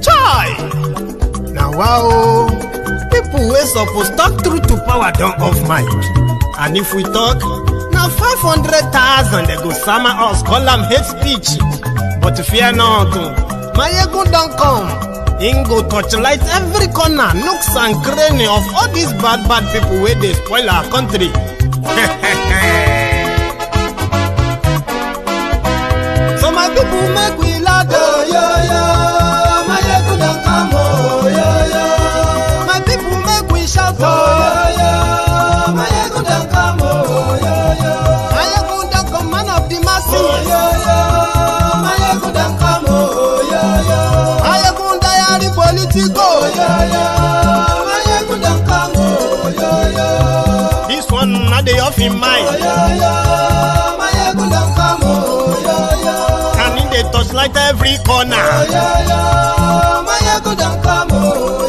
Chai! Now wow, people wey suppose talk truth to power don't off mic. And if we talk, now 500,000 they go summer us, call them hate speech. But fear not, my ego don't come. Ingo torchlight every corner, nooks and cranny of all these bad people where they spoil our country. So my people make we laugh, yo yo. My ego don't come, oh yo yo. My people make we shout, oh yo yo. My ego don't come, oh yo yo. My ego don't come, man of the masses, oh yo yo. My ego don't come, oh yo yo. My ego the politico, yo yo. My ego don't come, oh yo yo. This one not the off in mind, oh yo yo. My ego don't come, oh yo yo. Can in the touchlight every corner, oh yo yo. My ego don't come, oh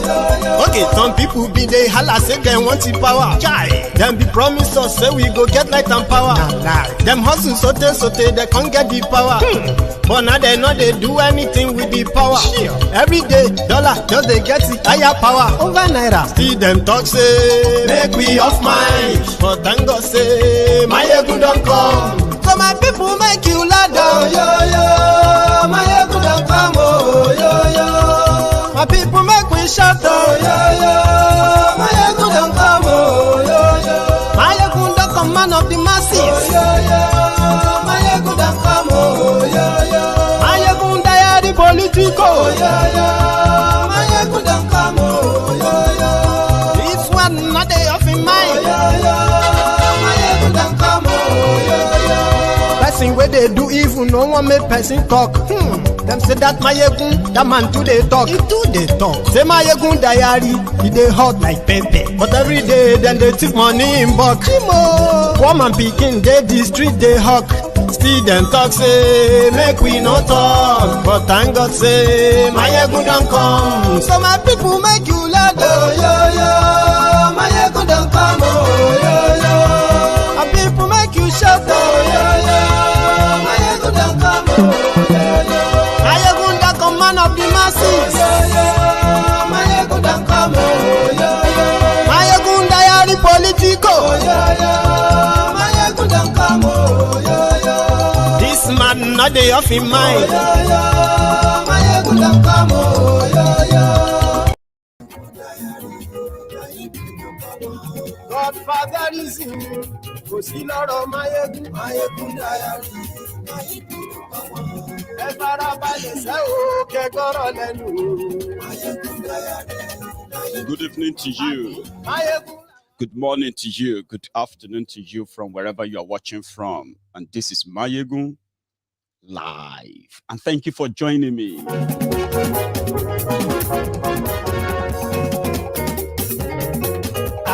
yo yo. Okay, some people be they holla say they want the power. Chai, them be promise us say we go get light and power. Nah. Them hustle sote they can't get the power. But now they know they do anything with the power. Every day, dollar just they get the higher power over naira. See them talk say make we off mind, but thank God say my ego don't come. So my people make you ladder, oh, yo yo. My ego don't come, oh yo yo. My people make we shout, oh yo yo. My ego don't come, oh yo yo. My ego don't come, man of the masses, oh yo yo. My ego don't come, oh yo yo. My ego the politico, oh yo yo. My ego don't come, oh yo yo. This one not they off in mind, oh yo yo. My ego don't come, oh yo yo. Person where they do evil, no one make person talk. Them say that my yegun, that man too they talk. He too they talk. Say my yegun diary, he they hot like pepper. But every day then they take money in bulk. Poor man picking, they the street they hawk. Still them talk say make we no talk. But thank God say my yegun don't come. So my people make you laugh, oh yo yo. My yegun don't come, oh yo yo. My people make you shout, oh yo yo. My yegun don't come, oh yo yo. My ego don't come, man of the masses, oh yo yo. My ego don't come, oh yo yo. My ego the politico, oh yo yo. My ego don't come, oh yo yo. This man not the off in mind, oh yo yo. My ego don't come, oh yo yo. Godfather is in you, go see Lord of my ego diary. Good evening to you. Good morning to you. Good afternoon to you from wherever you are watching from. And this is Mayegun Live. And thank you for joining me.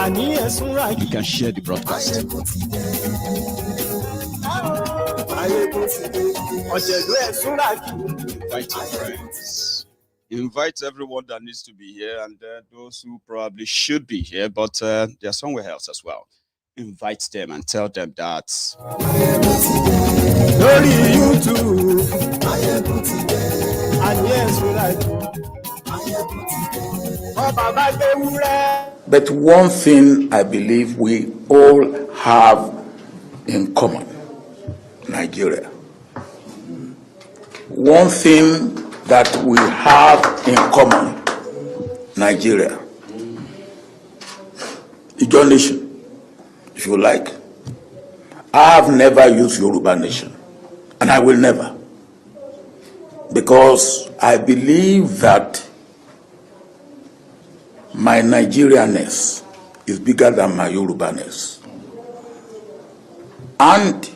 You can share the broadcast. Invite your friends. Invite everyone that needs to be here and those who probably should be here, but they're somewhere else as well. Invite them and tell them that. But one thing I believe we all have in common: Nigeria. One thing that we have in common: Nigeria. Ijo nation, if you like. I have never used Yoruba nation, and I will never, because I believe that my Nigerianness is bigger than my Yorubaness. And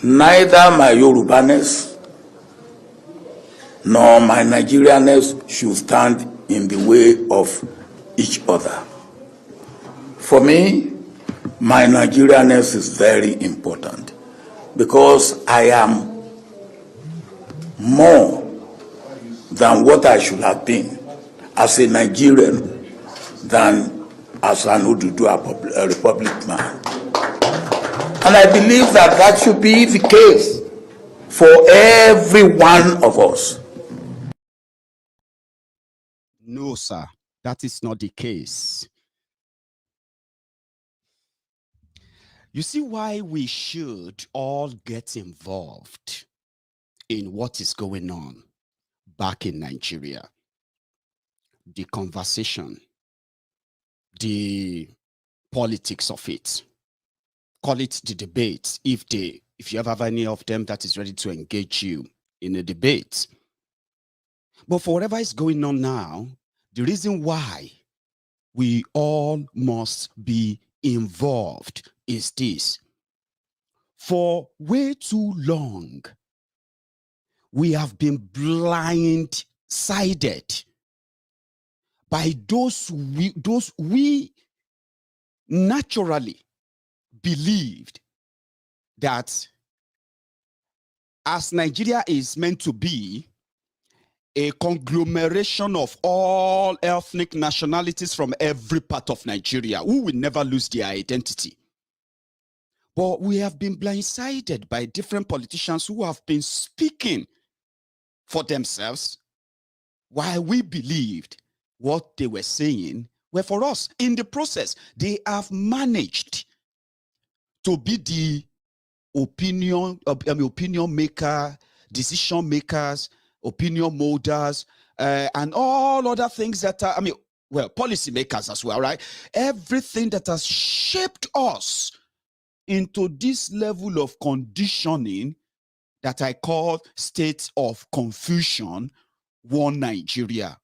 neither my Yorubaness nor my Nigerianness should stand in the way of each other. For me, my Nigerianness is very important because I am more than what I should have been as a Nigerian than as an Oduduwa Republic man. And I believe that that should be the case for every one of us. No, sir, that is not the case. You see why we should all get involved in what is going on back in Nigeria. The conversation, the politics of it, call it the debate, if you have any of them that is ready to engage you in a debate. But for whatever is going on now, the reason why we all must be involved is this. For way too long, we have been blindsided by those we naturally believed that as Nigeria is meant to be a conglomeration of all ethnic nationalities from every part of Nigeria who will never lose their identity. But we have been blindsided by different politicians who have been speaking for themselves while we believed what they were saying were for us. In the process, they have managed to be the opinion maker, decision makers, opinion molders, and all other things that are, policy makers as well, right? Everything that has shaped us into this level of conditioning that I call state of confusion, one Nigeria.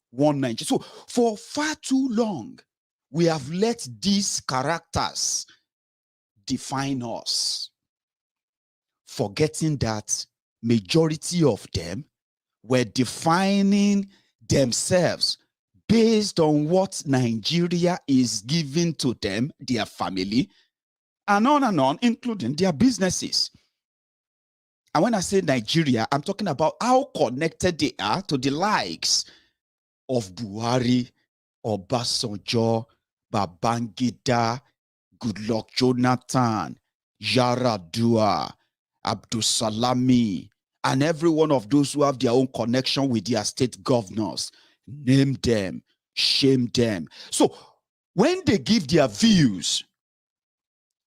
So for far too long, we have let these characters define us, forgetting that majority of them were defining themselves based on what Nigeria is giving to them, their family, and on, including their businesses. And when I say Nigeria, I'm talking about how connected they are to the likes of Buhari, Obasanjo, Babangida, Goodluck Jonathan, Yaradua, Abdul Salami, and every one of those who have their own connection with their state governors. Name them, shame them. So when they give their views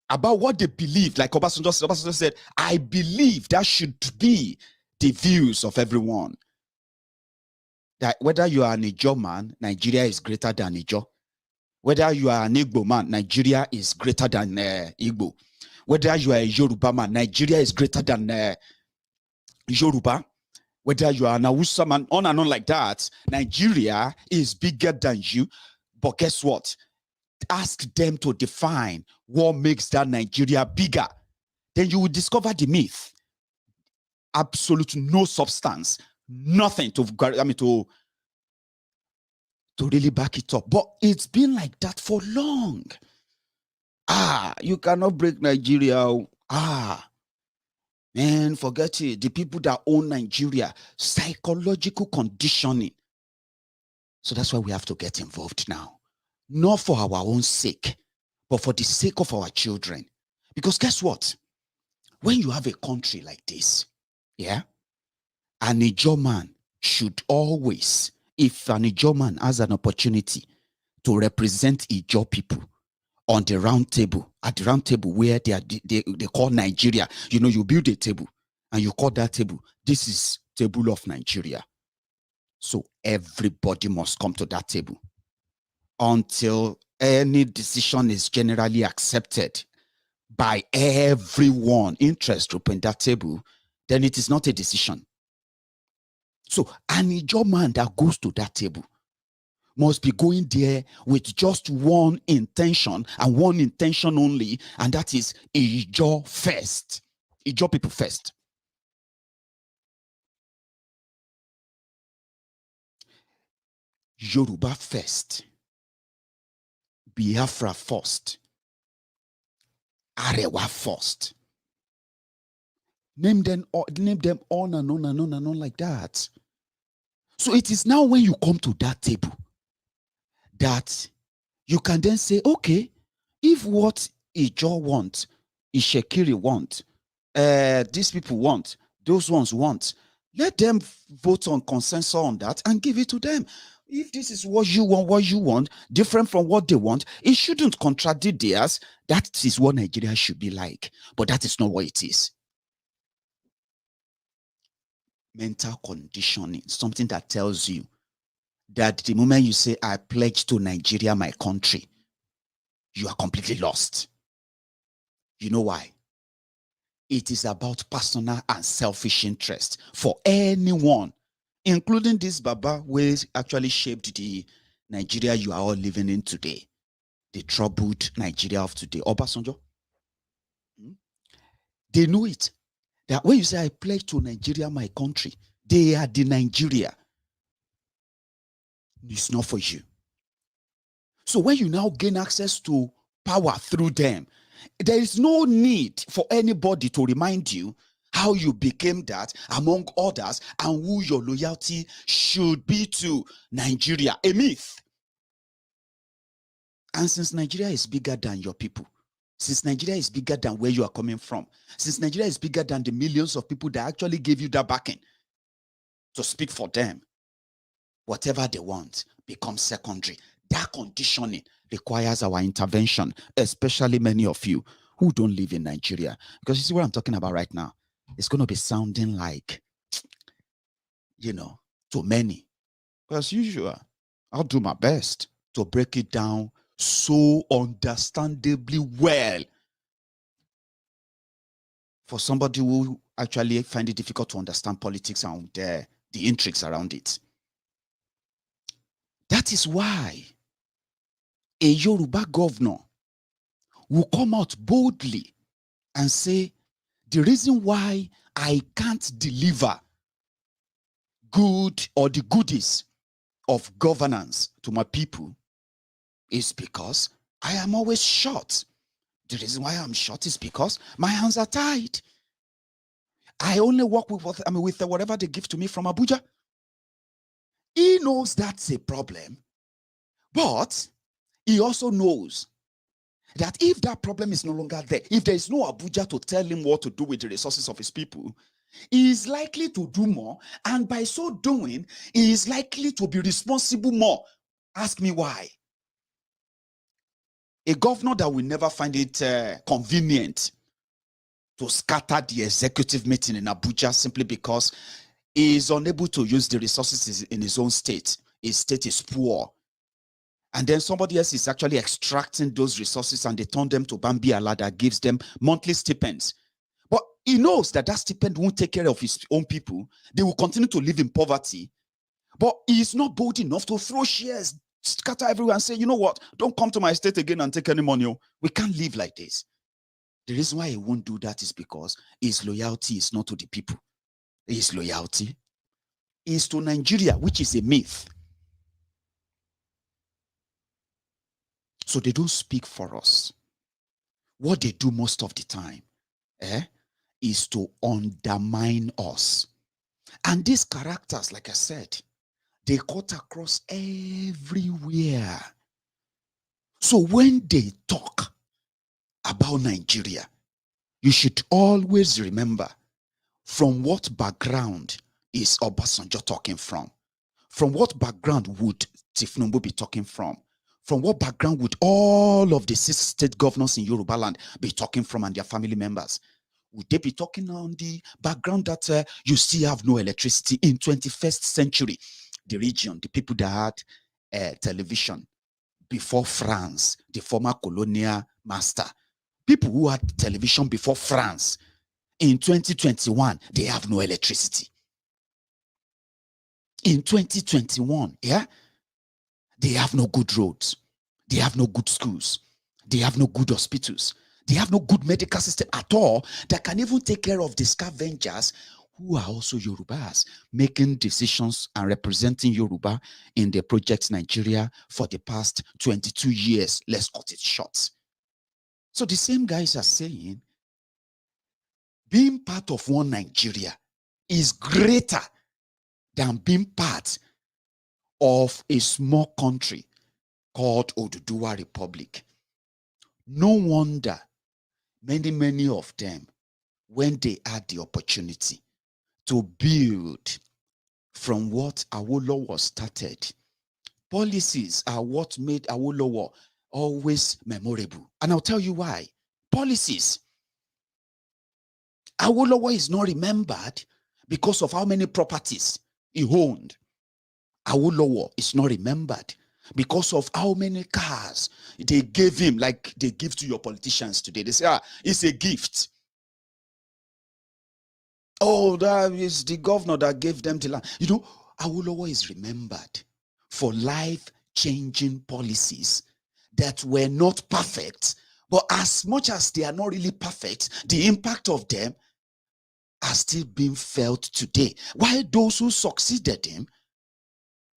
about what they believe, like Obasanjo said, I believe that should be the views of everyone. That whether you are an Ijo man, Nigeria is greater than Ijo. Whether you are an Igbo man, Nigeria is greater than Igbo. Whether you are a Yoruba man, Nigeria is greater than Yoruba. Whether you are an Hausa man, on and on like that, Nigeria is bigger than you. But guess what? Ask them to define what makes that Nigeria bigger. Then you will discover the myth. Absolute no substance, nothing to really back it up. But it's been like that for long. You cannot break Nigeria. Man, forget it. The people that own Nigeria, psychological conditioning. So that's why we have to get involved now. Not for our own sake, but for the sake of our children. Because guess what? When you have a country like this, an Ijo man should always, if an Ijo man has an opportunity to represent Ijo people on the round table, at the round table where they call Nigeria, you build a table and you call that table, this is table of Nigeria. So everybody must come to that table until any decision is generally accepted by everyone, interest group in that table, then it is not a decision. So an Ijo man that goes to that table must be going there with just one intention and one intention only, and that is Ijo first. Ijo people first. Yoruba first. Biafra first. Arewa first. Name them on and on and on and on like that. So it is now when you come to that table that you can then say, okay, if what Ijo want, Ishekiri want, these people want, those ones want. Let them vote on consensus on that and give it to them. If this is what you want, different from what they want, it shouldn't contradict theirs. That is what Nigeria should be like. But that is not what it is. Mental conditioning, something that tells you that the moment you say, I pledge to Nigeria, my country, you are completely lost. You know why? It is about personal and selfish interest for anyone, including this Baba who actually shaped the Nigeria you are all living in today, the troubled Nigeria of today. Obasanjo. They know it. That when you say, I pledge to Nigeria, my country, they are the Nigeria. It's not for you. So when you now gain access to power through them, there is no need for anybody to remind you how you became that, among others, and who your loyalty should be to Nigeria. A myth. And since Nigeria is bigger than your people, since Nigeria is bigger than where you are coming from, since Nigeria is bigger than the millions of people that actually gave you that backing to speak for them, whatever they want becomes secondary. That conditioning requires our intervention, especially many of you who don't live in Nigeria. Because you see what I'm talking about right now? It's going to be sounding like, to many. But as usual, I'll do my best to break it down so understandably well for somebody who actually find it difficult to understand politics and the intrigues around it. That is why a Yoruba governor will come out boldly and say, the reason why I can't deliver good or the goodies of governance to my people is because I am always short. The reason why I'm short is because my hands are tied. I only work with whatever they give to me from Abuja. He knows that's a problem, but he also knows that if that problem is no longer there, if there is no Abuja to tell him what to do with the resources of his people, he is likely to do more, and by so doing, he is likely to be responsible more. Ask me why. A governor that will never find it convenient to scatter the executive meeting in Abuja simply because he is unable to use the resources in his own state. His state is poor. And then somebody else is actually extracting those resources and they turn them to Bambi Allah that gives them monthly stipends. But he knows that that stipend won't take care of his own people. They will continue to live in poverty. But he is not bold enough to throw shares, scatter everywhere and say, you know what, don't come to my state again and take any money. We can't live like this. The reason why he won't do that is because his loyalty is not to the people. His loyalty is to Nigeria, which is a myth. So they don't speak for us. What they do most of the time is to undermine us. And these characters, like I said, they cut across everywhere. So when they talk about Nigeria, you should always remember from what background is Obasanjo talking from? From what background would Tifnumbu be talking from? From what background would all of the 6 state governors in Yoruba land be talking from and their family members? Would they be talking on the background that you still have no electricity in 21st century? The region, the people that had television before France, the former colonial master. People who had television before France, in 2021, they have no electricity. In 2021, they have no good roads. They have no good schools. They have no good hospitals. They have no good medical system at all that can even take care of the scavengers who are also Yorubas, making decisions and representing Yoruba in the Project Nigeria for the past 22 years. Let's cut it short. So the same guys are saying, being part of one Nigeria is greater than being part of a small country called Oduduwa Republic. No wonder many of them, when they had the opportunity, to build from what Awolowo started. Policies are what made Awolowo always memorable. And I'll tell you why. Policies. Awolowo is not remembered because of how many properties he owned. Awolowo is not remembered because of how many cars they gave him, like they give to your politicians today. They say, it's a gift. Oh, that is the governor that gave them the land. You know, Awolowo is remembered for life-changing policies that were not perfect, but as much as they are not really perfect, the impact of them are still being felt today. While those who succeeded him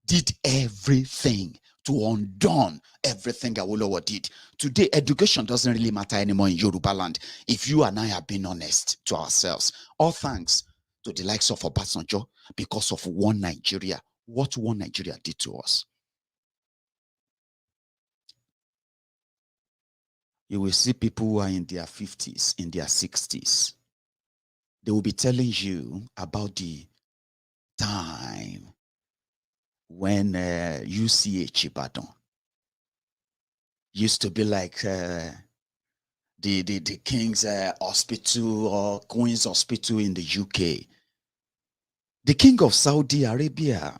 did everything to undo everything Awolowo did. Today, education doesn't really matter anymore in Yoruba land if you and I are being honest to ourselves. All thanks to the likes of Obasanjo because of one Nigeria. What one Nigeria did to us. You will see people who are in their 50s, in their 60s. They will be telling you about the time when UCH Ibadan used to be like the King's Hospital or Queen's Hospital in the UK. The King of Saudi Arabia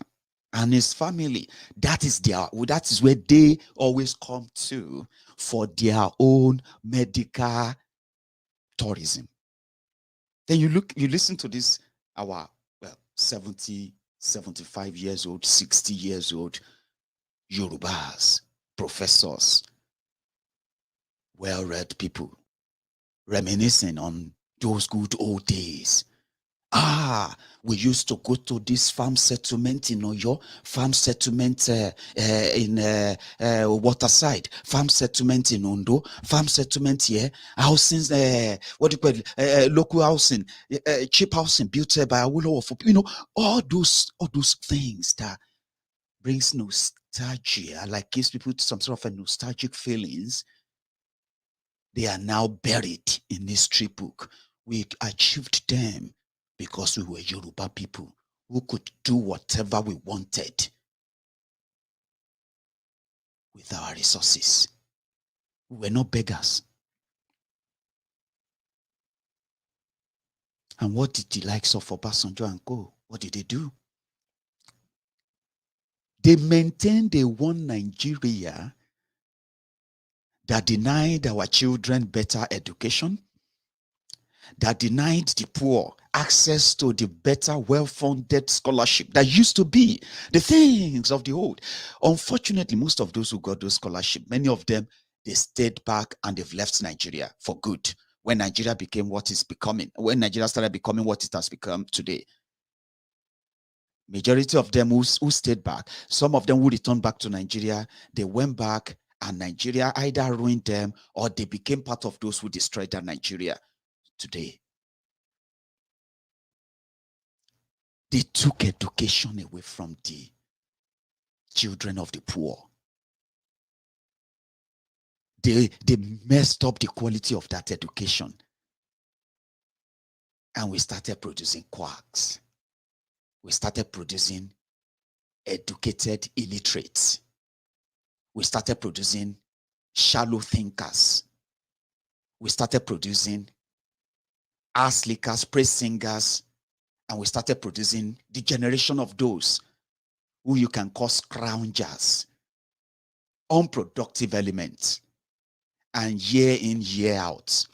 and his family, that is where they always come to for their own medical tourism. Then you listen to this, our 70, 75 years old, 60 years old Yorubas, professors, well-read people, reminiscing on those good old days. We used to go to this farm settlement in Oyo, farm settlement in Waterside, farm settlement in Ondo, farm settlement here, housing, local housing, cheap housing built by Awolowo. All those things that brings nostalgia, like gives people some sort of a nostalgic feelings. They are now buried in history book. We achieved them because we were Yoruba people who could do whatever we wanted with our resources. We were not beggars. And what did the likes of Obasanjo and Co? What did they do? They maintained a one Nigeria that denied our children better education, that denied the poor access to the better, well-funded scholarship that used to be the things of the old. Unfortunately, most of those who got those scholarships, many of them, they stayed back and they've left Nigeria for good. When Nigeria became what it's becoming, when Nigeria started becoming what it has become today. Majority of them who stayed back, some of them who returned back to Nigeria, they went back and Nigeria either ruined them or they became part of those who destroyed that Nigeria today. They took education away from the children of the poor. They messed up the quality of that education. And we started producing quacks. We started producing educated illiterates. We started producing shallow thinkers. We started producing ass lickers, praise singers, and we started producing the generation of those who you can call scroungers, unproductive elements. And year in, year out,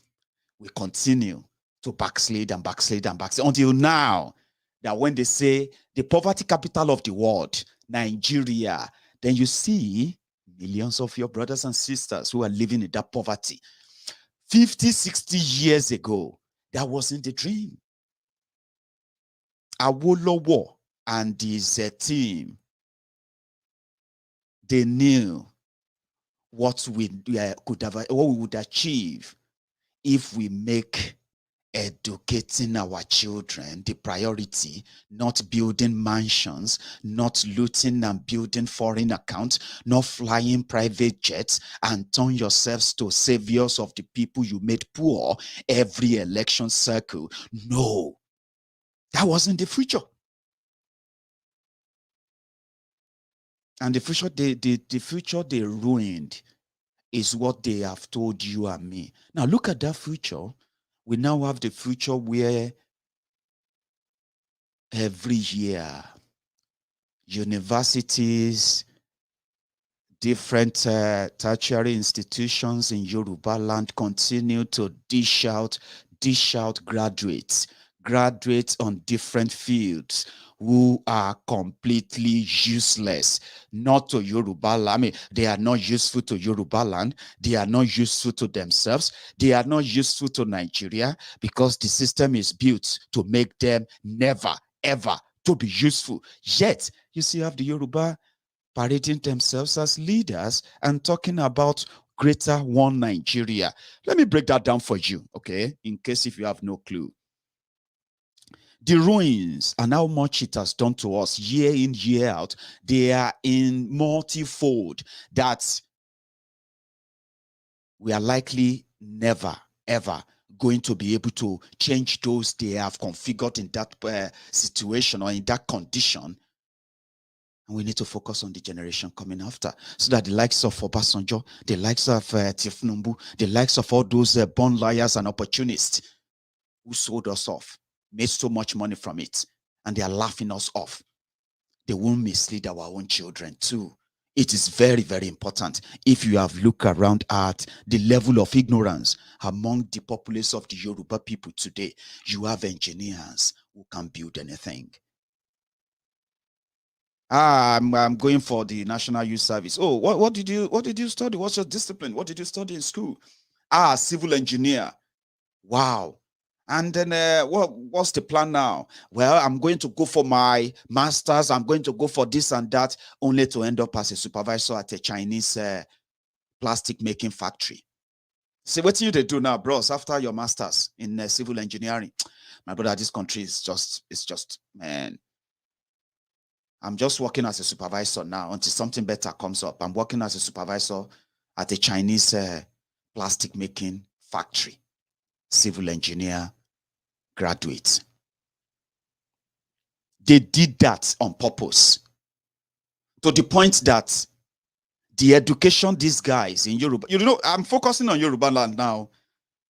we continue to backslide and backslide and backslide until now, that when they say the poverty capital of the world, Nigeria, then you see millions of your brothers and sisters who are living in that poverty. 50, 60 years ago, that wasn't the dream. Awolowo and his team, they knew what we would achieve if we make educating our children the priority, not building mansions, not looting and building foreign accounts, not flying private jets and turn yourselves to saviors of the people you made poor every election cycle. No. That wasn't the future. And the future the future they ruined is what they have told you and me. Now look at that future. We now have the future where every year universities, different tertiary institutions in Yoruba land continue to dish out graduates on different fields who are completely useless, not to Yoruba land. I mean, they are not useful to Yoruba land. They are not useful to themselves. They are not useful to Nigeria because the system is built to make them never, ever to be useful. Yet, you see, have the Yoruba parading themselves as leaders and talking about greater one Nigeria. Let me break that down for you, okay, in case if you have no clue. The ruins and how much it has done to us year in, year out, they are in multifold that we are likely never, ever going to be able to change those they have configured in that situation or in that condition. And we need to focus on the generation coming after, so that the likes of Obasanjo, the likes of Tifnumbu, the likes of all those born liars and opportunists who sold us off, made so much money from it, and they are laughing us off. They won't mislead our own children too. It is very, very important. If you have looked around at the level of ignorance among the populace of the Yoruba people today, you have engineers who can build anything. I'm going for the National Youth Service. Oh, what did you study? What's your discipline? What did you study in school? Civil engineer. Wow. And then what's the plan now? Well, I'm going to go for my master's. I'm going to go for this and that, only to end up as a supervisor at a Chinese plastic making factory. See what you do now, bros, after your master's in civil engineering. My brother, this country is just, man. I'm just working as a supervisor now until something better comes up. I'm working as a supervisor at a Chinese plastic making factory, civil engineer graduate. They did that on purpose, to the point that the education these guys in Yoruba, you know, I'm focusing on Yoruba land now.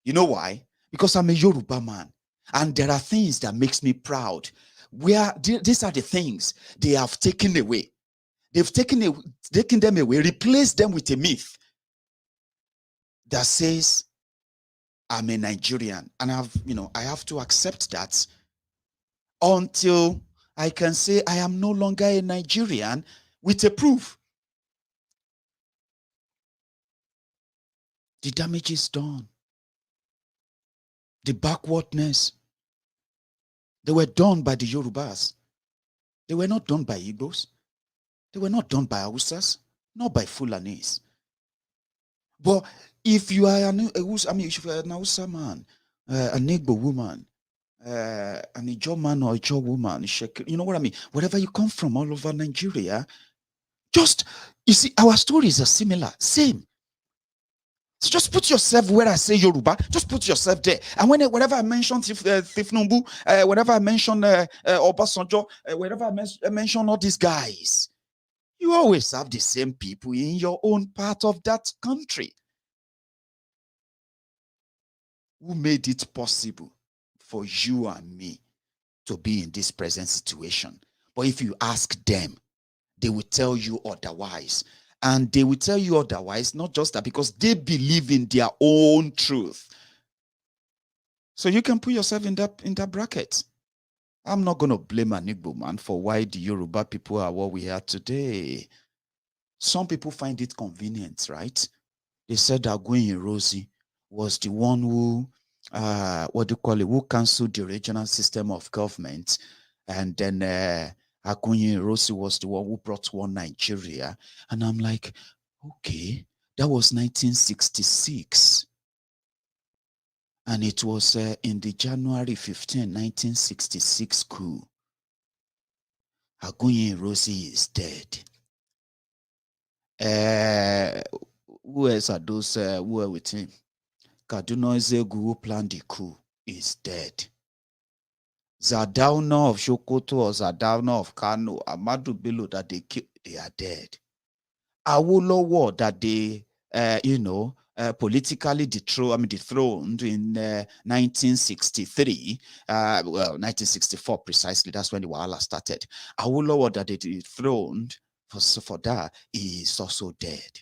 You know why? Because I'm a Yoruba man, and there are things that makes me proud. Where these are the things they have taken away. They've taken them away, replaced them with a myth that says I'm a Nigerian, and I have to accept that until I can say I am no longer a Nigerian with a proof. The damage is done. The backwardness, they were done by the Yorubas. They were not done by Igbos. They were not done by Hausas, not by Fulanis. But if you are if you are an Hausa man, an Igbo woman, an Ijo man or Ijo woman, you know what I mean? Wherever you come from, all over Nigeria, just, you see, our stories are similar, same. So just put yourself where I say Yoruba, just put yourself there. And whenever I mention Tifnumbu, whenever I mention Obasanjo, whenever I mention all these guys, you always have the same people in your own part of that country who made it possible for you and me to be in this present situation. But if you ask them, they will tell you otherwise. And they will tell you otherwise, not just that, because they believe in their own truth. So you can put yourself in that bracket. I'm not going to blame an Igbo man for why the Yoruba people are what we are today. Some people find it convenient, right? They said that Aguiyi Rosie was the one who, who canceled the regional system of government. And then Aguiyi Rosie was the one who brought one Nigeria. And I'm like, okay, that was 1966. And it was in the January 15, 1966 coup. Aguiyi Rosie is dead. Who else are those who were with him? Kaduna Ezegu, who planned the coup, is dead. Sardauna of Sokoto or Sardauna of Kano, Ahmadu Bello that they killed, they are dead. Awolowo that they, politically dethroned in 1963, 1964 precisely. That's when the Wahala started. Awolowo that they dethroned for that is also dead.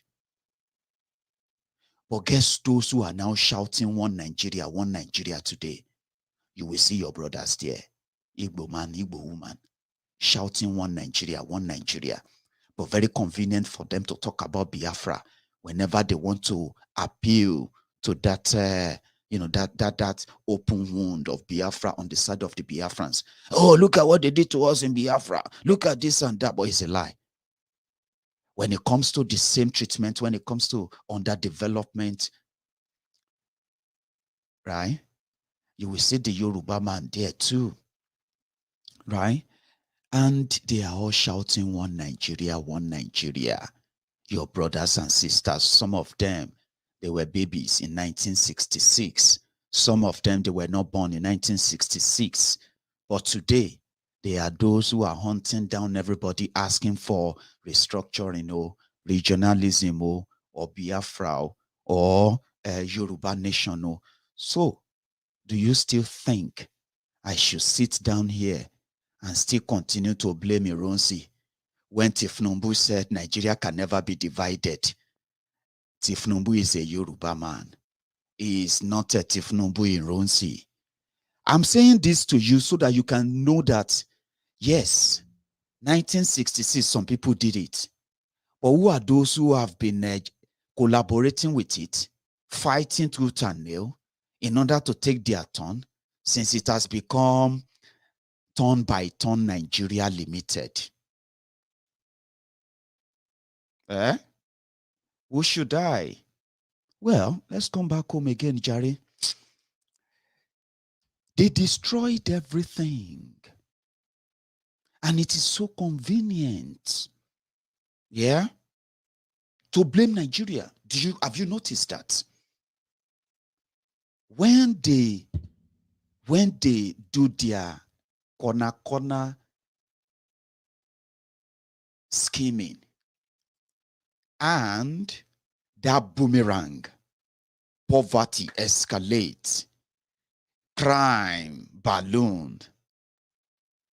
But guess those who are now shouting one Nigeria today? You will see your brothers there, Igbo man, Igbo woman, shouting one Nigeria. But very convenient for them to talk about Biafra whenever they want to appeal to that, that open wound of Biafra on the side of the Biafrans. Oh, look at what they did to us in Biafra. Look at this and that, but it's a lie. When it comes to the same treatment, when it comes to underdevelopment, right? You will see the Yoruba man there too, right? And they are all shouting one Nigeria. Your brothers and sisters, some of them, they were babies in 1966. Some of them, they were not born in 1966. But today, they are those who are hunting down everybody, asking for restructuring, regionalism, or Biafra, or Yoruba nation. So, do you still think I should sit down here and still continue to blame Ironsi when Tifnumbu said Nigeria can never be divided? Tifnumbu is a Yoruba man. He is not a Tifnumbu Ironsi. I'm saying this to you so that you can know that, yes, 1966, some people did it. But who are those who have been collaborating with it, fighting tooth and nail in order to take their turn, since it has become turn by turn Nigeria Limited? Who should I? Well, let's come back home again, Jerry. They destroyed everything. And it is so convenient, yeah, to blame Nigeria. Have you noticed that? When they do their corner scheming and that boomerang, poverty escalates, crime ballooned,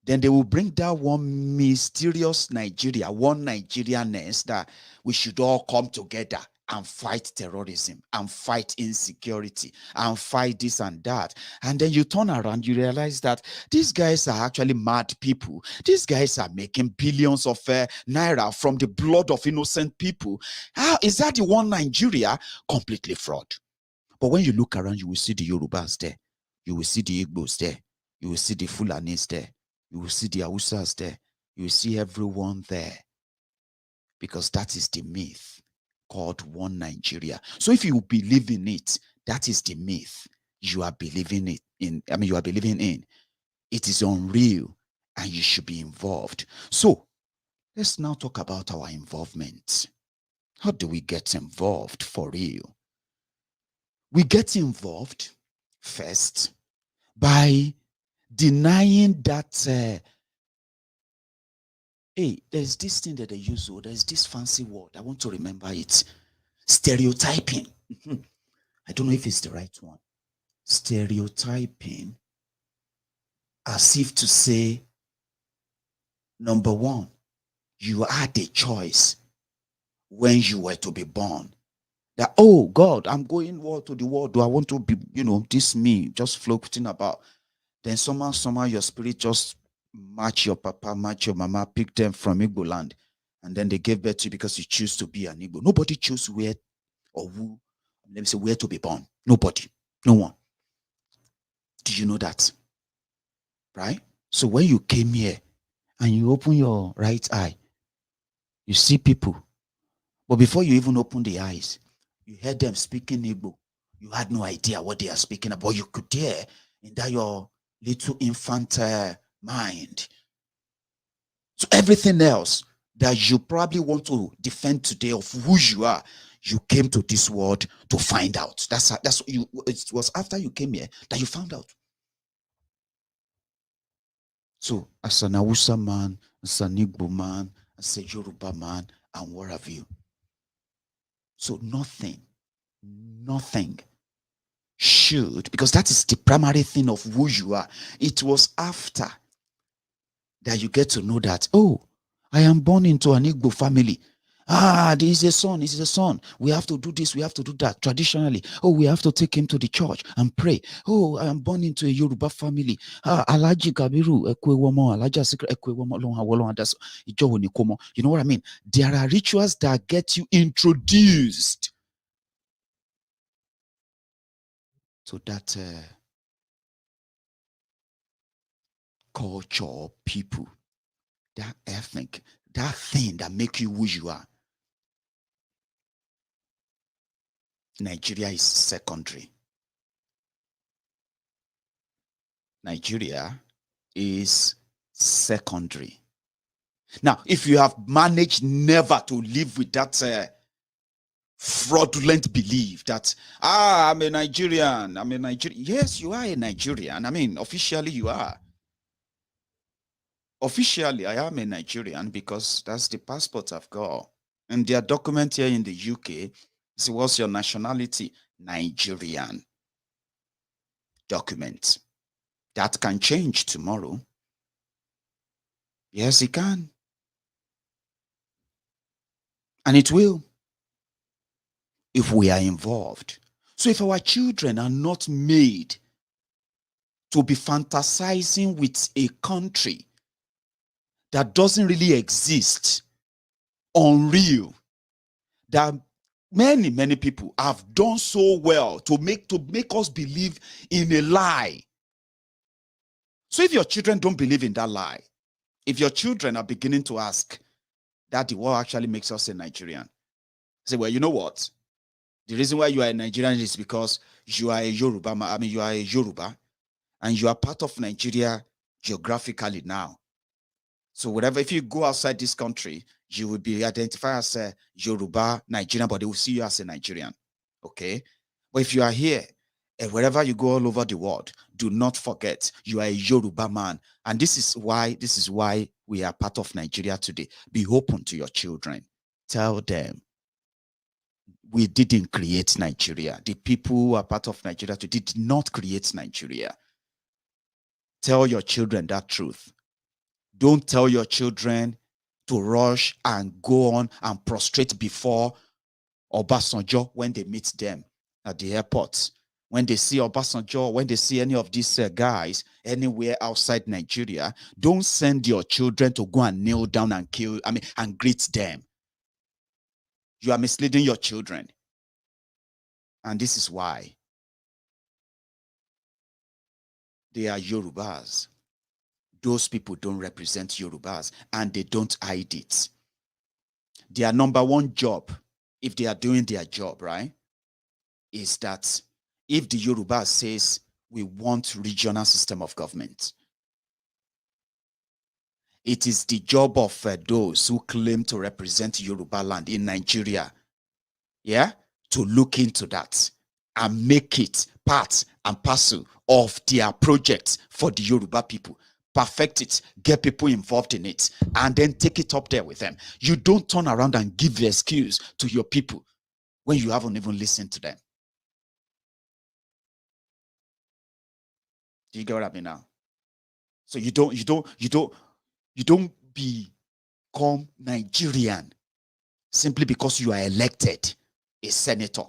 then they will bring that one mysterious Nigeria, one Nigerianness that we should all come together and fight terrorism and fight insecurity and fight this and that. And then you turn around, you realize that these guys are actually mad people. These guys are making billions of naira from the blood of innocent people. How is that the one Nigeria? Completely fraud. But when you look around, you will see the Yorubas there. You will see the Igbos there. You will see the Fulanis there. You will see the Hausas there. You will see everyone there. Because that is the myth called one Nigeria. So if you believe in it, that is the myth you are believing you are believing in. It is unreal and you should be involved. So let's now talk about our involvement. How do we get involved for real? We get involved first by denying that hey, there's this thing that they use, there's this fancy word. I want to remember it. Stereotyping. I don't know if it's the right one. Stereotyping, as if to say, number one, you had a choice when you were to be born. That, oh God, I'm going to the world. Do I want to be, this me, just floating about? Then somehow your spirit just match your papa, match your mama, pick them from Igbo land, and then they gave birth to you because you choose to be an Igbo. Nobody chose where or who, let me say, where to be born. Nobody, no one. Did you know that? Right? So when you came here and you open your right eye, you see people. But before you even open the eyes, you heard them speaking Igbo. You had no idea what they are speaking about. You could hear in that your little infant mind. So everything else that you probably want to defend today of who you are, you came to this world to find out. That's what it was after you came here that you found out. So, as an Hausa man, as an Igbo man, as a Yoruba man, and what have you. So, nothing should, because that is the primary thing of who you are. It was after that you get to know that, oh, I am born into an Igbo family. This is a son, this is a son. We have to do this, we have to do that. Traditionally, oh, we have to take him to the church and pray. Oh, I am born into a Yoruba family. Alaji Kabiru, Ekwewomo, Alaja Sikra, Ekwewomo, Longhawolo, Adas, Ijowo Nikomo. You know what I mean? There are rituals that get you introduced to that culture, people, that ethnic, that thing that make you who you are. Nigeria is secondary. Nigeria is secondary. Now, if you have managed never to live with that fraudulent belief that, I'm a Nigerian. Yes, you are a Nigerian. I mean, officially you are. Officially, I am a Nigerian because that's the passport I've got. And their document here in the UK, see, what's your nationality? Nigerian. Document. That can change tomorrow. Yes, it can. And it will, if we are involved. So if our children are not made to be fantasizing with a country that doesn't really exist, unreal, that many people have done so well to make us believe in a lie. So if your children don't believe in that lie, if your children are beginning to ask, Daddy, what actually makes us a Nigerian? Say, well, you know what? The reason why you are a Nigerian is because you are a Yoruba. You are a Yoruba, and you are part of Nigeria geographically now. So whatever, if you go outside this country, you will be identified as a Yoruba Nigerian, but they will see you as a Nigerian. Okay? But if you are here, and wherever you go all over the world, do not forget you are a Yoruba man. And this is why we are part of Nigeria today. Be open to your children. Tell them we didn't create Nigeria. The people who are part of Nigeria today did not create Nigeria. Tell your children that truth. Don't tell your children to rush and go on and prostrate before Obasanjo when they meet them at the airport. When they see Obasanjo, when they see any of these guys anywhere outside Nigeria, don't send your children to go and kneel down and and greet them. You are misleading your children. And this is why they are Yorubas. Those people don't represent Yorubas, and they don't hide it. Their number one job, if they are doing their job, right, is that if the Yoruba says we want regional system of government, it is the job of those who claim to represent Yoruba land in Nigeria, to look into that and make it part and parcel of their project for the Yoruba people. Perfect it, get people involved in it, and then take it up there with them. You don't turn around and give the excuse to your people when you haven't even listened to them. Do you get what I mean now? So you don't become Nigerian simply because you are elected a senator.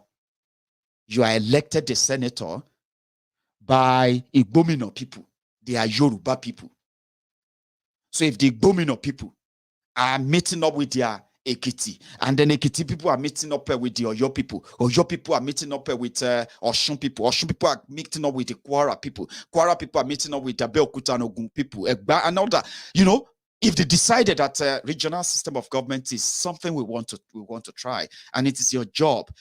You are elected a senator by Igbomino people. They are Yoruba people. So if the Igbomino people are meeting up with their Ekiti, and then Ekiti people are meeting up with the Oyo people are meeting up with Osun people are meeting up with the Kwara people are meeting up with the Abeokuta and Ogun people, and all that. You know, if they decided that regional system of government is something we want to try, and it is your job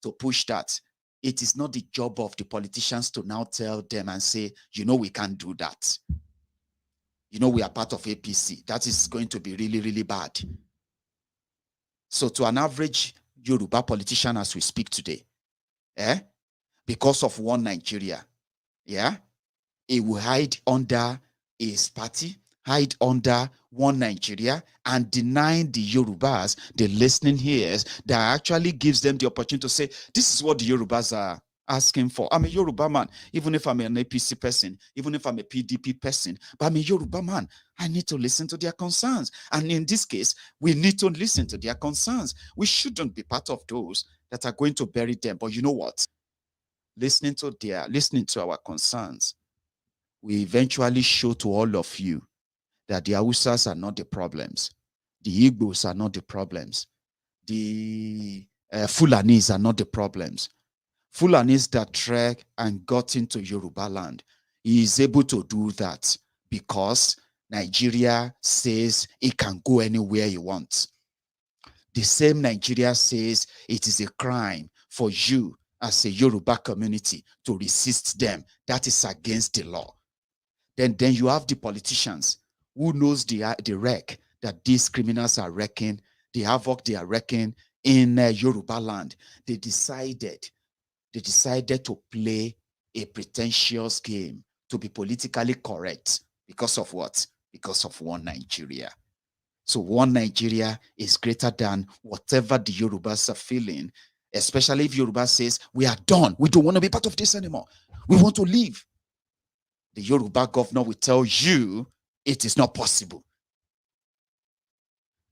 to push that. It is not the job of the politicians to now tell them and say, we can't do that. We are part of APC. That is going to be really, really bad. So to an average Yoruba politician as we speak today, because of one Nigeria, it will hide under his party hide under one Nigeria and denying the Yorubas, the listening ears, that actually gives them the opportunity to say, this is what the Yorubas are asking for. I'm a Yoruba man, even if I'm an APC person, even if I'm a PDP person, but I'm a Yoruba man. I need to listen to their concerns. And in this case, we need to listen to their concerns. We shouldn't be part of those that are going to bury them. But you know what? Listening to our concerns, we eventually show to all of you that the Hausas are not the problems. The Igbos are not the problems. The Fulanis are not the problems. Fulanis that trek and got into Yoruba land, he is able to do that because Nigeria says he can go anywhere he wants. The same Nigeria says it is a crime for you as a Yoruba community to resist them. That is against the law. Then you have the politicians who knows the wreck that these criminals are wrecking, the havoc they are wrecking in Yoruba land. They decided to play a pretentious game to be politically correct because of what? Because of one Nigeria. So one Nigeria is greater than whatever the Yorubas are feeling, especially if Yoruba says, we are done. We don't want to be part of this anymore. We want to leave. The Yoruba governor will tell you it is not possible.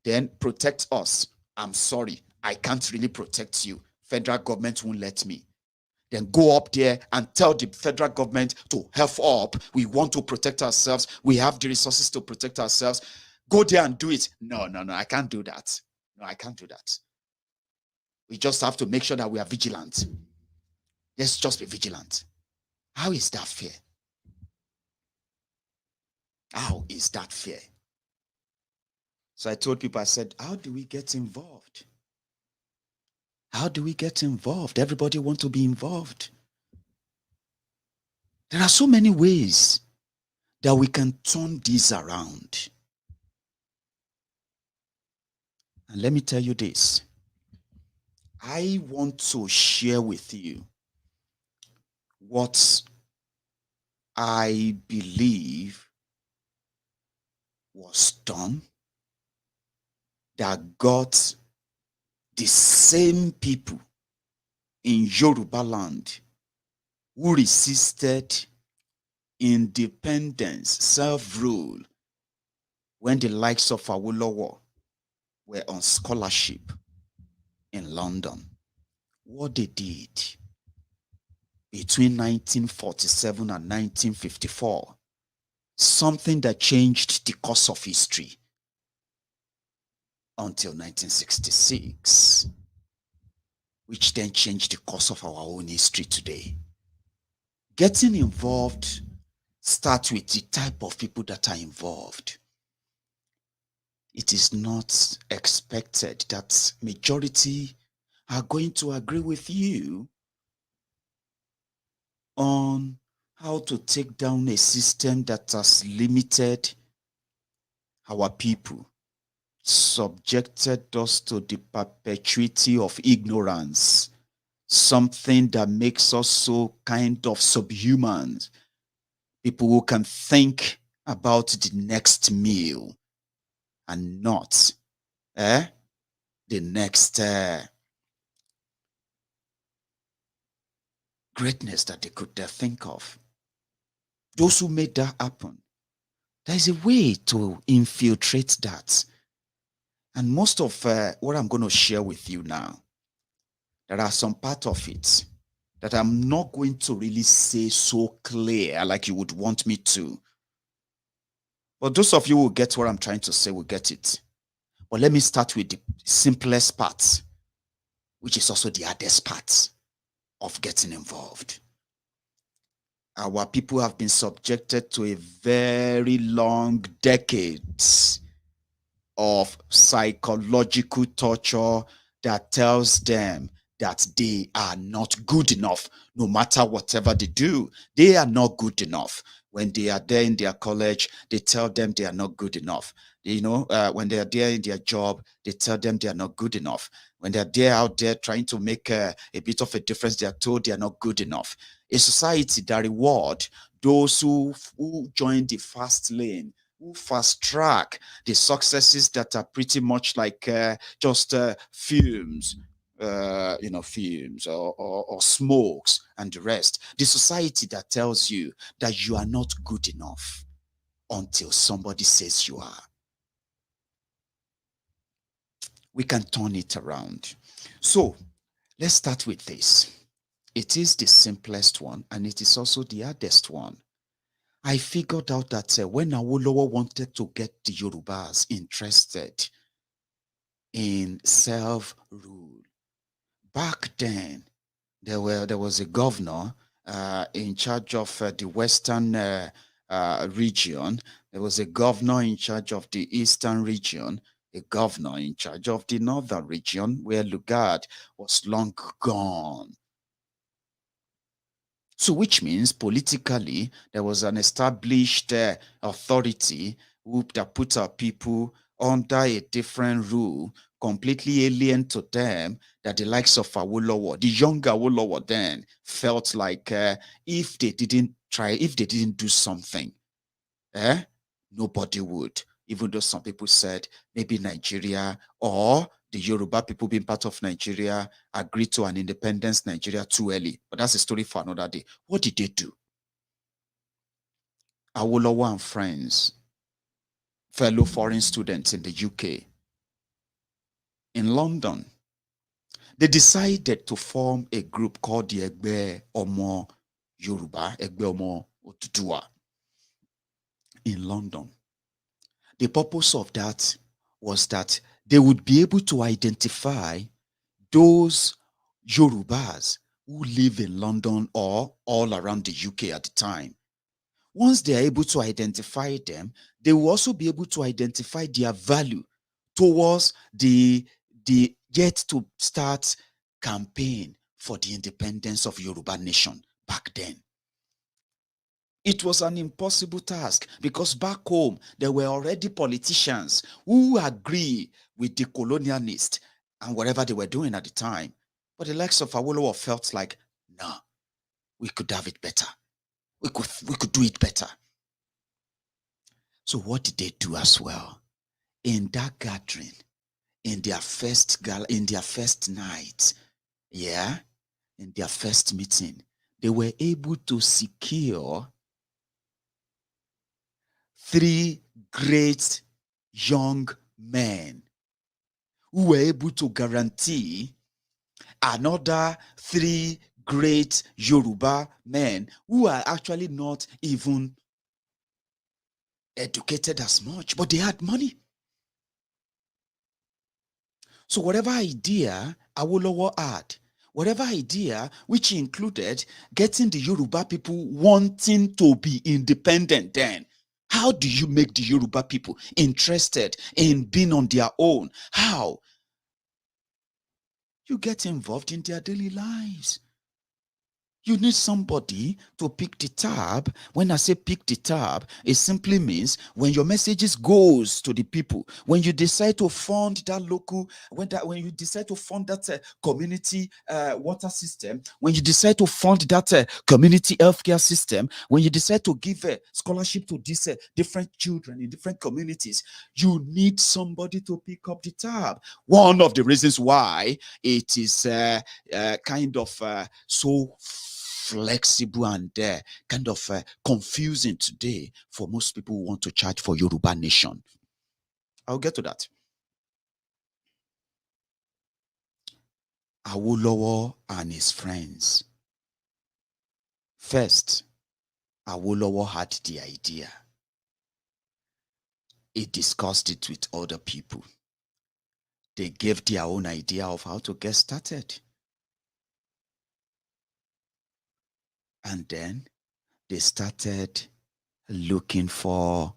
Then protect us. I'm sorry, I can't really protect you. Federal government won't let me. Then go up there and tell the federal government to help up. We want to protect ourselves. We have the resources to protect ourselves. Go there and do it. No, I can't do that. No, I can't do that. We just have to make sure that we are vigilant. Let's just be vigilant. How is that fair? How is that fair? So I told people, I said, how do we get involved? How do we get involved? Everybody wants to be involved. There are so many ways that we can turn this around. And let me tell you this. I want to share with you what I believe was done that got the same people in Yoruba land who resisted independence, self-rule, when the likes of Awolowo were on scholarship in London. What they did between 1947 and 1954, something that changed the course of history until 1966, which then changed the course of our own history today. Getting involved starts with the type of people that are involved. It is not expected that majority are going to agree with you on how to take down a system that has limited our people, subjected us to the perpetuity of ignorance, something that makes us so kind of subhuman, people who can think about the next meal and not the next greatness that they could think of. Those who made that happen, there is a way to infiltrate that. And most of what I'm going to share with you now, there are some part of it that I'm not going to really say so clear like you would want me to. But those of you who get what I'm trying to say will get it. But let me start with the simplest part, which is also the hardest part of getting involved. Our people have been subjected to a very long decades of psychological torture that tells them that they are not good enough. No matter whatever they do, they are not good enough. When they are there in their college, they tell them they are not good enough. You know, when they are there in their job, they tell them they are not good enough. When they're there out there trying to make a bit of a difference, they are told they are not good enough. A society that reward those who join the fast lane, who fast track the successes that are pretty much like just films, films or smokes and the rest. The society that tells you that you are not good enough until somebody says you are. We can turn it around. So let's start with this. It is the simplest one, and it is also the hardest one. I figured out that when Awolowo wanted to get the Yorubas interested in self-rule, back then there was a governor in charge of the western region. There was a governor in charge of the eastern region, a governor in charge of the northern region, where Lugard was long gone. So which means politically, there was an established authority that put our people under a different rule, completely alien to them, that the likes of Awolowo, the younger Awolowo then, felt like if they didn't do something, nobody would. Even though some people said maybe Nigeria or the Yoruba people being part of Nigeria agreed to an independence Nigeria too early. But that's a story for another day. What did they do? Awolowo and friends, fellow foreign students in the UK, in London, they decided to form a group called the Egbe Omo Yoruba, Egbe Omo Otutua, in London. The purpose of that was that they would be able to identify those Yorubas who live in London or all around the UK at the time. Once they are able to identify them, they will also be able to identify their value towards the yet to start campaign for the independence of Yoruba nation back then. It was an impossible task because back home, there were already politicians who agree with the colonialists and whatever they were doing at the time. But the likes of Awolowo felt like, nah, we could have it better. We could do it better. So what did they do as well? In that gathering, in their first night, in their first meeting, they were able to secure 3 great young men who were able to guarantee another 3 great Yoruba men who are actually not even educated as much, but they had money. So whatever idea Awolowo had, whatever idea which included getting the Yoruba people wanting to be independent then, how do you make the Yoruba people interested in being on their own? How? You get involved in their daily lives. You need somebody to pick the tab. When I say pick the tab, it simply means when your messages goes to the people, when you decide to fund that local, when you decide to fund that community water system, when you decide to fund that community healthcare system, when you decide to give a scholarship to these different children in different communities, you need somebody to pick up the tab. One of the reasons why it is kind of so flexible and kind of confusing today for most people who want to charge for Yoruba nation. I'll get to that. Awolowo and his friends. First, Awolowo had the idea. He discussed it with other people. They gave their own idea of how to get started. And then they started looking for,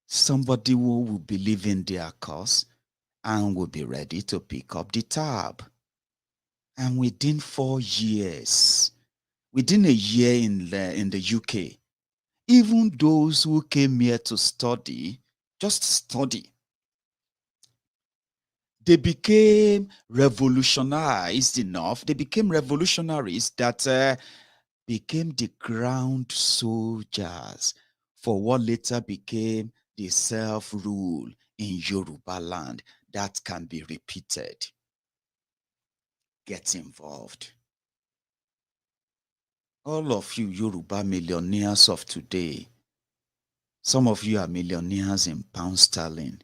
somebody who will believe in their cause and will be ready to pick up the tab. And within 4 years, within a year in the UK, even those who came here to study, just study, they became revolutionized enough. They became revolutionaries that became the ground soldiers for what later became the self-rule in Yoruba land that can be repeated. Get involved. All of you Yoruba millionaires of today, some of you are millionaires in pound sterling.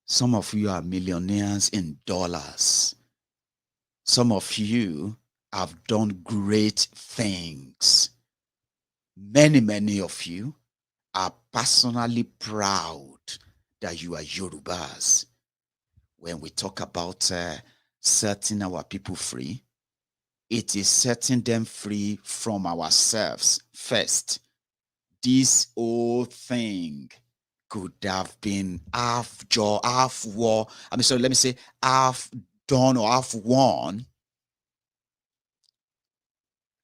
Some of you are millionaires in dollars. Some of you have done great things. Many of you are personally proud that you are Yorubas. When we talk about setting our people free, it is setting them free from ourselves first. This whole thing could have been half war. Let me say half done or half won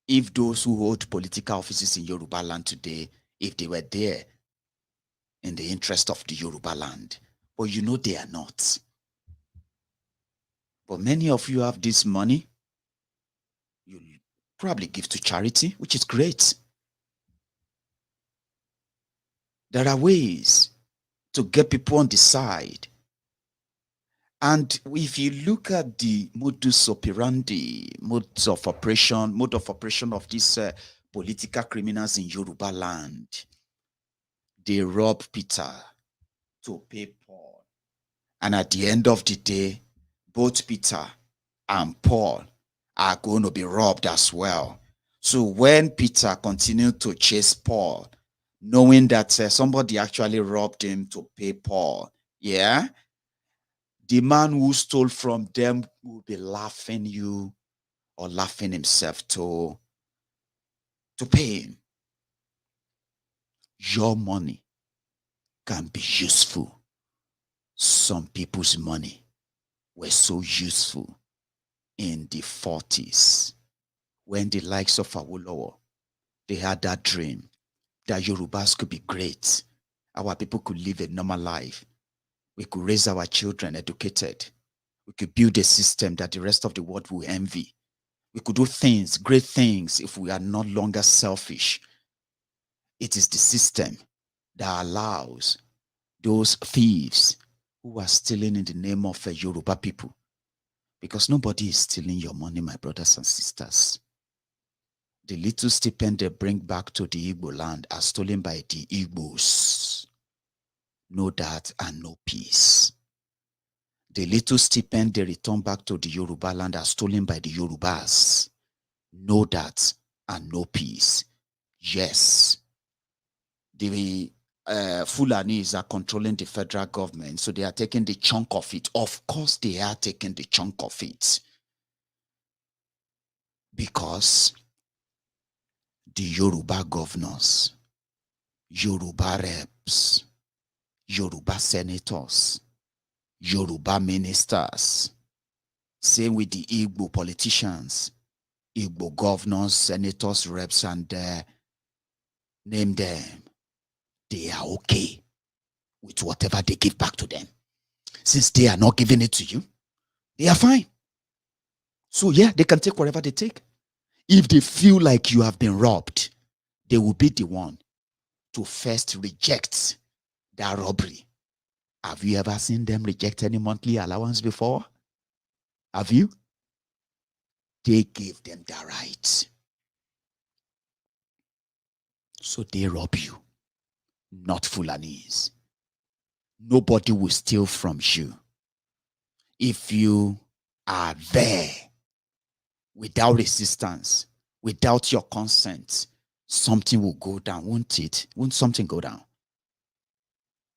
if those who hold political offices in Yoruba land today, if they were there in the interest of the Yoruba land. But you know they are not. But many of you have this money. You probably give to charity, which is great. There are ways to get people on the side. And if you look at the modus operandi, mode of operation of these political criminals in Yoruba land, they rob Peter to pay Paul. And at the end of the day, both Peter and Paul are going to be robbed as well. So when Peter continued to chase Paul, knowing that somebody actually robbed him to pay Paul, yeah, the man who stole from them will be laughing you or laughing himself to pay him. Your money can be useful. Some people's money were so useful in the 40s when the likes of Awolowo, they had that dream that Yorubas could be great. Our people could live a normal life. We could raise our children educated. We could build a system that the rest of the world will envy. We could do things, great things, if we are no longer selfish. It is the system that allows those thieves who are stealing in the name of Yoruba people. Because nobody is stealing your money, my brothers and sisters. The little stipend they bring back to the Igbo land are stolen by the Igbos. No that and no peace. The little stipend they return back to the Yoruba land are stolen by the Yorubas. No that and no peace. Yes, the Fulanis are controlling the federal government, so they are taking the chunk of it. Of course, they are taking the chunk of it. Because the Yoruba governors, Yoruba reps, Yoruba senators, Yoruba ministers, same with the Igbo politicians, Igbo governors, senators, reps, and name them. They are okay with whatever they give back to them. Since they are not giving it to you, they are fine. So yeah, they can take whatever they take. If they feel like you have been robbed, they will be the one to first reject that robbery. Have you ever seen them reject any monthly allowance before? Have you? They gave them the right. So they rob you, not Fulanis. Nobody will steal from you. If you are there without resistance, without your consent, something will go down, won't it? Won't something go down?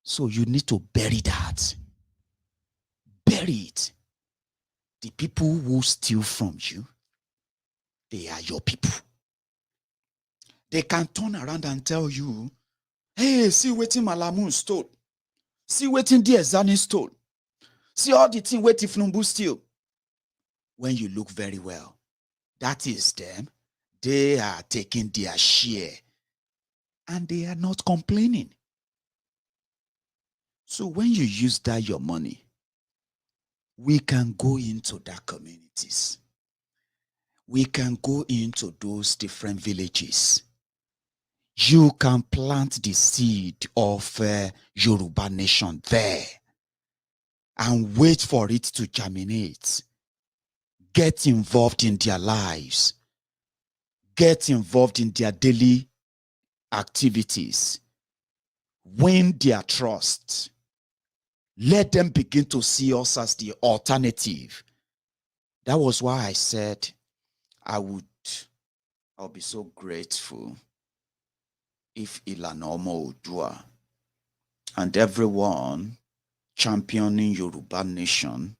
So you need to bury that. Bury it. The people who steal from you, they are your people. They can turn around and tell you, hey, see wetin Malamu stole. See wetin Diezani stole. See all the thing wetin Tinubu steal. When you look very well, that is them. They are taking their share. And they are not complaining. So when you use that your money, we can go into that communities. we can go into those different villages. You can plant the seed of Yoruba nation there and wait for it to germinate. Get involved in their lives. Get involved in their daily activities. Win their trust. Let them begin to see us as the alternative. That was why I said I'll be so grateful if Ilana Omo Odua and everyone championing Yoruba nation,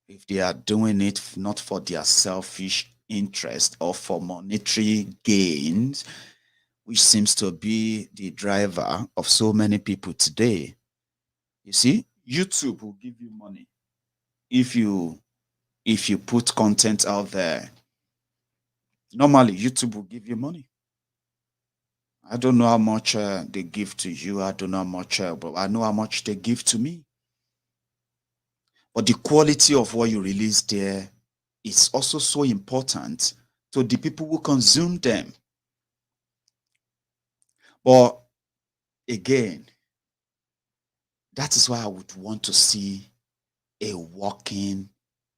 if they are doing it not for their selfish interest or for monetary gains, which seems to be the driver of so many people today. You see, YouTube will give you money if you put content out there. Normally, YouTube will give you money. I don't know how much they give to you. I don't know how much, but I know how much they give to me. But the quality of what you release there is also so important to the people who consume them. But again, that is why I would want to see a walking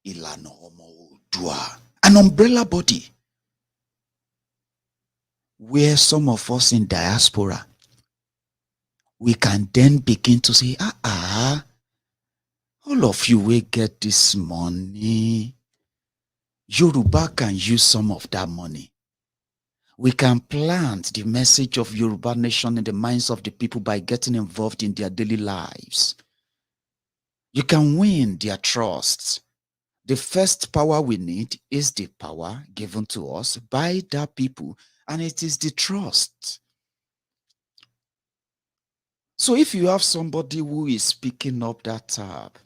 Ilana Omo Odua, an umbrella body, where some of us in diaspora, we can then begin to say, all of you will get this money. Yoruba can use some of that money. We can plant the message of Yoruba nation in the minds of the people by getting involved in their daily lives. You can win their trust. The first power we need is the power given to us by the people, and it is the trust. So if you have somebody who is picking up that tab,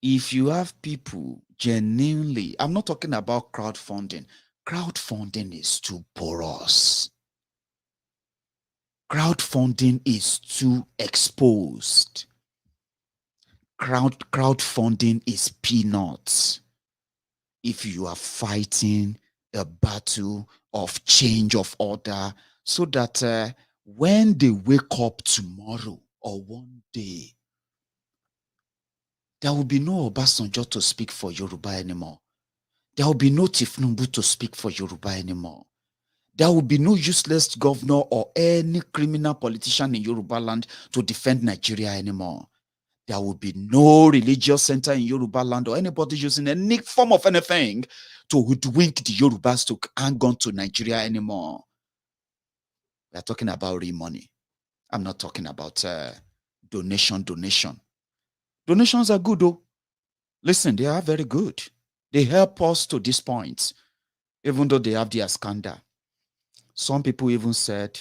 if you have people genuinely, I'm not talking about crowdfunding. Crowdfunding is too porous. Crowdfunding is too exposed. Crowdfunding is peanuts. If you are fighting a battle of change of order, so that when they wake up tomorrow or one day, there will be no Obasanjo to speak for Yoruba anymore. There will be no Tifnumbu to speak for Yoruba anymore. There will be no useless governor or any criminal politician in Yoruba land to defend Nigeria anymore. There will be no religious center in Yoruba land or anybody using any form of anything to hoodwink the Yorubas to hang on to Nigeria anymore. We are talking about real money. I'm not talking about donation. Donations are good, though. Listen, they are very good. They help us to this point, even though they have their scandal. Some people even said,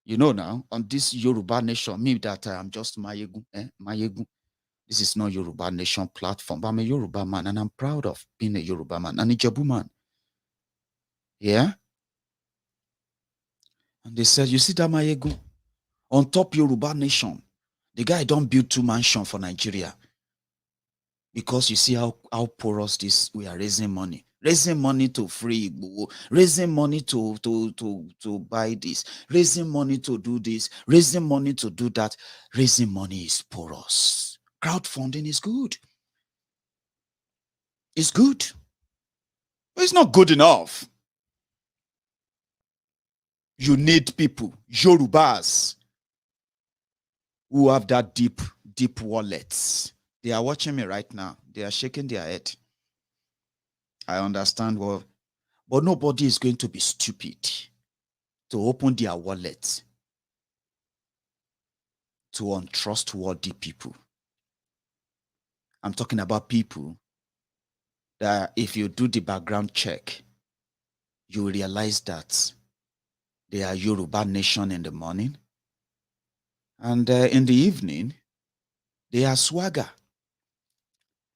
you know, now on this Yoruba Nation, me that I'm just Mayegun. This is not Yoruba Nation platform, but I'm a Yoruba man, and I'm proud of being a Yoruba man, and a Ijebu man. Yeah? And they said, you see that Mayegun? On top Yoruba Nation, the guy don't build 2 mansions for Nigeria. Because you see how porous this, we are raising money. Raising money to free Igbo, raising money to buy this, raising money to do this, raising money to do that. Raising money is porous. Crowdfunding is good. It's good. But it's not good enough. You need people, Yorubas, who have that deep wallets. They are watching me right now. They are shaking their head. I understand, well, but nobody is going to be stupid to open their wallet to untrustworthy people. I'm talking about people that if you do the background check, you will realize that they are Yoruba Nation in the morning, and in the evening, they are swagger.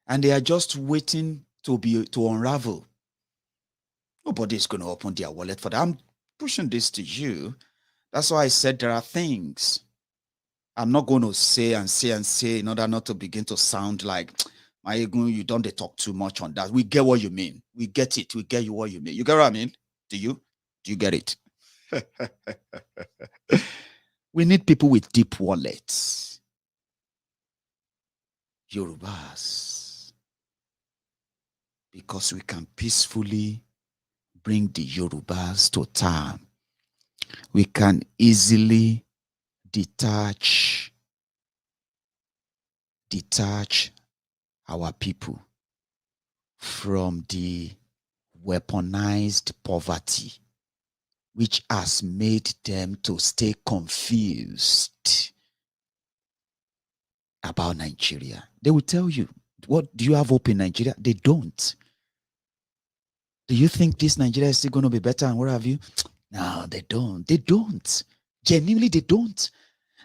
And they are just waiting to unravel. Nobody is going to open their wallet for that. I'm pushing this to you. That's why I said there are things I'm not going to say in order not to begin to sound like Mayegun, you don't talk too much on that. We get what you mean. We get it. We get you what you mean. You get what I mean? Do you? Do you get it? We need people with deep wallets. Yorubas. Because we can peacefully bring the Yorubas to term. We can easily detach our people from the weaponized poverty which has made them to stay confused about Nigeria. They will tell you, what do you have hope in Nigeria? They don't. Do you think this Nigeria is still going to be better and what have you? No, they don't. They don't. Genuinely, they don't.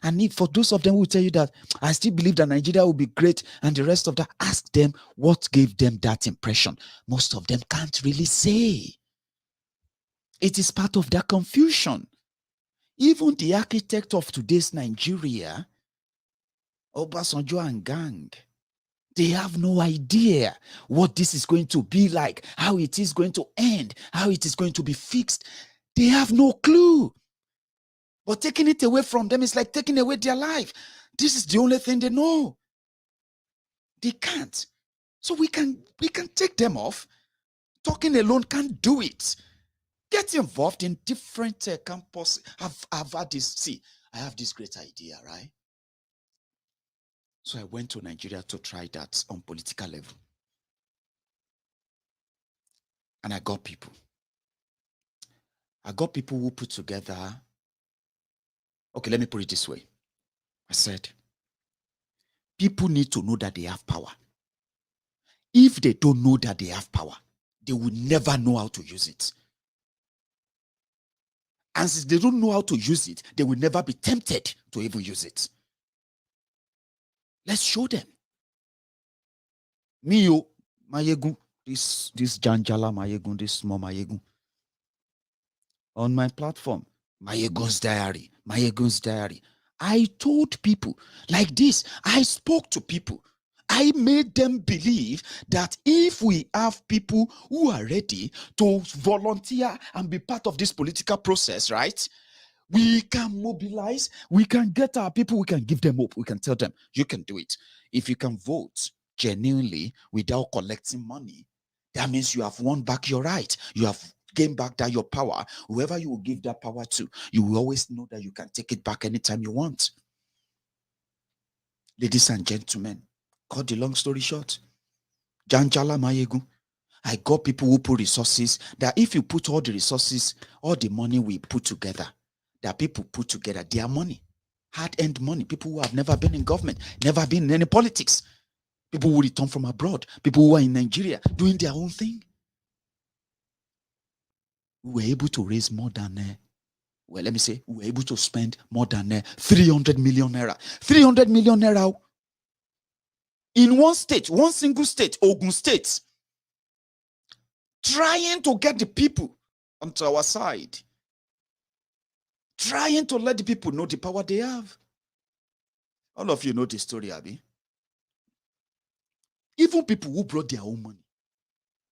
And if for those of them who tell you that I still believe that Nigeria will be great and the rest of that, ask them what gave them that impression. Most of them can't really say. It is part of their confusion. Even the architect of today's Nigeria, Obasanjo and gang, they have no idea what this is going to be like, how it is going to end, how it is going to be fixed. They have no clue. But taking it away from them is like taking away their life. This is the only thing they know. They can't. So we can take them off. Talking alone can't do it. Get involved in different campuses. I've had this. See, I have this great idea, right? So I went to Nigeria to try that on political level. And I got people. I got people who put together. Okay, let me put it this way. I said, people need to know that they have power. If they don't know that they have power, they will never know how to use it. And since they don't know how to use it, they will never be tempted to even use it. Let's show them. Mio, Mayegun, this Janjala Mayegun, this small Mayegun. On my platform, Mayegun's Diary. I told people like this. I spoke to people. I made them believe that if we have people who are ready to volunteer and be part of this political process, right? We can mobilize, we can get our people, we can give them hope, we can tell them, you can do it. If you can vote genuinely without collecting money, that means you have won back your right. You have gained back that your power. Whoever you will give that power to, you will always know that you can take it back anytime you want. Ladies and gentlemen, cut the long story short, Janjala Mayegun, I got people who put resources, that if you put all the resources, all the money we put together, that people put together their money, hard-earned money, people who have never been in government, never been in any politics, people who return from abroad, people who are in Nigeria doing their own thing. We were able to raise more than, we were able to spend more than 300 million naira. 300 million naira in one state, one single state, Ogun State, trying to get the people onto our side. Trying to let the people know the power they have. All of you know the story, Abby. Even people who brought their own money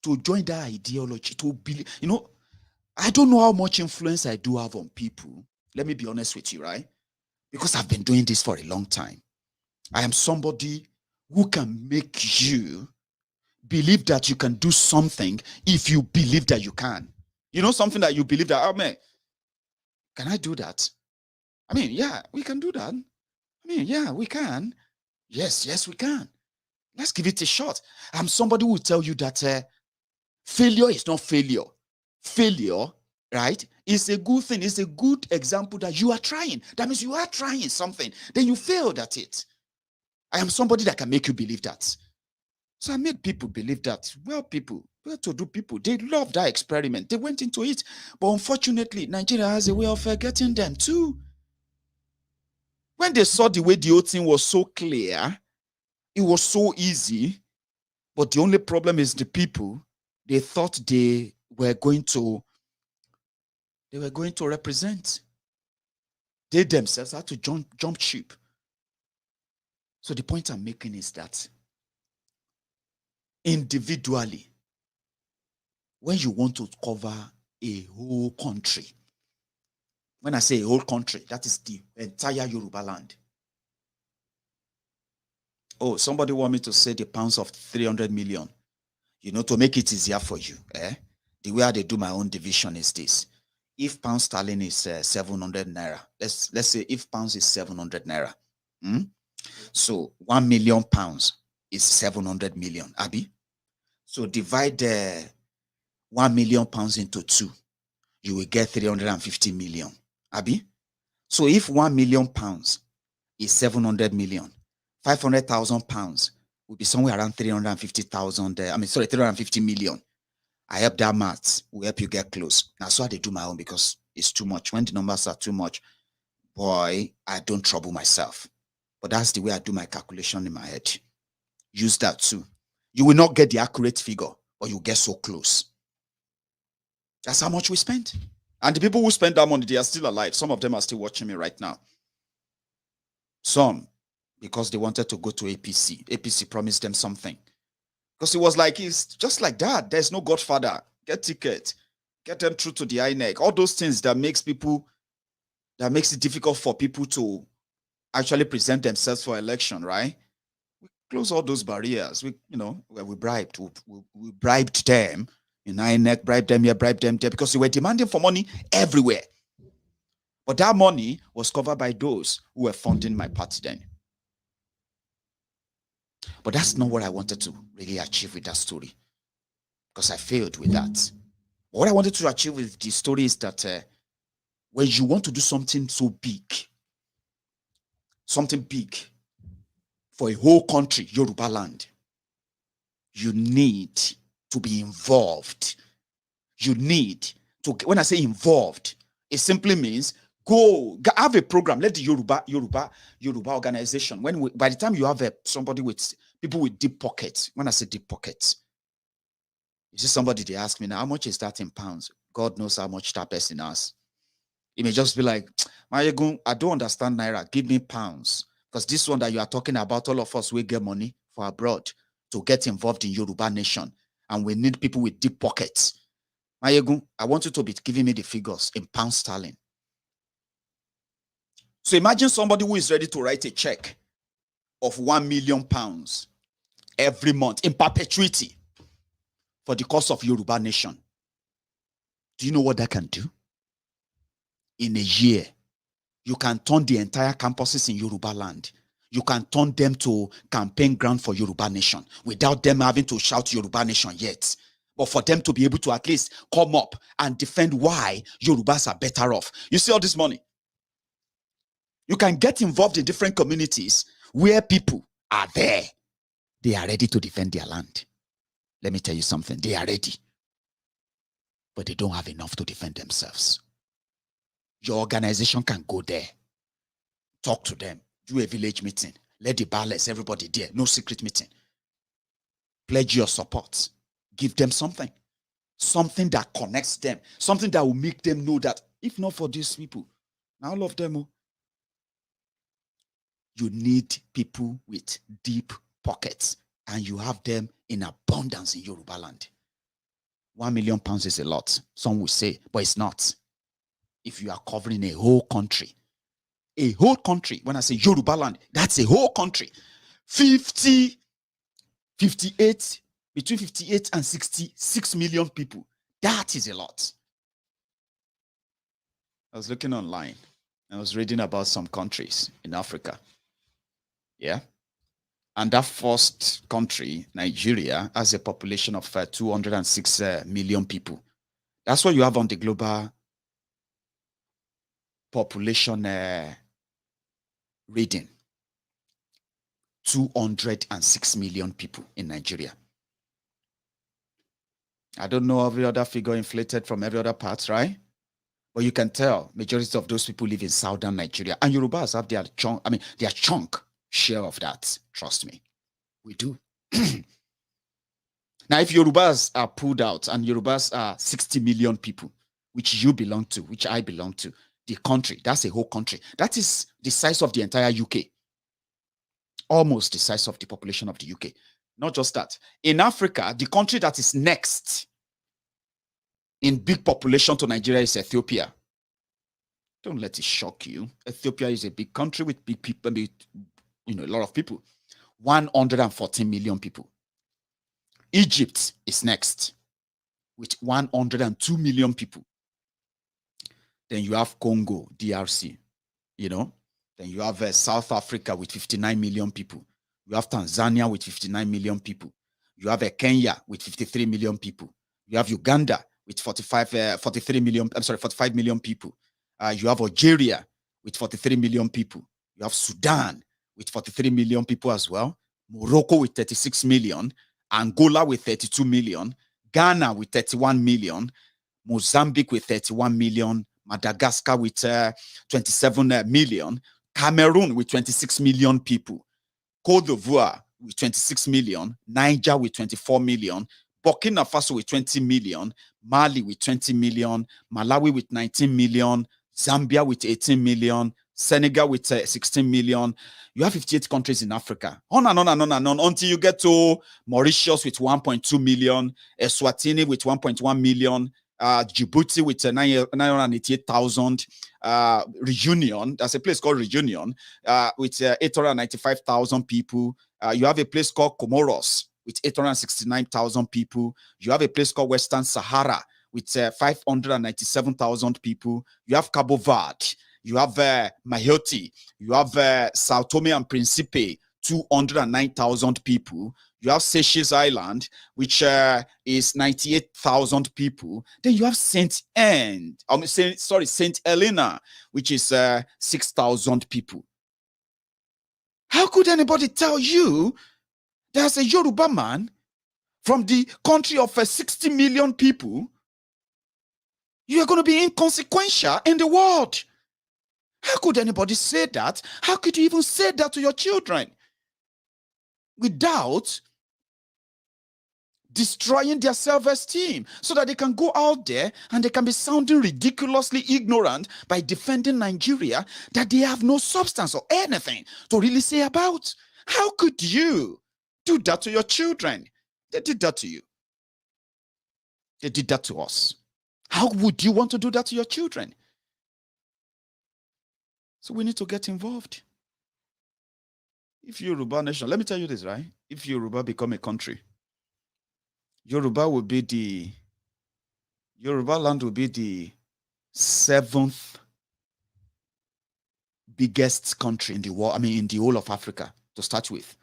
to join that ideology, to believe, I don't know how much influence I do have on people. Let me be honest with you, right? Because I've been doing this for a long time. I am somebody who can make you believe that you can do something if you believe that you can. Something that you believe that, oh man, can I do that? I mean, yeah, we can do that. I mean, yeah, we can. Yes, we can. Let's give it a shot. I'm somebody who will tell you that failure is not failure. Failure, right, is a good thing. It's a good example that you are trying. That means you are trying something. Then you failed at it. I am somebody that can make you believe that. So I made people believe that, well-to-do people, they love that experiment. They went into it. But unfortunately, Nigeria has a way of getting them too. When they saw the way the whole thing was so clear, it was so easy, but the only problem is the people, they thought they were going to represent. They themselves had to jump ship. So the point I'm making is that individually, when you want to cover a whole country, when I say a whole country, that is the entire Yoruba land. Oh, somebody want me to say the pounds of 300 million, to make it easier for you. The way they do my own division is this. If pound sterling is 700 naira, let's say if pounds is 700 naira, so 1 million pounds is 700 million, Abi. So divide 1 million pounds into 2, you will get 350 million, Abi. So if 1 million pounds is 700 million, 500,000 pounds will be somewhere around 350,000. 350 million. I help that math will help you get close. That's why they do my own, because it's too much. When the numbers are too much, boy, I don't trouble myself. But that's the way I do my calculation in my head. Use that too. You will not get the accurate figure, but you get so close. That's how much we spend. And the people who spend that money, they are still alive. Some of them are still watching me right now. Some, because they wanted to go to APC. APC promised them something. Because it was like, it's just like that. There's no Godfather. Get ticket. Get them through to the INEC. All those things that makes it difficult for people to actually present themselves for election, right? We close all those barriers. We bribed. We bribed them in INEC, bribed them here, bribed them there, because they were demanding for money everywhere. But that money was covered by those who were funding my party then. But that's not what I wanted to really achieve with that story, because I failed with that. What I wanted to achieve with the story is that when you want to do something so big, something big for a whole country, Yoruba land, you need to be involved. You need to, when I say involved, it simply means go have a program. Let the Yoruba organization, by the time you have somebody with people with deep pockets, when I say deep pockets, you see somebody, they ask me now, how much is that in pounds? God knows how much that person has. It may just be like, I don't understand Naira, give me pounds. Because this one that you are talking about, all of us will get money for abroad to get involved in Yoruba nation. And we need people with deep pockets. Mayegun, I want you to be giving me the figures in pound sterling. So imagine somebody who is ready to write a check of 1 million pounds every month in perpetuity for the cause of Yoruba nation. Do you know what that can do? In a year, you can turn the entire campuses in Yoruba land. You can turn them to campaign ground for Yoruba nation without them having to shout Yoruba nation yet. But for them to be able to at least come up and defend why Yorubas are better off. You see all this money? You can get involved in different communities where people are there. They are ready to defend their land. Let me tell you something. They are ready. But they don't have enough to defend themselves. Your organization can go there. Talk to them. Do a village meeting. Let the ballets, everybody there. No secret meeting. Pledge your support. Give them something. Something that connects them. Something that will make them know that if not for these people, now all of them, you need people with deep pockets, and you have them in abundance in Yoruba land. 1 million pounds is a lot, some will say, but it's not. If you are covering a whole country, when I say Yoruba land, that's a whole country. 58, between 58 and 66 million people. That is a lot. I was looking online. I was reading about some countries in Africa. Yeah. And that first country, Nigeria, has a population of 206 million people. That's what you have on the global population reading. 206 million people in Nigeria. I don't know every other figure inflated from every other part, right? But you can tell majority of those people live in southern Nigeria. And Yorubas have their chunk share of that. Trust me. We do. Now, if Yorubas are pulled out and Yorubas are 60 million people, which you belong to, which I belong to, the country, that's a whole country. That is the size of the entire UK. Almost the size of the population of the UK. Not just that. In Africa, the country that is next in big population to Nigeria is Ethiopia. Don't let it shock you. Ethiopia is a big country with big people, a lot of people. 114 million people. Egypt is next with 102 million people. Then you have Congo, DRC, Then you have South Africa with 59 million people. You have Tanzania with 59 million people. You have Kenya with 53 million people. You have Uganda with 45 million people. You have Algeria with 43 million people. You have Sudan with 43 million people as well. Morocco with 36 million. Angola with 32 million. Ghana with 31 million. Mozambique with 31 million. Madagascar with 27 million. Cameroon with 26 million people. Cote d'Ivoire with 26 million. Niger with 24 million. Burkina Faso with 20 million. Mali with 20 million. Malawi with 19 million. Zambia with 18 million, Senegal with 16 million. You have 58 countries in Africa. On and on and on and on until you get to Mauritius with 1.2 million, Eswatini with 1.1 million, Djibouti with 988,000, Reunion, there's a place called Reunion with 895,000 people. You have a place called Comoros with 869,000 people. You have a place called Western Sahara with 597,000 people. You have Cabo Verde. You have Mayotte. You have Sao Tome and Principe, 209,000 people. You have Seychelles Island, which is 98,000 people. Then you have Saint Helena, which is 6,000 people. How could anybody tell you there's a Yoruba man from the country of 60 million people? You are going to be inconsequential in the world. How could anybody say that? How could you even say that to your children without destroying their self-esteem so that they can go out there and they can be sounding ridiculously ignorant by defending Nigeria that they have no substance or anything to really say about? How could you do that to your children? They did that to you. They did that to us. How would you want to do that to your children? So we need to get involved. If Yoruba nation, let me tell you this, right? If Yoruba become a country, Yoruba land will be the 7th biggest country in the world, in the whole of Africa to start with.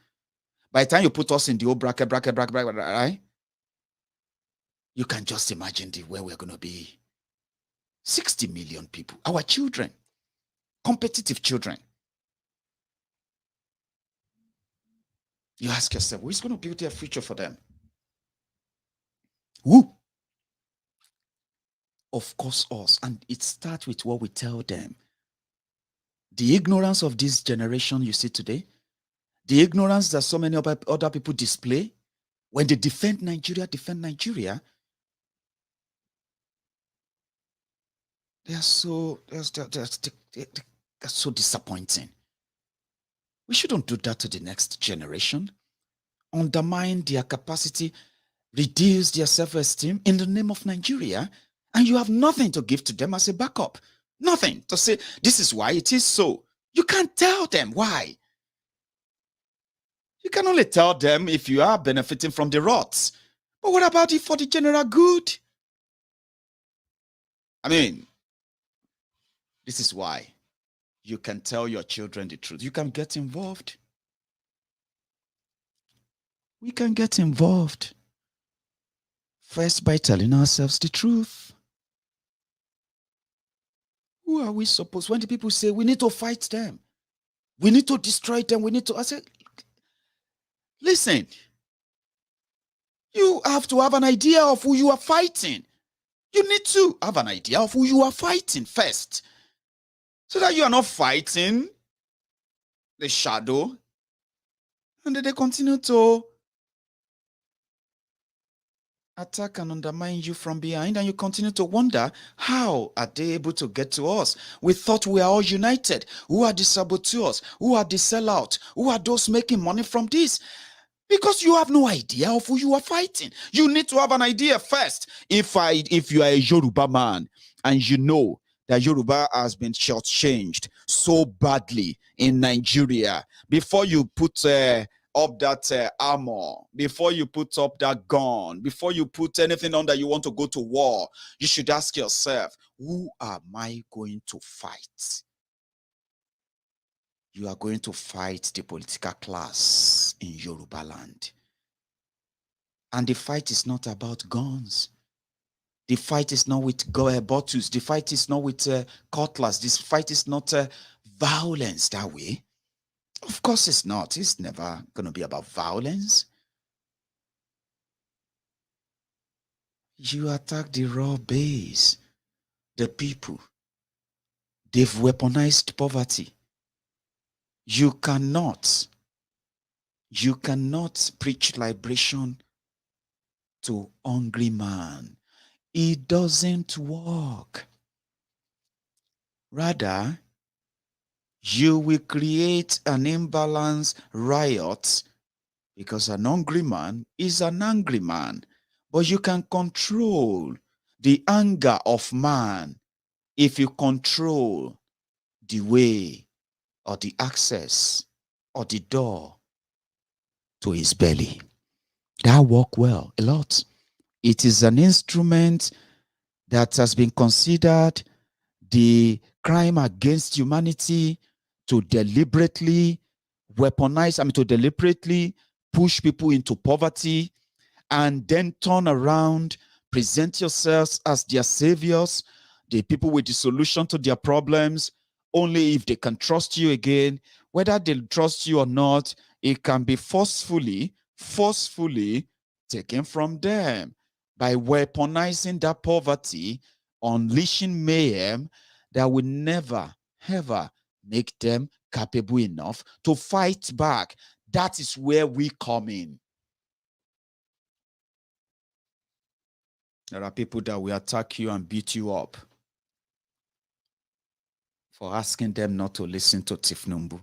By the time you put us in the whole bracket, right? You can just imagine where we're going to be. 60 million people, our children, competitive children. You ask yourself, who's going to build their future for them? Who? Of course, us. And it starts with what we tell them. The ignorance of this generation you see today, the ignorance that so many other people display, when they defend Nigeria, they are so disappointing. We shouldn't do that to the next generation. Undermine their capacity, reduce their self-esteem in the name of Nigeria, and you have nothing to give to them as a backup. Nothing to say, this is why it is so. You can't tell them why. You can only tell them if you are benefiting from the rots. But what about it for the general good? This is why you can tell your children the truth. You can get involved. We can get involved. First, by telling ourselves the truth. Who are we supposed? When the people say we need to fight them, we need to destroy them, I say, listen, you have to have an idea of who you are fighting. You need to have an idea of who you are fighting first, so that you are not fighting the shadow and then they continue to attack and undermine you from behind, and you continue to wonder, how are they able to get to us? We thought we are all united. Who are the saboteurs? Who are the sellouts? Who are those making money from this? Because you have no idea of who you are fighting. You need to have an idea first. If you are a Yoruba man and you know that Yoruba has been shortchanged so badly in Nigeria, before you put up that armor, before you put up that gun, before you put anything on that you want to go to war, you should ask yourself, who am I going to fight? You are going to fight the political class in Yoruba land. And the fight is not about guns. The fight is not with bottles. The fight is not with cutlass. This fight is not violence that way. Of course it's not. It's never going to be about violence. You attack the raw base, the people. They've weaponized poverty. You cannot preach liberation to hungry man. It doesn't work. Rather, you will create an imbalance riot because an hungry man is an angry man. But you can control the anger of man if you control the way or the access or the door to his belly. That work well a lot. It is an instrument that has been considered the crime against humanity to deliberately to deliberately push people into poverty and then turn around, present yourselves as their saviors, the people with the solution to their problems, only if they can trust you again. Whether they trust you or not, it can be forcefully taken from them by weaponizing that poverty, unleashing mayhem that will never, ever make them capable enough to fight back. That is where we come in. There are people that will attack you and beat you up for asking them not to listen to Tifnumbu.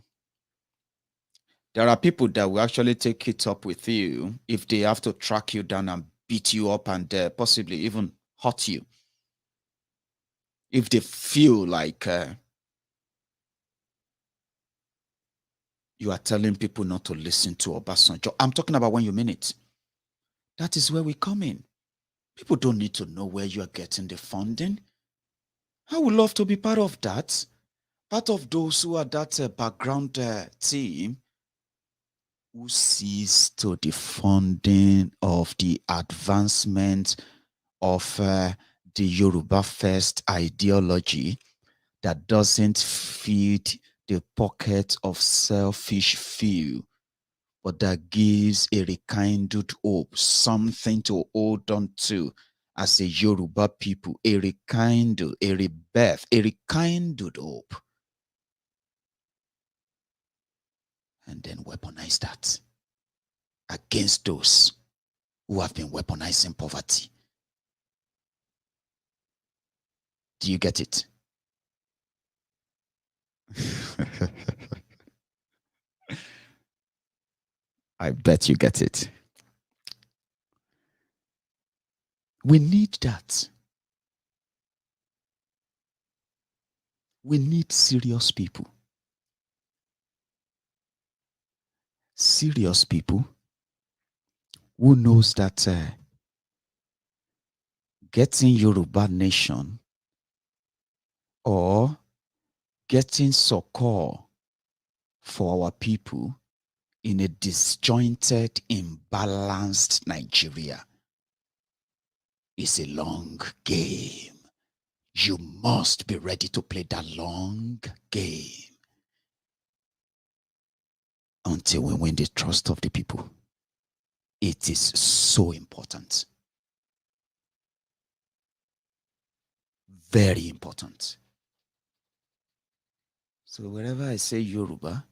There are people that will actually take it up with you if they have to track you down and beat you up and possibly even hurt you. If they feel like you are telling people not to listen to Obasanjo. I'm talking about when you mean it. That is where we come in. People don't need to know where you are getting the funding. I would love to be part of that. Part of those who are that background team who sees to the funding of the advancement of the Yoruba First ideology that doesn't feed the pocket of selfish few, but that gives a rekindled hope, something to hold on to as a Yoruba people, a rekindled, a rebirth, a rekindled hope. And then weaponize that against those who have been weaponizing poverty. Do you get it? I bet you get it. We need that. We need serious people. Serious people who knows that getting Yoruba nation or getting succor for our people in a disjointed, imbalanced Nigeria is a long game. You must be ready to play that long game until we win the trust of the people. It is so important. Very important. So wherever I say Yoruba,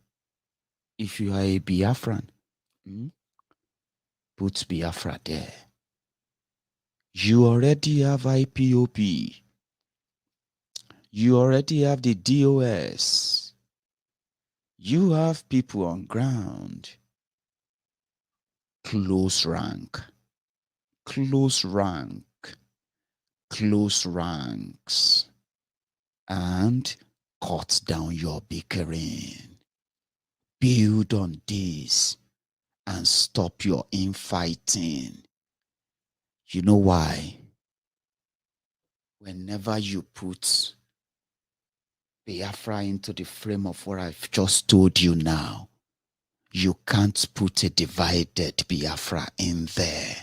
if you are a Biafran, put Biafra there. You already have IPOP. You already have the DOS. You have people on ground. close rank, close rank, close ranks, and cut down your bickering. Build on this and stop your infighting. You know why? Whenever you put Biafra into the frame of what I've just told you now, you can't put a divided Biafra in there.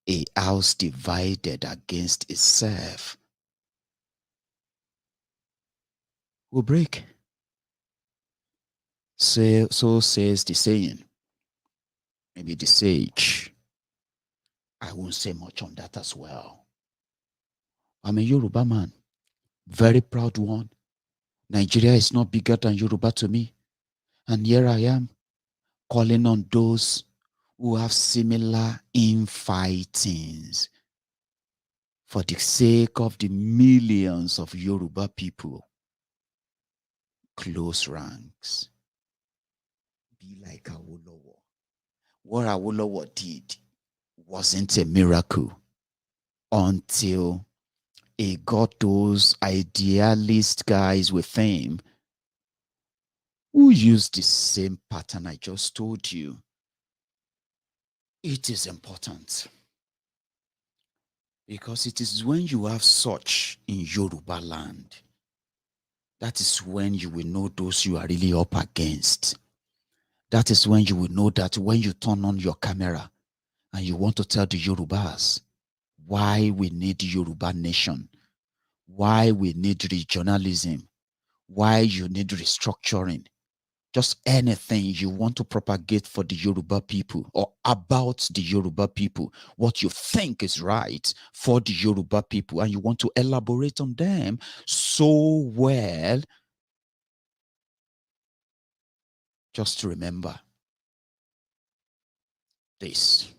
A house divided against itself will break. So says the saying. Maybe the sage. I won't say much on that as well. I'm a Yoruba man. Very proud one. Nigeria is not bigger than Yoruba to me. And here I am, calling on those who have similar infightings for the sake of the millions of Yoruba people. Close ranks. Be like Awolowo. What Awolowo did wasn't a miracle until he got those idealist guys with him who used the same pattern I just told you. It is important because it is when you have such in Yoruba land, that is when you will know those you are really up against. That is when you will know that when you turn on your camera and you want to tell the Yorubas why we need Yoruba nation, why we need regionalism, why you need restructuring, just anything you want to propagate for the Yoruba people or about the Yoruba people, what you think is right for the Yoruba people, and you want to elaborate on them so well, just remember this.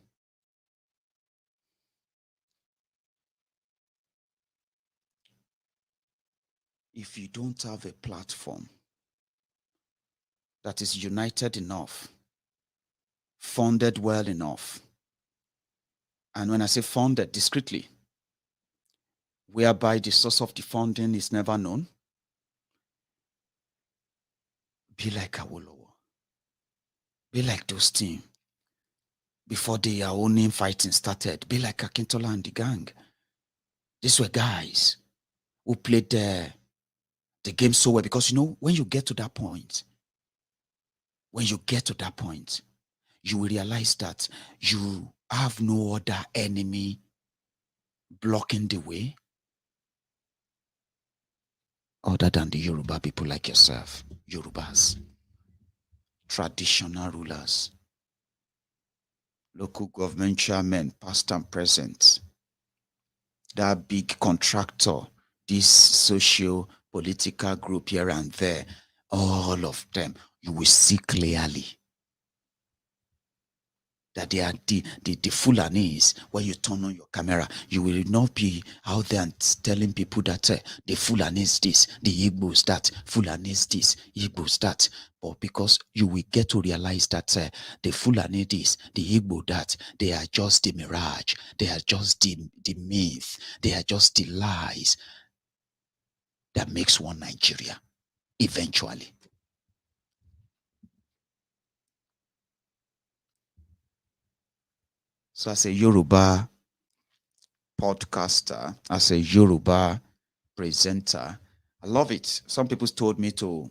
If you don't have a platform that is united enough, funded well enough, and when I say funded, discreetly, whereby the source of the funding is never known, be like Awolowo. Be like those team. Before their own infighting started, be like Akintola and the gang. These were guys who played the game so well, because, you know, when you get to that point, you will realize that you have no other enemy blocking the way other than the Yoruba people like yourself, Yorubas, traditional rulers, local government chairmen, past and present, that big contractor, this socio-political group here and there, all of them, you will see clearly that they are the Fulanis. When you turn on your camera, you will not be out there and telling people that the Fulanis this, the Igbos that, Fulanis this, Igbos that. But because you will get to realize that the Fulani this, the Igbo that, they are just the mirage, they are just the myth, they are just the lies that makes one Nigeria eventually. So as a Yoruba podcaster, as a Yoruba presenter, I love it. Some people told me to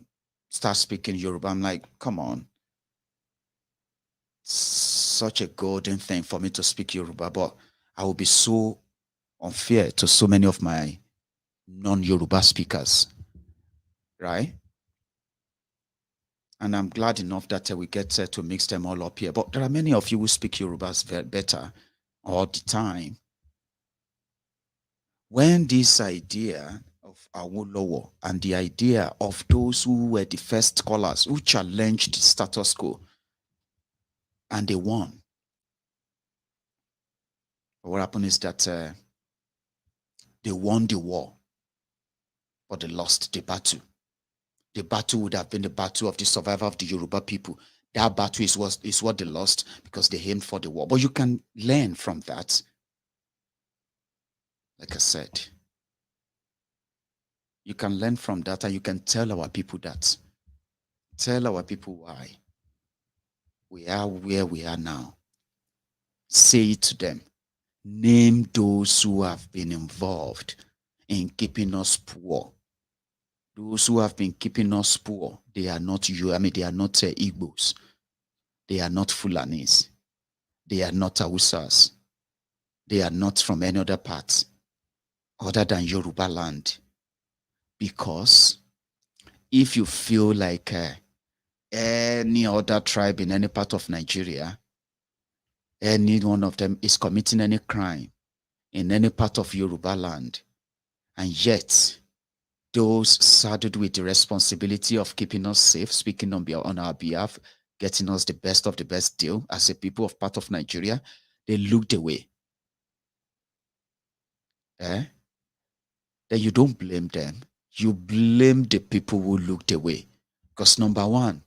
start speaking Yoruba. I'm like, come on. Such a golden thing for me to speak Yoruba, but I will be so unfair to so many of my non-Yoruba speakers, right? And I'm glad enough that we get to mix them all up here. But there are many of you who speak Yorubas better all the time. When this idea of Awolowo and the idea of those who were the first scholars who challenged the status quo, and they won. But what happened is that they won the war, but they lost the battle. The battle would have been the battle of the survival of the Yoruba people. That battle is what they lost because they aimed for the war. But you can learn from that. Like I said, you can learn from that, and you can tell our people that. Tell our people why we are where we are now. Say it to them. Name those who have been involved in keeping us poor. Those who have been keeping us poor, they are not you. I mean, they are not Igbos. They are not Fulanis. They are not Hausas. They are not from any other part other than Yoruba land. Because if you feel like any other tribe in any part of Nigeria, any one of them is committing any crime in any part of Yoruba land, and yet those saddled with the responsibility of keeping us safe, speaking on our behalf, getting us the best of the best deal as a people of part of Nigeria, they looked away. Then you don't blame them. You blame the people who looked away. Because number one,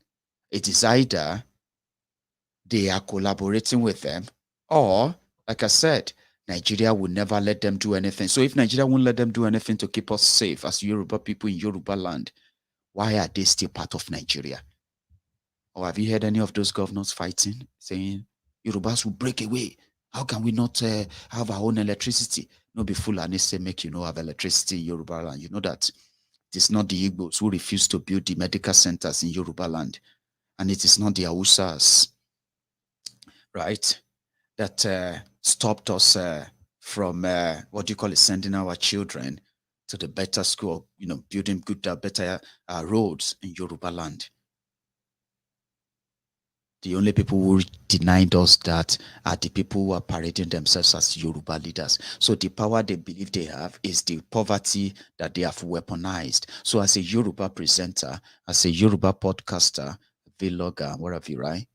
it is either they are collaborating with them, or, like I said, Nigeria will never let them do anything. So if Nigeria won't let them do anything to keep us safe as Yoruba people in Yoruba land, why are they still part of Nigeria? Or have you heard any of those governors fighting, saying Yorubas will break away? How can we not have our own electricity? No be fool and say make you know have electricity in Yoruba land. You know that it is not the Igbos who refuse to build the medical centers in Yoruba land, and it is not the Hausas, right, that stopped us from what do you call it, sending our children to the better school, building good, better roads in Yoruba land. The only people who denied us that are the people who are parading themselves as Yoruba leaders. So the power they believe they have is the poverty that they have weaponized. So as a Yoruba presenter, as a Yoruba podcaster, vlogger, whatever you, right?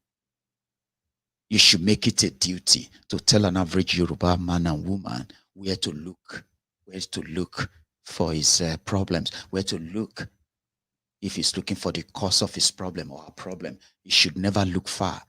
You should make it a duty to tell an average Yoruba man and woman where to look for his problems, where to look if he's looking for the cause of his problem or her problem. You should never look far.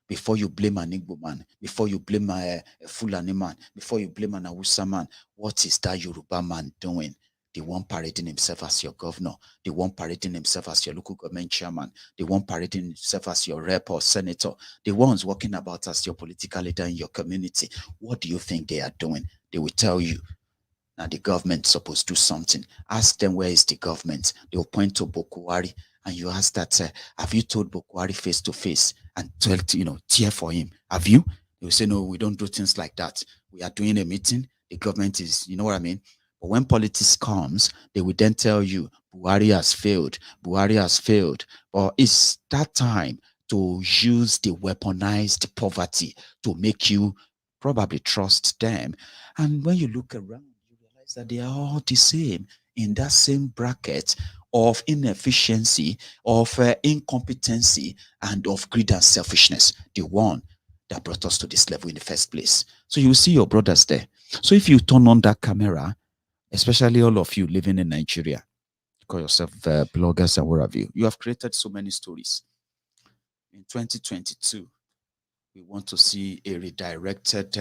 Before you blame an Igbo man, before you blame a Fulani man, before you blame an Hausa man, what is that Yoruba man doing? The one parading himself as your governor, the one parading himself as your local government chairman, the one parading himself as your rep or senator, the ones walking about as your political leader in your community. What do you think they are doing? They will tell you, now the government's supposed to do something. Ask them, where is the government? They will point to BUHARI, and you ask that, have you told BUHARI face to face and tell, cheer for him? Have you? They will say, no, we don't do things like that. We are doing a meeting. The government is, you know what I mean? But when politics comes, they will then tell you, BUHARI has failed. BUHARI has failed. But it's that time to use the weaponized poverty to make you probably trust them. And when you look around, that they are all the same, in that same bracket of inefficiency, of incompetency, and of greed and selfishness, the one that brought us to this level in the first place. So you see your brothers there. So if you turn on that camera, especially all of you living in Nigeria, call yourself bloggers and wherever you have created so many stories. In 2022, we want to see a redirected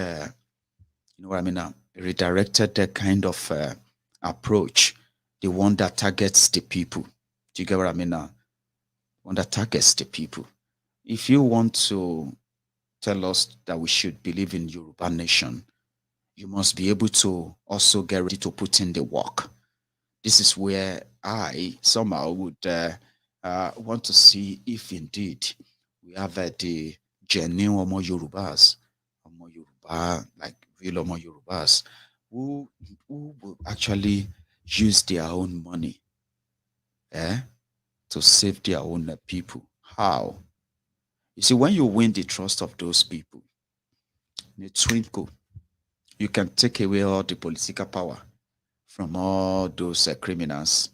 you know what I mean now? A redirected kind of approach, the one that targets the people. Do you get what I mean now? One that targets the people. If you want to tell us that we should believe in Yoruba nation, you must be able to also get ready to put in the work. This is where I somehow would want to see if indeed we have the genuine Omo Yorubas, Omo Yoruba, like real Omo Yorubas, who will actually use their own money to save their own people. How? You see, when you win the trust of those people, in a twinkle, you can take away all the political power from all those criminals,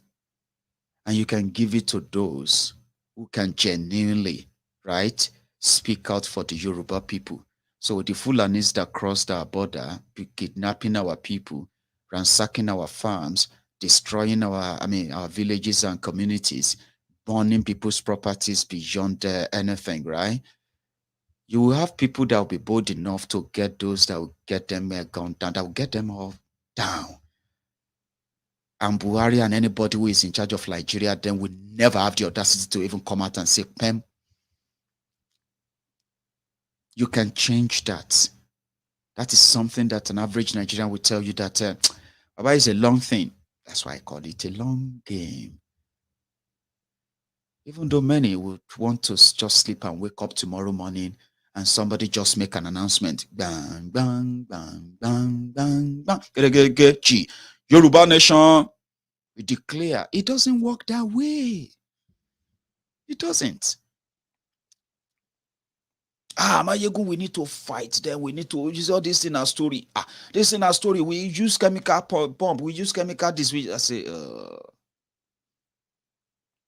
and you can give it to those who can genuinely, right, speak out for the Yoruba people. So the Fulanis that crossed our border, kidnapping our people, ransacking our farms, destroying our villages and communities, burning people's properties beyond anything, right? You will have people that will be bold enough to get those that will get them gunned down, that will get them all down. And Buhari and anybody who is in charge of Nigeria then will never have the audacity to even come out and say, Pem, you can change that. That is something that an average Nigerian will tell you that Baba is a long thing. That's why I call it a long game. Even though many would want to just sleep and wake up tomorrow morning and somebody just make an announcement. Bang, bang, bang, bang, bang, bang. Yoruba Nation. We declare. It doesn't work that way. It doesn't. Mayegun, we need to fight them. We need to use all this in our story. This in our story. We use chemical bomb. We use chemical this. I say,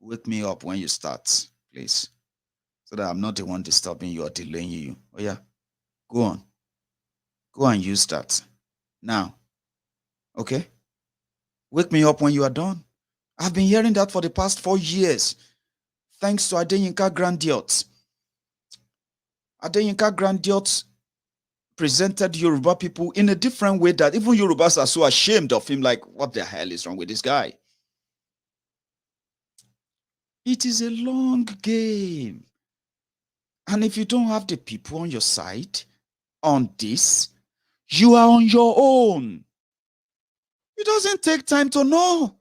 wake me up when you start, please. So that I'm not the one disturbing you or delaying you. Oh yeah, go on. Go and use that. Now, okay? Wake me up when you are done. I've been hearing that for the past 4 years. Thanks to Adeyinka Grandiot. Adeyinka Grandiot presented Yoruba people in a different way that even Yorubas are so ashamed of him. Like, what the hell is wrong with this guy? It is a long game. And if you don't have the people on your side on this, you are on your own. It doesn't take time to know.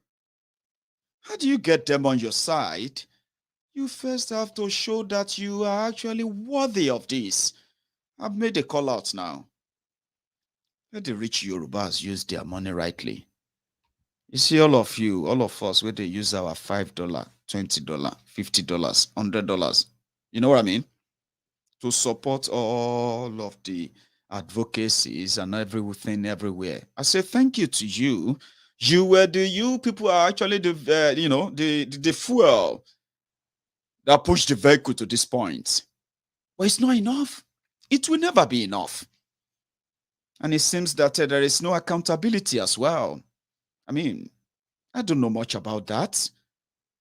How do you get them on your side? You first have to show that you are actually worthy of this. I've made a call out now. Let the rich Yorubas use their money rightly. You see, all of you, all of us, where they use our $5, $20, $50, $100. You know what I mean? To support all of the advocacies and everything everywhere. I say thank you to you. You people are actually the fuel that pushed the vehicle to this point. But it's not enough. It will never be enough. And it seems that there is no accountability as well. I mean, I don't know much about that.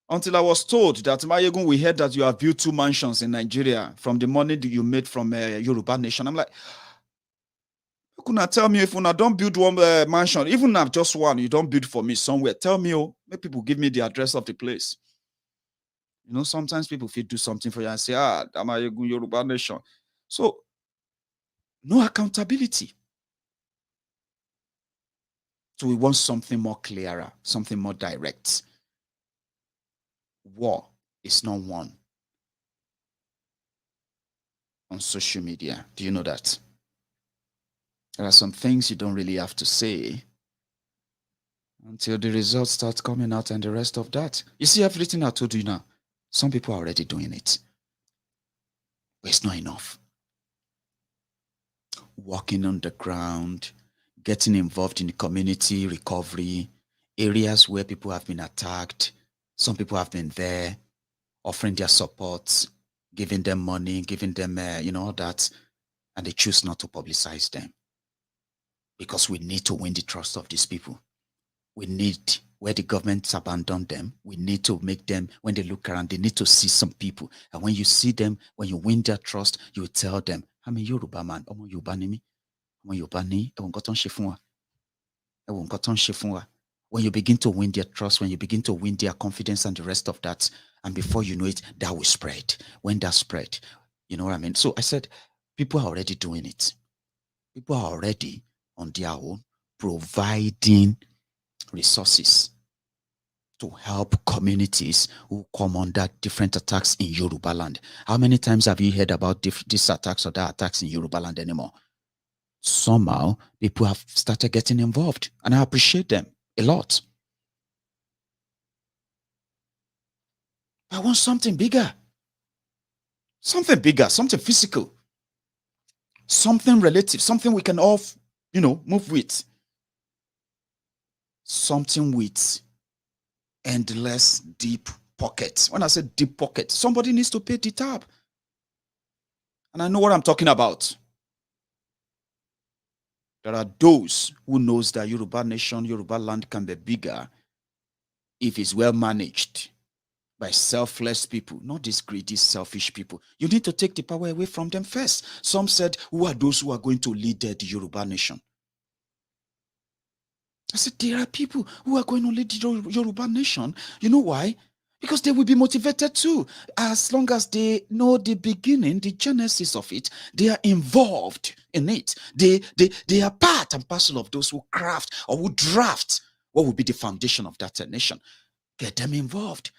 Until I was told that, Mayegun, we heard that you have built 2 mansions in Nigeria from the money that you made from Yoruba Nation. I'm like, you could not tell me if I don't build one mansion, even if just one, you don't build for me somewhere. Tell me, make people give me the address of the place. You know, sometimes people feel do something for you and say, Mayegun, Yoruba Nation. So, no accountability. So we want something more clearer, something more direct. War is not won on social media. Do you know that? There are some things you don't really have to say until the results start coming out and the rest of that. You see everything I told you now. Some people are already doing it. But it's not enough. Walking on the ground, getting involved in the community recovery, areas where people have been attacked. Some people have been there, offering their support, giving them money, giving them, all that. And they choose not to publicize them. Because we need to win the trust of these people. We need, where the government's abandoned them, we need to make them, when they look around, they need to see some people. And when you see them, when you win their trust, you tell them, I'm a Yoruba man, I'm a Yoruba ni mi, I'm a Yoruba ni, when you begin to win their trust, when you begin to win their confidence and the rest of that, and before you know it, that will spread. When that spread, you know what I mean? So I said, people are already doing it. People are already on their own providing resources to help communities who come under different attacks in Yoruba land. How many times have you heard about these attacks or that attacks in Yoruba land anymore? Somehow, people have started getting involved, and I appreciate them a lot. I want something bigger. Something bigger, something physical. Something relative, something we can all, move with. Something with endless deep pockets. When I say deep pocket, somebody needs to pay the tab. And I know what I'm talking about. There are those who knows that Yoruba nation, Yoruba land can be bigger if it's well managed by selfless people, not these greedy, selfish people. You need to take the power away from them first. Some said, who are those who are going to lead the Yoruba nation? I said, there are people who are going to lead the Yoruba nation. You know why? Because they will be motivated too. As long as they know the beginning, the genesis of it, they are involved in it. They are part and parcel of those who craft or who draft what will be the foundation of that nation. Get them involved.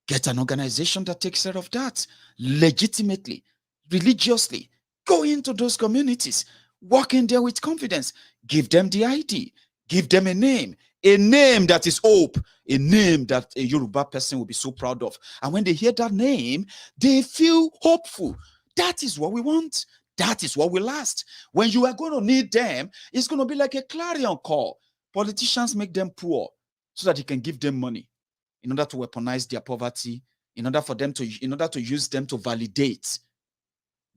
Get an organization that takes care of that legitimately, religiously. Go into those communities. Walk in there with confidence. Give them the ID. Give them a name that is hope, a name that a Yoruba person will be so proud of. And when they hear that name, they feel hopeful. That is what we want. That is what will last. When you are going to need them, it's going to be like a clarion call. Politicians make them poor so that you can give them money in order to weaponize their poverty, in order to use them to validate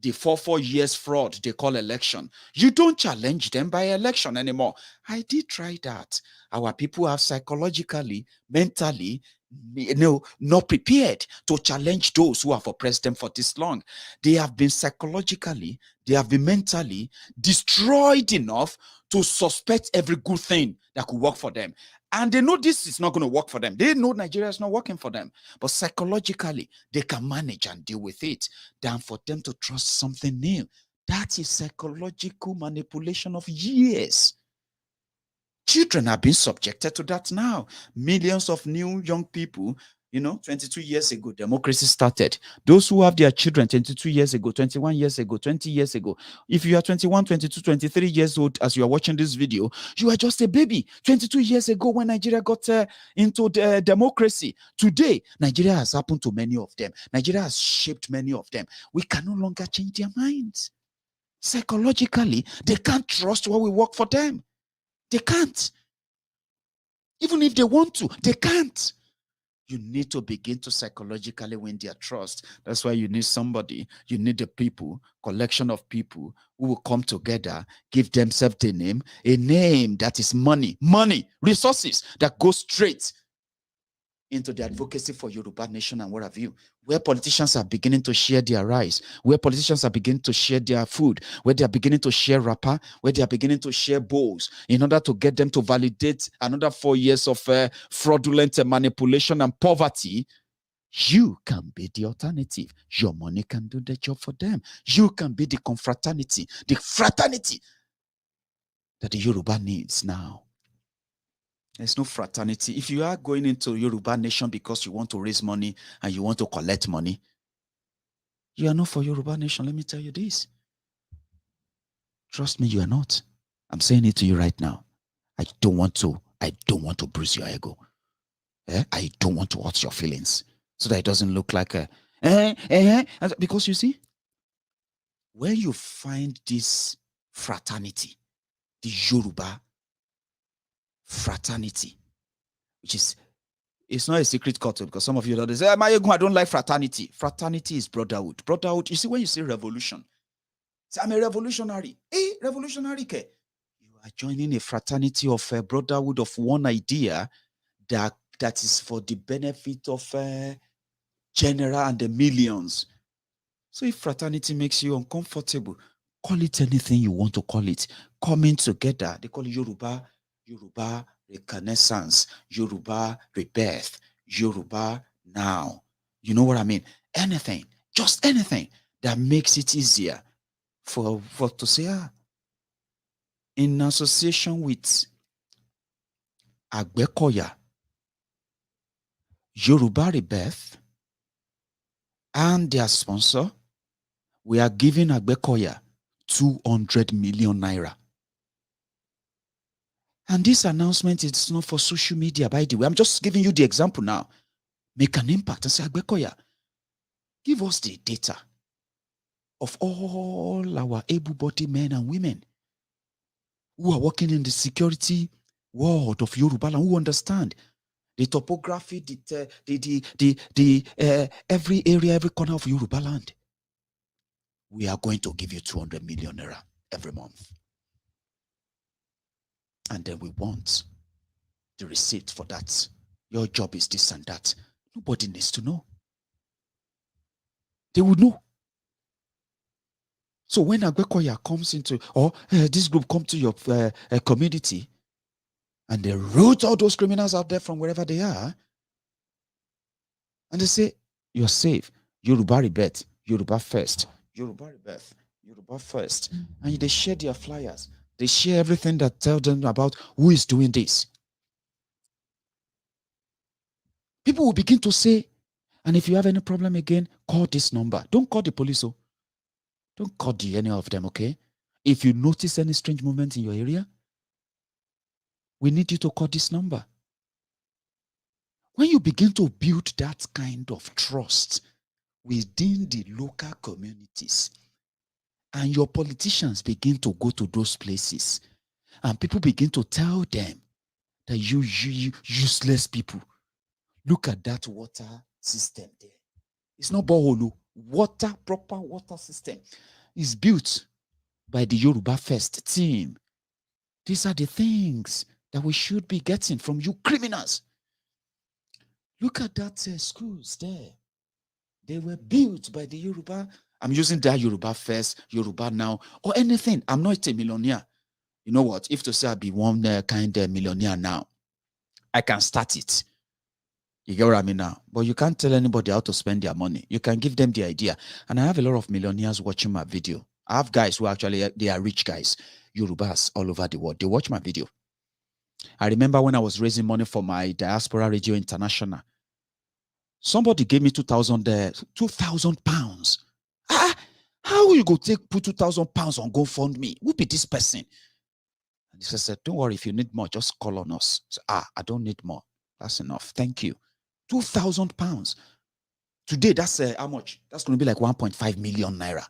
the 4 years fraud they call election. You don't challenge them by election anymore. I did try that. Our people have psychologically, mentally, not prepared to challenge those who have oppressed them for this long. They have been psychologically, they have been mentally destroyed enough to suspect every good thing that could work for them. And they know this is not going to work for them. They know Nigeria is not working for them. But psychologically, they can manage and deal with it than for them to trust something new. That is psychological manipulation of years. Children are being subjected to that now. Millions of new young people, 22 years ago, democracy started. Those who have their children 22 years ago, 21 years ago, 20 years ago, if you are 21, 22, 23 years old as you are watching this video, you are just a baby. 22 years ago when Nigeria got into the democracy. Today, Nigeria has happened to many of them. Nigeria has shaped many of them. We can no longer change their minds. Psychologically, they can't trust what will work for them. They can't. Even if they want to, they can't. You need to begin to psychologically win their trust. That's why you need somebody, you need the people, collection of people who will come together, give themselves a name that is money, resources that go straight into the advocacy for Yoruba nation and what have you, where politicians are beginning to share their rice, where politicians are beginning to share their food, where they are beginning to share wrapper, where they are beginning to share bowls, in order to get them to validate another 4 years of fraudulent manipulation and poverty. You can be the alternative. Your money can do the job for them. You can be the confraternity, the fraternity that the Yoruba needs now. There's no fraternity. If you are going into Yoruba nation because you want to raise money and you want to collect money, you are not for Yoruba nation. Let me tell you this. Trust me, you are not. I'm saying it to you right now. I don't want to bruise your ego. I don't want to hurt your feelings so that it doesn't look like because you see, when you find this fraternity, the Yoruba fraternity, which is, it's not a secret culture, because some of you don't say, I don't like fraternity. Fraternity is brotherhood. Brotherhood, you see, when you say revolution, say, I'm a revolutionary. Revolutionary. You are joining a fraternity of a brotherhood of one idea that is for the benefit of general and the millions. So if fraternity makes you uncomfortable, call it anything you want to call it. Coming together, they call it Yoruba Reconnaissance, Yoruba Rebirth, Yoruba Now. You know what I mean? Anything, just anything that makes it easier for to say, in association with Agbekoya, Yoruba Rebirth, and their sponsor, we are giving Agbekoya 200 million naira. And this announcement is not for social media, by the way. I'm just giving you the example now. Make an impact and say, Agbekoya, give us the data of all our able-bodied men and women who are working in the security world of Yoruba land, who understand the topography, every area, every corner of Yoruba land. We are going to give you 200 million naira every month. And then we want the receipt for that. Your job is this and that. Nobody needs to know. They would know. So when Agbekoya comes into, or this group come to your community, and they root all those criminals out there from wherever they are, and they say, you're safe. Yoruba rebirth, Yoruba first, Yoruba rebirth, Yoruba first. And they share their flyers. They share everything that tells them about who is doing this. People will begin to say, and if you have any problem again, call this number. Don't call the police. Oh. Don't call any of them, okay? If you notice any strange movement in your area, we need you to call this number. When you begin to build that kind of trust within the local communities, and your politicians begin to go to those places, and people begin to tell them that you useless people, look at that water system there. It's not borehole, water, proper water system is built by the Yoruba First team. These are the things that we should be getting from you criminals. Look at that schools there. They were built by the Yoruba. I'm using that Yoruba First, Yoruba Now, or anything. I'm not a millionaire. You know what? If to say I'll be one kind of millionaire now, I can start it. You get what I mean now? But you can't tell anybody how to spend their money. You can give them the idea. And I have a lot of millionaires watching my video. I have guys who actually, they are rich guys, Yorubas all over the world. They watch my video. I remember when I was raising money for my Diaspora Radio International, somebody gave me 2,000 pounds. How will you go put 2,000 pounds on GoFundMe? Who be this person? And he said, don't worry, if you need more, just call on us. So, I don't need more. That's enough. Thank you. 2,000 pounds. Today, that's how much? That's going to be like 1.5 million naira.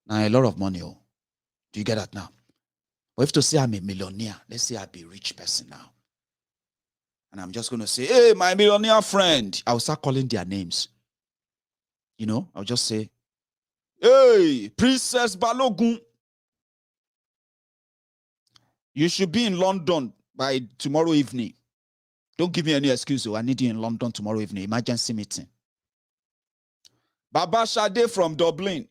Now, a lot of money. Oh. Do you get that now? But if to say I'm a millionaire, let's say I'll be a rich person now. And I'm just going to say, hey, my millionaire friend. I'll start calling their names. You know, I'll just say, hey, Princess Balogun. You should be in London by tomorrow evening. Don't give me any excuse. I need you in London tomorrow evening. Emergency meeting. Baba Shade from Dublin.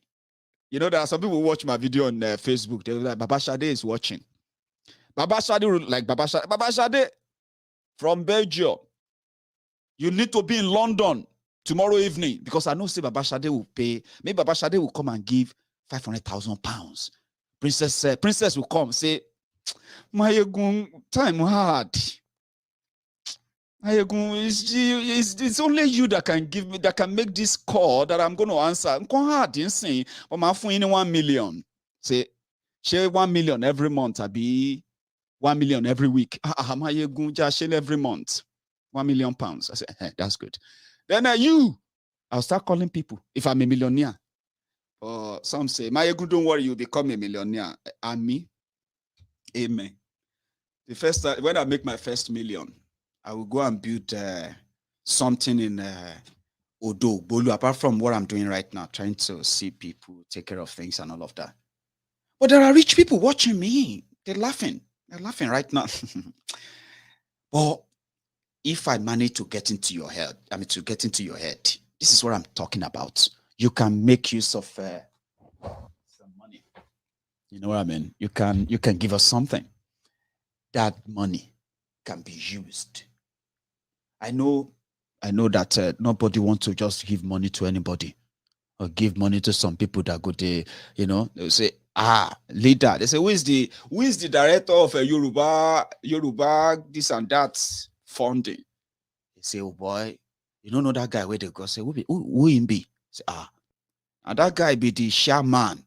You know, there are some people who watch my video on Facebook. They're like, Baba Shade is watching. Baba Shade, like Baba Shade from Belgium. You need to be in London tomorrow evening because I know say Baba Shade will pay. Maybe Baba Shade will come and give 500,000 pounds. Princess will come say, my time hard. It's only you that can give me, that can make this call that I'm going to answer. I'm going hard, insane. But my phone 1 million. Say, share 1 million every month. I be 1 million every week. Every month. 1 million pounds. I say, hey, that's good. Then I'll start calling people if I'm a millionaire. Or some say, Mayegun, don't worry, you'll become a millionaire. And me, amen. The first time, when I make my first million, I will go and build something in Odo, Bolu, apart from what I'm doing right now, trying to see people, take care of things and all of that. But there are rich people watching me. They're laughing. They're laughing right now. But if I manage to get into your head, this is what I'm talking about. You can make use of some money. You know what I mean? You can give us something. That money can be used. I know that nobody wants to just give money to anybody or give money to some people that go there, you know, they'll say, leader. They say, who is the director of a Yoruba, this and that funding? They say, oh boy, you don't know that guy where they go. Say, who him be? Say, and that guy be the chairman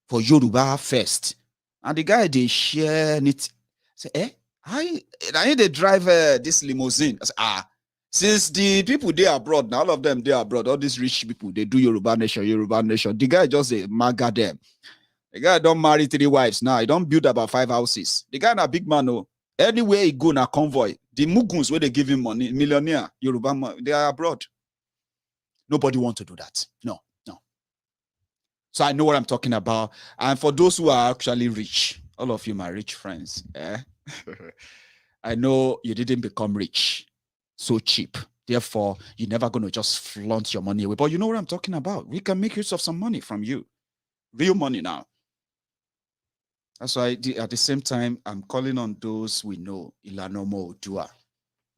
for Yoruba First. And the guy they share it. Say, I they drive this limousine. I say, since the people they abroad, now all of them they abroad, all these rich people, they do Yoruba Nation. The guy just a maga them. The guy don't marry 3 wives now. He don't build about 5 houses. The guy na big man, oh. Anywhere he go na convoy. The Muguns where they give him money, millionaire, Yoruba, they are abroad. Nobody want to do that. No. So I know what I'm talking about. And for those who are actually rich, all of you, my rich friends, I know you didn't become rich so cheap. Therefore, you're never going to just flaunt your money away. But you know what I'm talking about. We can make use of some money from you. Real money now. That's why at the same time, I'm calling on those we know, Ilanomo Odua.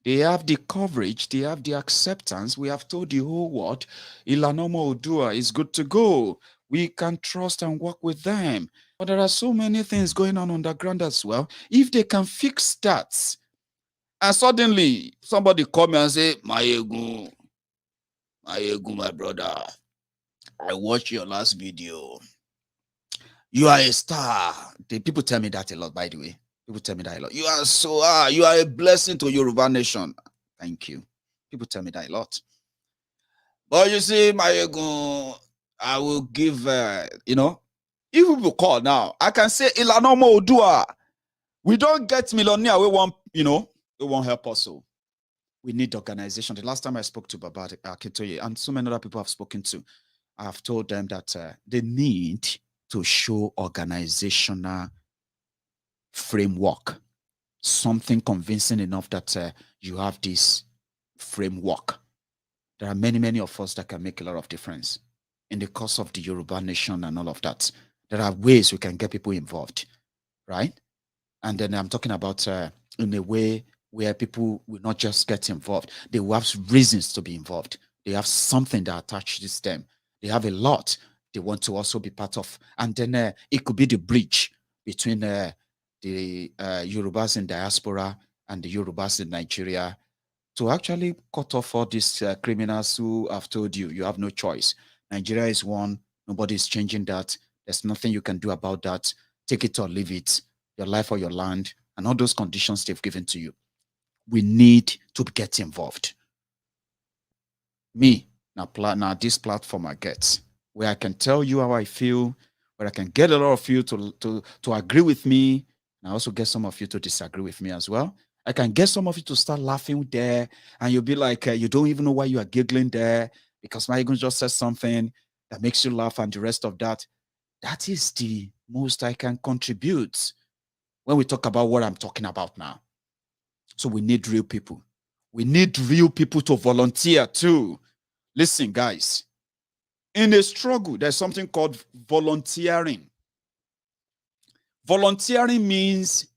They have the coverage, they have the acceptance. We have told the whole world, Ilanomo Odua is good to go. We can trust and work with them. But there are so many things going on underground as well. If they can fix that, and suddenly somebody come and say, Mayegu, my brother, I watched your last video. You are a star. The people tell me that a lot, by the way. People tell me that a lot. You are a blessing to Yoruba nation. Thank you. People tell me that a lot. But you see, Mayegu, I will give, if people call now, I can say, Ilanomo Odua. We don't get millionaire. We want, we won't help us. So we need organization. The last time I spoke to Baba Akintoye, and so many other people I've spoken to, I've told them that they need to show organizational framework, something convincing enough that you have this framework. There are many, many of us that can make a lot of difference in the course of the Yoruba nation and all of that. There are ways we can get people involved, right? And then I'm talking about in a way where people will not just get involved. They will have reasons to be involved. They have something that attaches them. They have a lot they want to also be part of. And then it could be the bridge between the Yorubas in diaspora and the Yorubas in Nigeria to actually cut off all these criminals who have told you, you have no choice. Nigeria is one. Nobody is changing that. There's nothing you can do about that. Take it or leave it. Your life or your land, and all those conditions they've given to you. We need to get involved. Me, now this platform I get, where I can tell you how I feel, where I can get a lot of you to agree with me, and I also get some of you to disagree with me as well. I can get some of you to start laughing there, and you'll be like, you don't even know why you are giggling there, because Maigun just said something that makes you laugh, and the rest of that. That is the most I can contribute when we talk about what I'm talking about now. So we need real people. We need real people to volunteer too. Listen, guys, in a struggle, there's something called volunteering. Volunteering means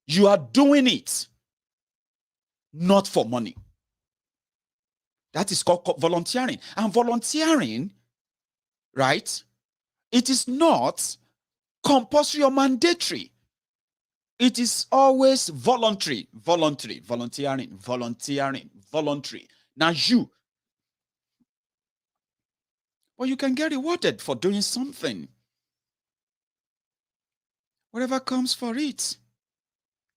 you are doing it not for money. That is called volunteering. And volunteering, right, it is not compulsory or mandatory. It is always voluntary, volunteering. Now you. Well, you can get rewarded for doing something. Whatever comes for it,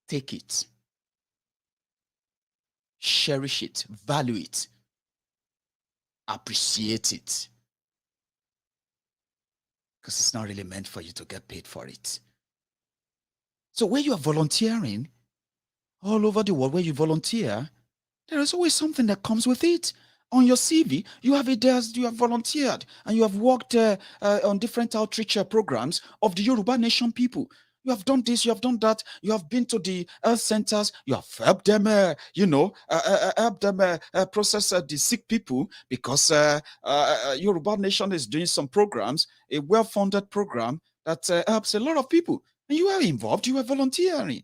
take it. Cherish it, value it, appreciate it. Because it's not really meant for you to get paid for it. So when you are volunteering, all over the world where you volunteer, there is always something that comes with it. On your CV, you have it there, you have volunteered, and you have worked on different outreach programs of the Yoruba Nation people. You have done this, you have done that, you have been to the health centers, you have helped them, help them process the sick people, because Yoruba Nation is doing some programs, a well-funded program that helps a lot of people. And you are involved, you are volunteering.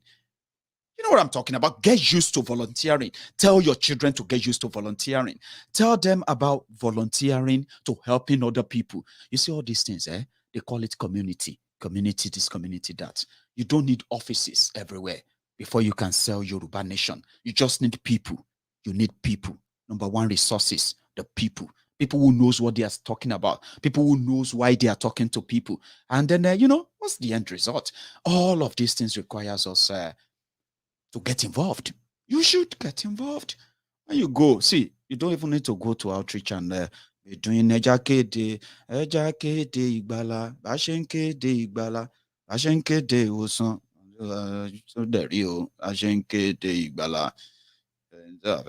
You know what I'm talking about? Get used to volunteering. Tell your children to get used to volunteering. Tell them about volunteering to helping other people. You see all these things, they call it community. Community this, community that. You don't need offices everywhere before you can sell Yoruba Nation. You just need people. You need people. Number one, resources, the people. People who knows what they are talking about. People who knows why they are talking to people. And then, what's the end result? All of these things requires us to get involved. You should get involved. When you go, see, you don't even need to go to outreach and be doing ejakede igbala, bashenkede igbala, bashenkede osan, so there you, bashenkede igbala. No,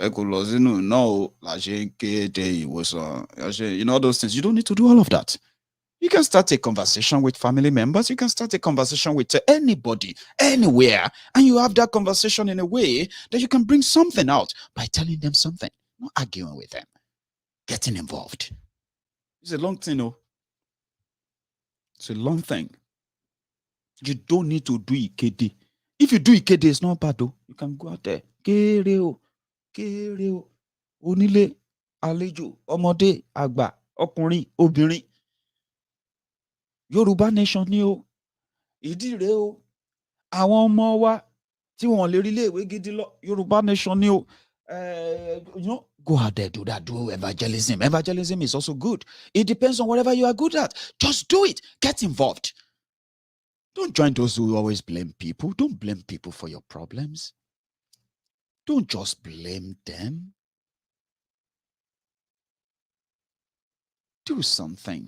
you know those things. You don't need to do all of that. You can start a conversation with family members. You can start a conversation with anybody, anywhere. And you have that conversation in a way that you can bring something out by telling them something, not arguing with them, getting involved. It's a long thing, oh. It's a long thing. You don't need to do Ikede. If you do Ikede, it's not bad, though. You can go out there. Kere o, onílé, àlejò, ọmọdé, àgbà, ọkùnrin, obìnrin. Yorùbá nation ni o. Ìdí rèé o. Àwọn ọmọ wa tí wọ́n lè rí iléèwé gidi lọ. Yorùbá nation ni o. Go out there, do that, do evangelism. Evangelism is also good. It depends on whatever you are good at. Just do it. Get involved. Don't join those who always blame people. Don't blame people for your problems. Don't just blame them. Do something.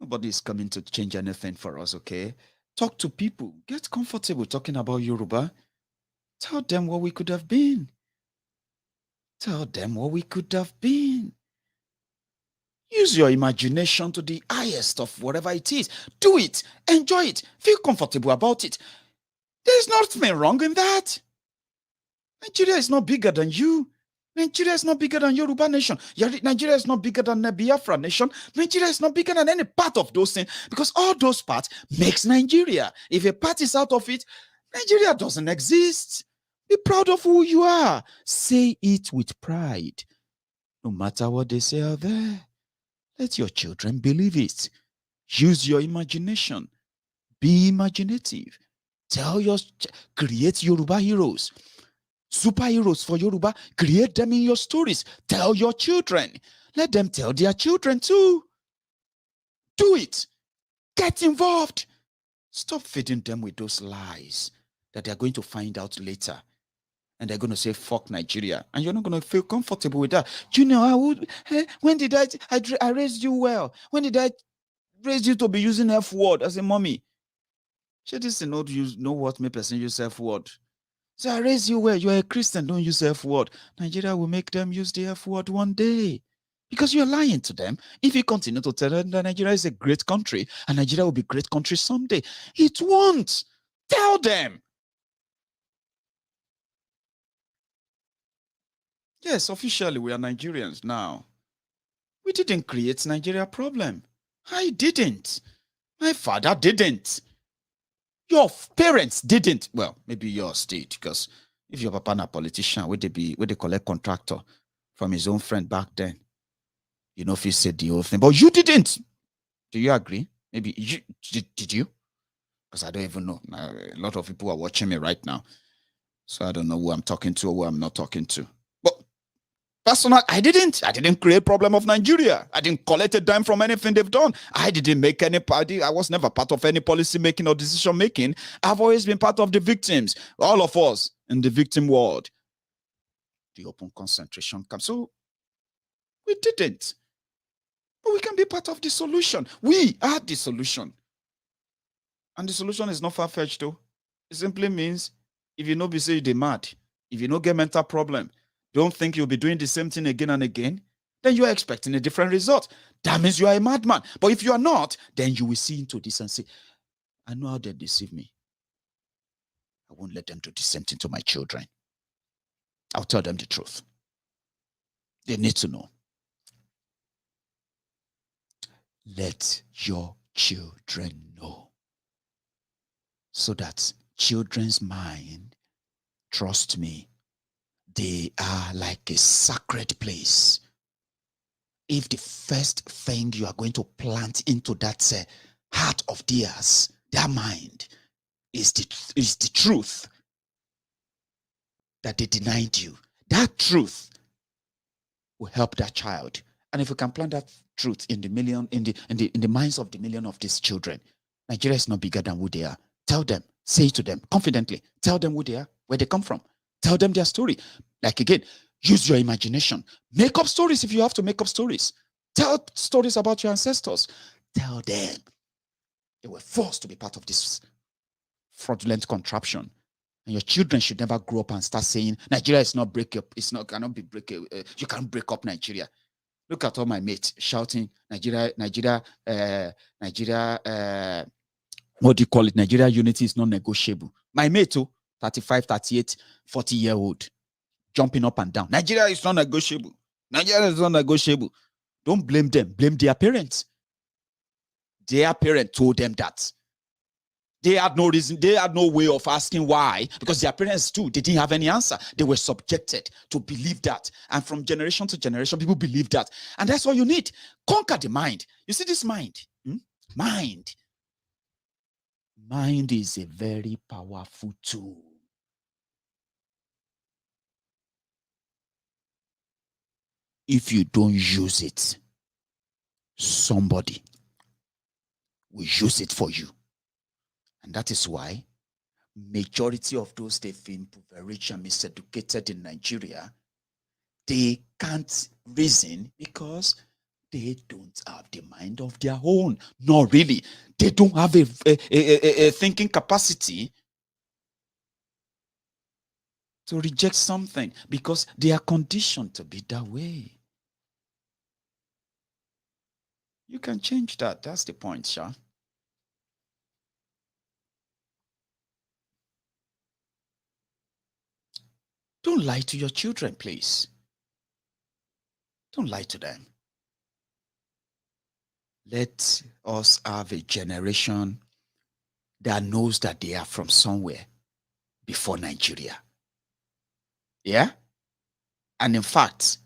Nobody is coming to change anything for us, okay? Talk to people. Get comfortable talking about Yoruba. Tell them what we could have been. Tell them what we could have been. Use your imagination to the highest of whatever it is. Do it. Enjoy it. Feel comfortable about it. There's nothing wrong in that. Nigeria is not bigger than you. Nigeria is not bigger than Yoruba nation. Nigeria is not bigger than the Biafra nation. Nigeria is not bigger than any part of those things, because all those parts makes Nigeria. If a part is out of it, Nigeria doesn't exist. Be proud of who you are. Say it with pride. No matter what they say out there, let your children believe it. Use your imagination. Be imaginative. Create Yoruba heroes. Superheroes for Yoruba. Create them in your stories. Tell your children. Let them tell their children too. Do it. Get involved. Stop feeding them with those lies that they're going to find out later. And they're going to say, fuck Nigeria. And you're not going to feel comfortable with that. Junior, when did I raised you well? When did I raise you to be using F word as a mommy? Should this not know what make person use F word? So I raised you well. You're a Christian. Don't use F word. Nigeria will make them use the F word one day. Because you're lying to them. If you continue to tell them that Nigeria is a great country and Nigeria will be a great country someday, it won't. Tell them. Yes, officially we are Nigerians now. We didn't create Nigeria problem. I didn't. My father didn't. Your parents didn't. Well, maybe your state, because if your papa a politician, would they collect contractor from his own friend back then? You know if he said the whole thing. But you didn't. Do you agree? Maybe you did you? Because I don't even know. A lot of people are watching me right now. So I don't know who I'm talking to or who I'm not talking to. But personally, I didn't create problem of Nigeria. I didn't collect a dime from anything they've done. I didn't make any party. I was never part of any policy making or decision making. I've always been part of the victims. All of us in the victim world. The open concentration camp. So we didn't. But we can be part of the solution. We are the solution. And the solution is not far-fetched though. It simply means if you know be say you're mad, if you don't get mental problem, don't think you'll be doing the same thing again and again, then you are expecting a different result. That means you are a madman. But if you are not, then you will see into this and say, I know how they deceive me. I won't let them do the same thing to my children. I'll tell them the truth. They need to know. Let your children know. So that children's mind, trust me, they are like a sacred place. If the first thing you are going to plant into that heart of theirs, their mind, is the truth that they denied you, that truth will help that child. And if we can plant that truth in the minds of the million of these children, Nigeria is not bigger than who they are. Tell them, say to them confidently, tell them who they are, where they come from. Tell them their story. Like again, use your imagination. Make up stories if you have to make up stories. Tell stories about your ancestors. Tell them they were forced to be part of this fraudulent contraption. And your children should never grow up and start saying, Nigeria is not break up. It's not cannot be break. You can't break up Nigeria. Look at all my mates shouting, Nigeria, Nigeria, what do you call it? Nigeria unity is non-negotiable. My mate, 35, 38, 40-year-old, jumping up and down. Nigeria is non-negotiable. Nigeria is non-negotiable. Don't blame them. Blame their parents. Their parent told them that. They had no reason, they had no way of asking why, because their parents too, they didn't have any answer. They were subjected to believe that. And from generation to generation, people believe that. And that's all you need. Conquer the mind. You see this mind? Mind. Mind is a very powerful tool. If you don't use it, somebody will use it for you. And that is why majority of those they've been rich and miseducated in Nigeria, they can't reason because they don't have the mind of their own. No, really. They don't have a thinking capacity to reject something because they are conditioned to be that way. You can change that. That's the point, Sha. Don't lie to your children, please. Don't lie to them. Let us have a generation that knows that they are from somewhere before Nigeria. Yeah? And in fact,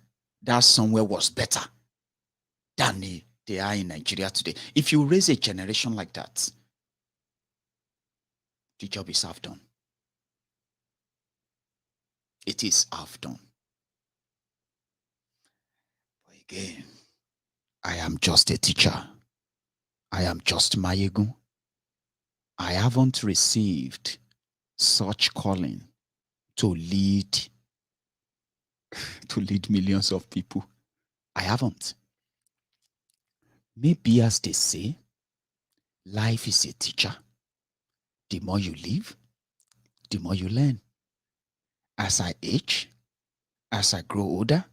that somewhere was better than they are in Nigeria today. If you raise a generation like that, the job is half done. It is half done. But again, I am just a teacher. I am just Mayegun. I haven't received such calling to lead millions of people. I haven't. Maybe as they say, life is a teacher. The more you live, the more you learn. As I age, as I grow older,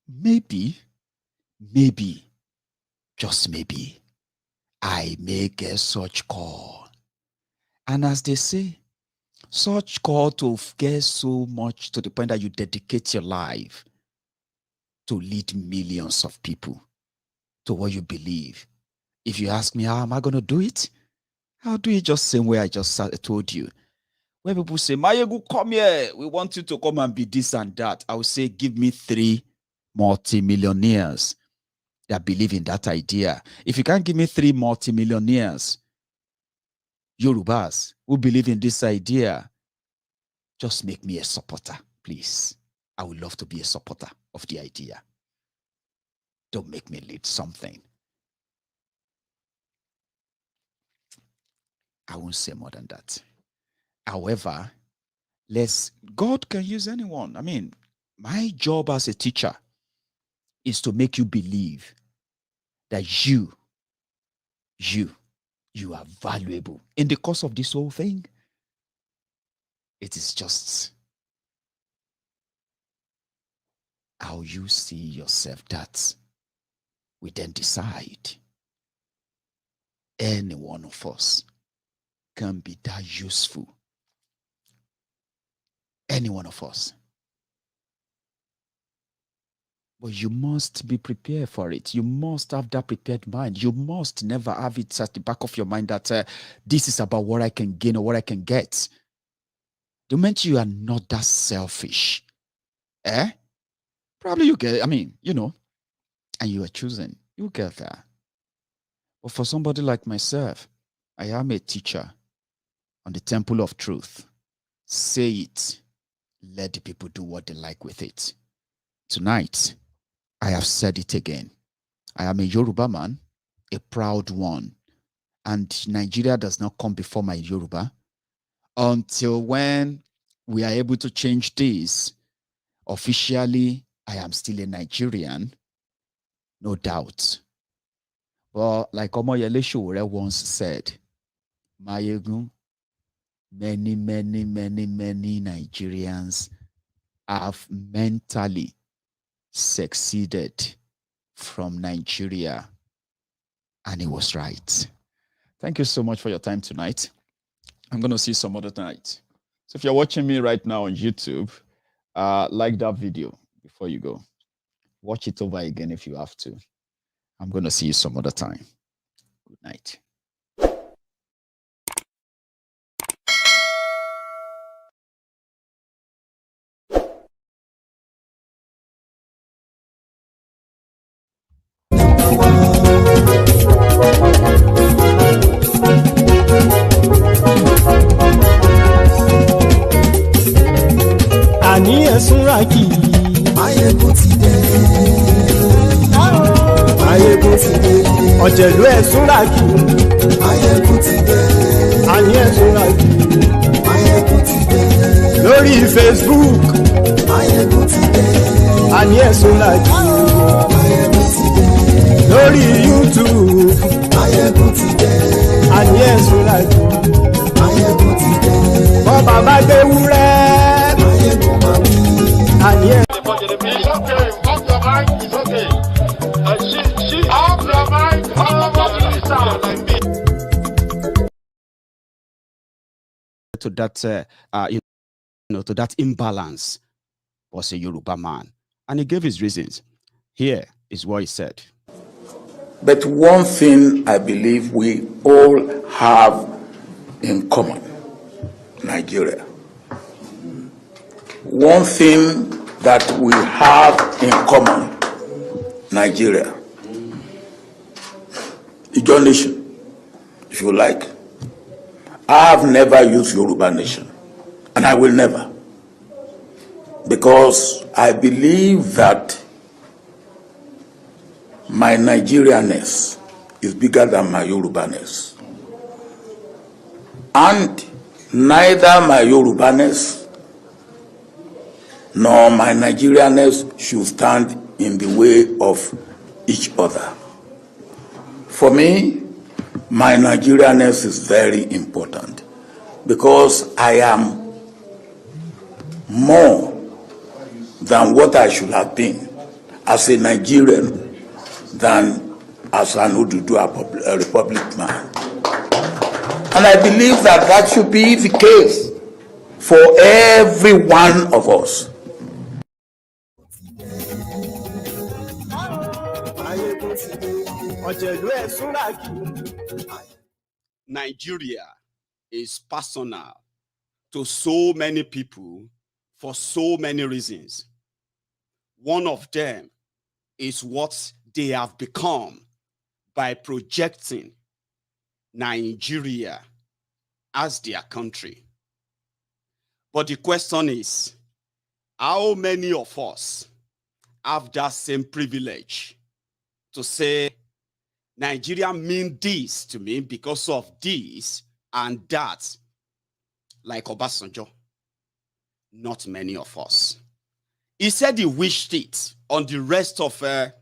maybe, just maybe, I may get such call. And as they say, such call to get so much to the point that you dedicate your life to lead millions of people to what you believe. If you ask me, how am I going to do it? I'll do it just the same way I just told you. When people say, Mayegu, come here, we want you to come and be this and that, I will say, give me 3 multimillionaires that believe in that idea. If you can't give me 3 multimillionaires, Yorubas, who believe in this idea, just make me a supporter, please. I would love to be a supporter of the idea. Don't make me lead something. I won't say more than that. However, God can use anyone. I mean, my job as a teacher is to make you believe that you are valuable. In the course of this whole thing, it is just how you see yourself that we then decide. Any one of us can be that useful. Any one of us. But you must be prepared for it. You must have that prepared mind. You must never have it at the back of your mind that this is about what I can gain or what I can get. The moment you are not that selfish, probably you get, and you are choosing, you get there. But for somebody like myself, I am a teacher on the temple of truth. Say it. Let the people do what they like with it. Tonight, I have said it again. I am a Yoruba man, a proud one. And Nigeria does not come before my Yoruba until when we are able to change this. Officially, I am still a Nigerian, no doubt. But like Omoyele Sowore once said, Mayegun, many Nigerians have mentally succeeded from Nigeria. And he was right. Thank you so much for your time tonight. I'm going to see you some other night. So if you're watching me right now on YouTube, like that video before you go. Watch it over again if you have to. I'm going to see you some other time. Good night. Àní ẹ̀sùnra kì í. Máyégún ti dé. Máyégún ti dé. Ọ̀jẹ̀lú ẹ̀sùnra kì í. Máyégún ti dé. Àní ẹ̀sùnra kì í. Máyégún ti dé. Lórí Facebook. Máyégún ti dé. Àní ẹ̀sùnra kì í. Máyégún ti dé. Lórí YouTube. Máyégún ti dé. Àní ẹ̀sùnra kì í. Máyégún ti dé. Bọ́ bàbá gbé wúrẹ́. It's okay, off your mic, it's okay. She off your mic, to that, to that imbalance was a Yoruba man, and he gave his reasons. Here is what he said. But one thing I believe we all have in common, Nigeria. One thing that we have in common, Nigeria. Ijo nation, if you like. I have never used Yoruba nation, and I will never. Because I believe that my Nigerianness is bigger than my Yorubaness. And neither my Yorubaness nor my Nigerianness should stand in the way of each other. For me, my Nigerianness is very important because I am more than what I should have been as a Nigerian than as an Oduduwa Republic man. And I believe that that should be the case for every one of us. Nigeria is personal to so many people for so many reasons. One of them is what they have become by projecting Nigeria as their country. But the question is, how many of us have that same privilege to say, Nigeria means this to me because of this and that, like Obasanjo? Not many of us. He said he wished it on the rest of the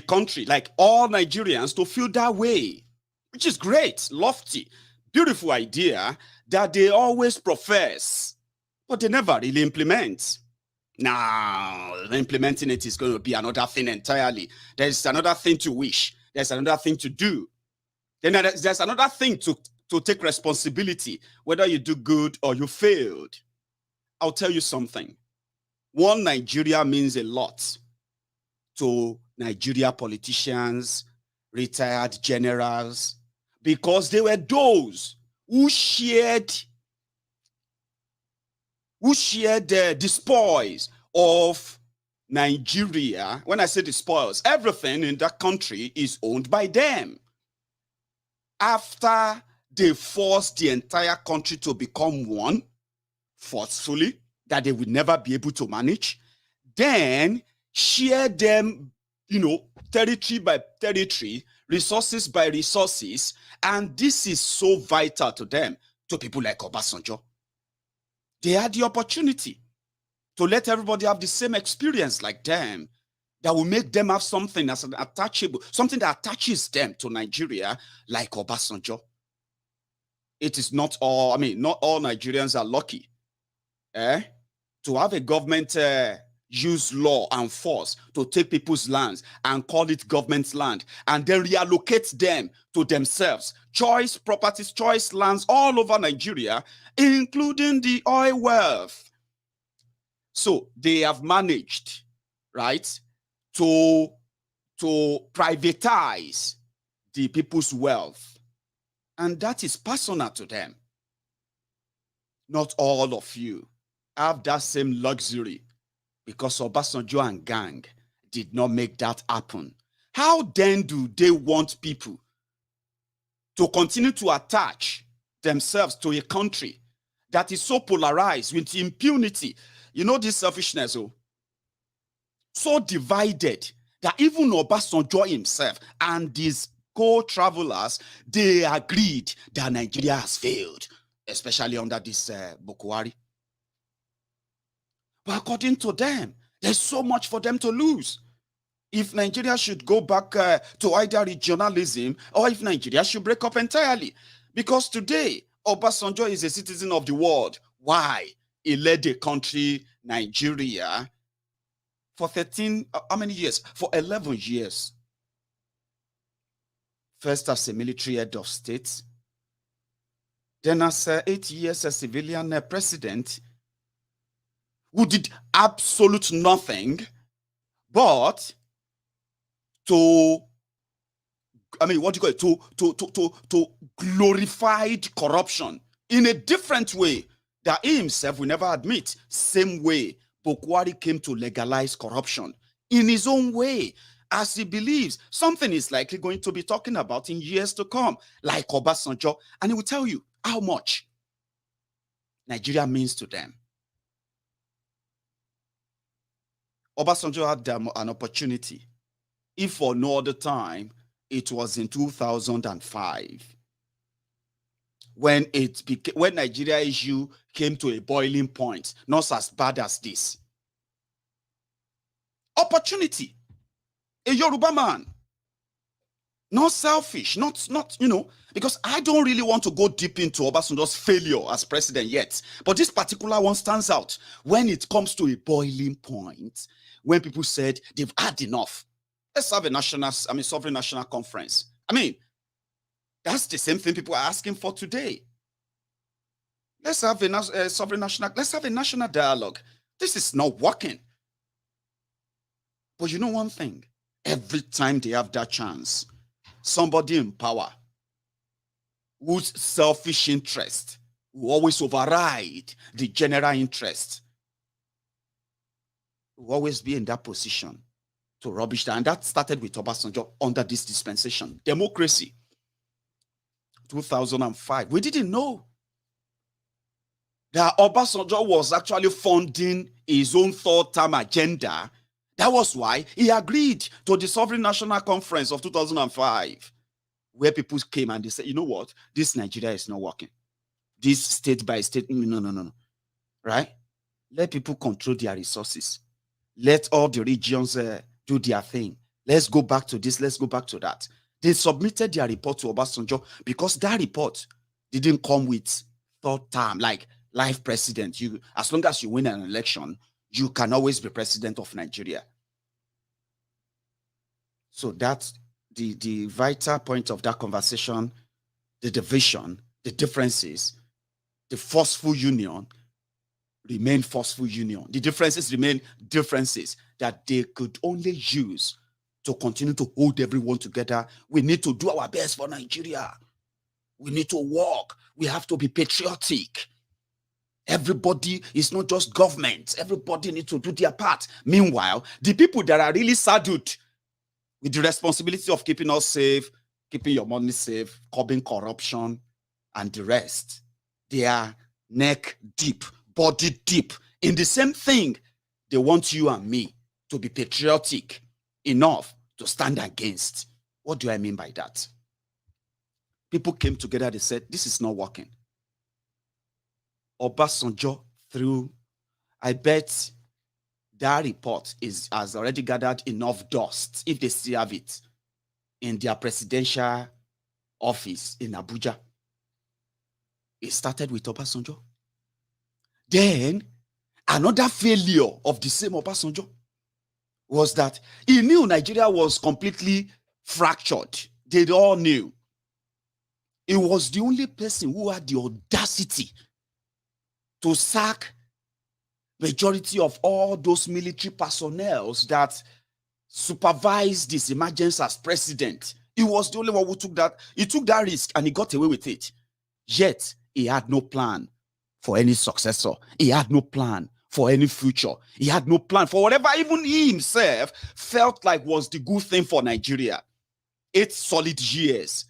country, like all Nigerians, to feel that way, which is great, lofty, beautiful idea that they always profess, but they never really implement. Now, implementing it is going to be another thing entirely. There's another thing to wish. There's another thing to do. Then there's another thing to take responsibility, whether you do good or you failed. I'll tell you something. One Nigeria means a lot to Nigeria politicians, retired generals, because they were those who shared the spoils of Nigeria. When I say the spoils, everything in that country is owned by them. After they forced the entire country to become one, forcefully, that they would never be able to manage, then share them, territory by territory, resources by resources, and this is so vital to them, to people like Obasanjo. They had the opportunity to let everybody have the same experience like them, that will make them have something as an attachable, something that attaches them to Nigeria, like Obasanjo. It is not all, not all Nigerians are lucky to have a government use law and force to take people's lands and call it government land and then reallocate them to themselves. Choice properties, choice lands all over Nigeria, including the oil wealth. So they have managed, right, to privatize the people's wealth. And that is personal to them. Not all of you have that same luxury, because Obasanjo and gang did not make that happen. How then do they want people to continue to attach themselves to a country that is so polarized with impunity? You know this selfishness, so divided that even Obasanjo himself and his co-travelers, they agreed that Nigeria has failed, especially under this BUHARI. But according to them, there's so much for them to lose. If Nigeria should go back to either regionalism, or if Nigeria should break up entirely. Because today, Obasanjo is a citizen of the world. Why? He led the country, Nigeria, for 13, how many years? For 11 years. First as a military head of state, then as 8 years as civilian president, who did absolute nothing but to glorified corruption in a different way that he himself will never admit. Same way BUHARI came to legalize corruption in his own way, as he believes something is likely going to be talking about in years to come, like Obasanjo, and he will tell you how much Nigeria means to them. Obasanjo had an opportunity. If for no other time, it was in 2005 when Nigeria issue came to a boiling point, not as bad as this. Opportunity. A Yoruba man. Not selfish, not because I don't really want to go deep into Obasanjo's failure as president yet. But this particular one stands out when it comes to a boiling point, when people said they've had enough. Let's have a sovereign national conference. That's the same thing people are asking for today. Let's have a national dialogue. This is not working. But you know one thing, every time they have that chance, somebody in power whose selfish interest will always override the general interest will always be in that position to rubbish that. And that started with Obasanjo under this dispensation. Democracy. 2005. We didn't know that Obasanjo was actually funding his own third-term agenda. That was why he agreed to the Sovereign National Conference of 2005, where people came and they said, you know what? This Nigeria is not working. This state by state, no. Right? Let people control their resources. Let all the regions do their thing. Let's go back to this. Let's go back to that. They submitted their report to Obasanjo because that report didn't come with third term, like life president. As long as you win an election, you can always be president of Nigeria. So that's the vital point of that conversation, the division, the differences, the forceful union remain forceful union. The differences remain differences that they could only use to continue to hold everyone together. We need to do our best for Nigeria. We need to work. We have to be patriotic. Everybody is not just government. Everybody needs to do their part. Meanwhile, the people that are really saddled with the responsibility of keeping us safe, keeping your money safe, curbing corruption, and the rest, they are neck deep, body deep in the same thing. They want you and me to be patriotic enough to stand against. What do I mean by that? People came together, they said, this is not working. Obasanjo through, I bet that report has already gathered enough dust, if they still have it, in their presidential office in Abuja. It started with Obasanjo. Then, Another failure of the same Obasanjo was that he knew Nigeria was completely fractured. They all knew. He was the only person who had the audacity to sack majority of all those military personnel that supervised this emergency as president. He was the only one who took that. He took that risk and he got away with it. Yet, he had no plan for any successor. He had no plan for any future. He had no plan for whatever even he himself felt like was the good thing for Nigeria. 8 solid years.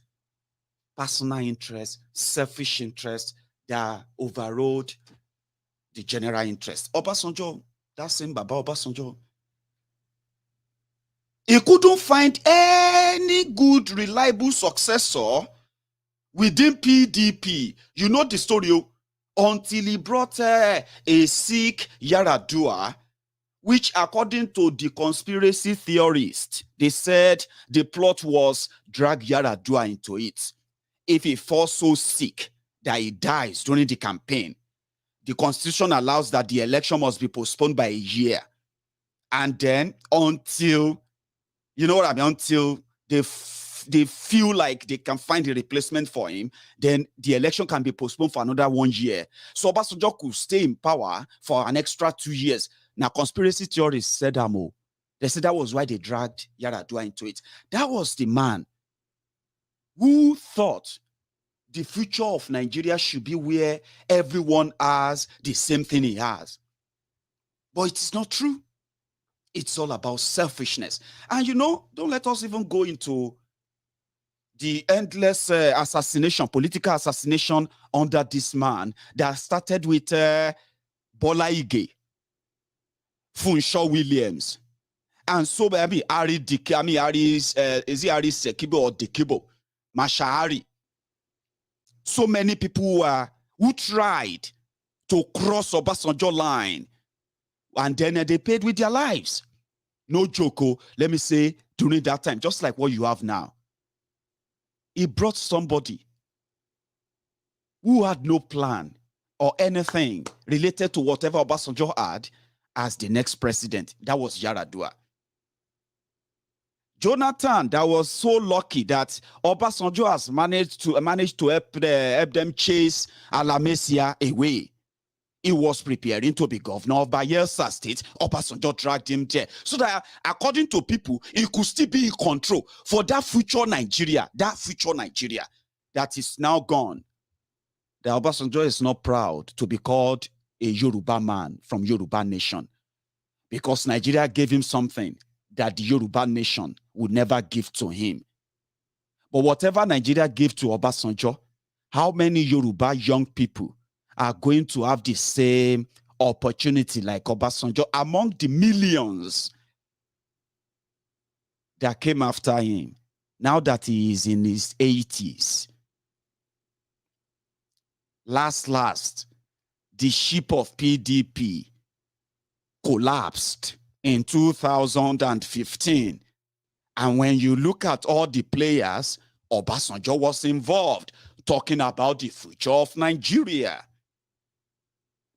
Personal interest, selfish interest that overrode the general interest. Obasanjo, that same Baba Obasanjo, he couldn't find any good, reliable successor within PDP. You know the story, until he brought a sick Yaradua, which according to the conspiracy theorists, they said the plot was drag Yaradua into it. If he falls so sick that he dies during the campaign, the constitution allows that the election must be postponed by a year. And then until, you know what I mean, until they feel like they can find a replacement for him, then the election can be postponed for another 1 year. So Obasanjo could stay in power for an extra 2 years. Now, conspiracy theorists said that they said that was why they dragged Yaradua into it. That was the man who thought the future of Nigeria should be where everyone has the same thing he has. But it's not true. It's all about selfishness. And you know, don't let us even go into the endless assassination, political assassination under this man that started with Bola Ige, Funshaw Williams, and so maybe Ari Sekibo or Dekibo, Mashahari. So many people who tried to cross Obasanjo line, and then they paid with their lives. No joke, let me say, during that time, just like what you have now. He brought somebody who had no plan or anything related to whatever Obasanjo had as the next president. That was Yaradua. Jonathan, that was so lucky that Obasanjo has managed to help them chase Alamesia away. He was preparing to be governor of Bayelsa State. Obasanjo dragged him there so that, according to people, he could still be in control for that future Nigeria that is now gone. The Obasanjo is not proud to be called a Yoruba man from Yoruba nation, because Nigeria gave him something that the Yoruba nation would never give to him. But whatever Nigeria gave to Obasanjo, how many Yoruba young people are going to have the same opportunity like Obasanjo among the millions that came after him, now that he is in his 80s? Last, the ship of PDP collapsed in 2015. And when you look at all the players, Obasanjo was involved, talking about the future of Nigeria.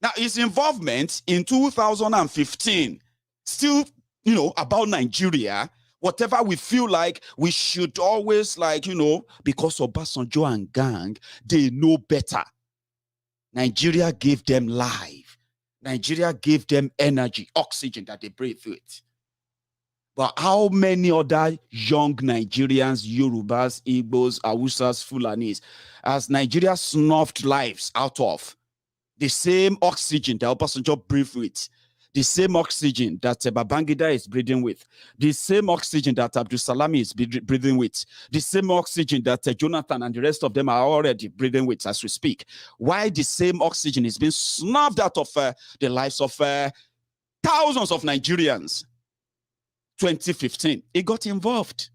Now, his involvement in 2015, still, about Nigeria, whatever we feel like, we should always, because Obasanjo and gang, they know better. Nigeria gave them life. Nigeria gave them energy, oxygen that they breathe with. But how many other young Nigerians, Yorubas, Igbos, Hausas, Fulanis, has Nigeria snuffed lives out of? The same oxygen that Obasanjo breathed with, the same oxygen that Babangida is breathing with, the same oxygen that Abdul Salami is breathing with, the same oxygen that Jonathan and the rest of them are already breathing with as we speak. Why the same oxygen is being snuffed out of the lives of thousands of Nigerians? 2015, he got involved.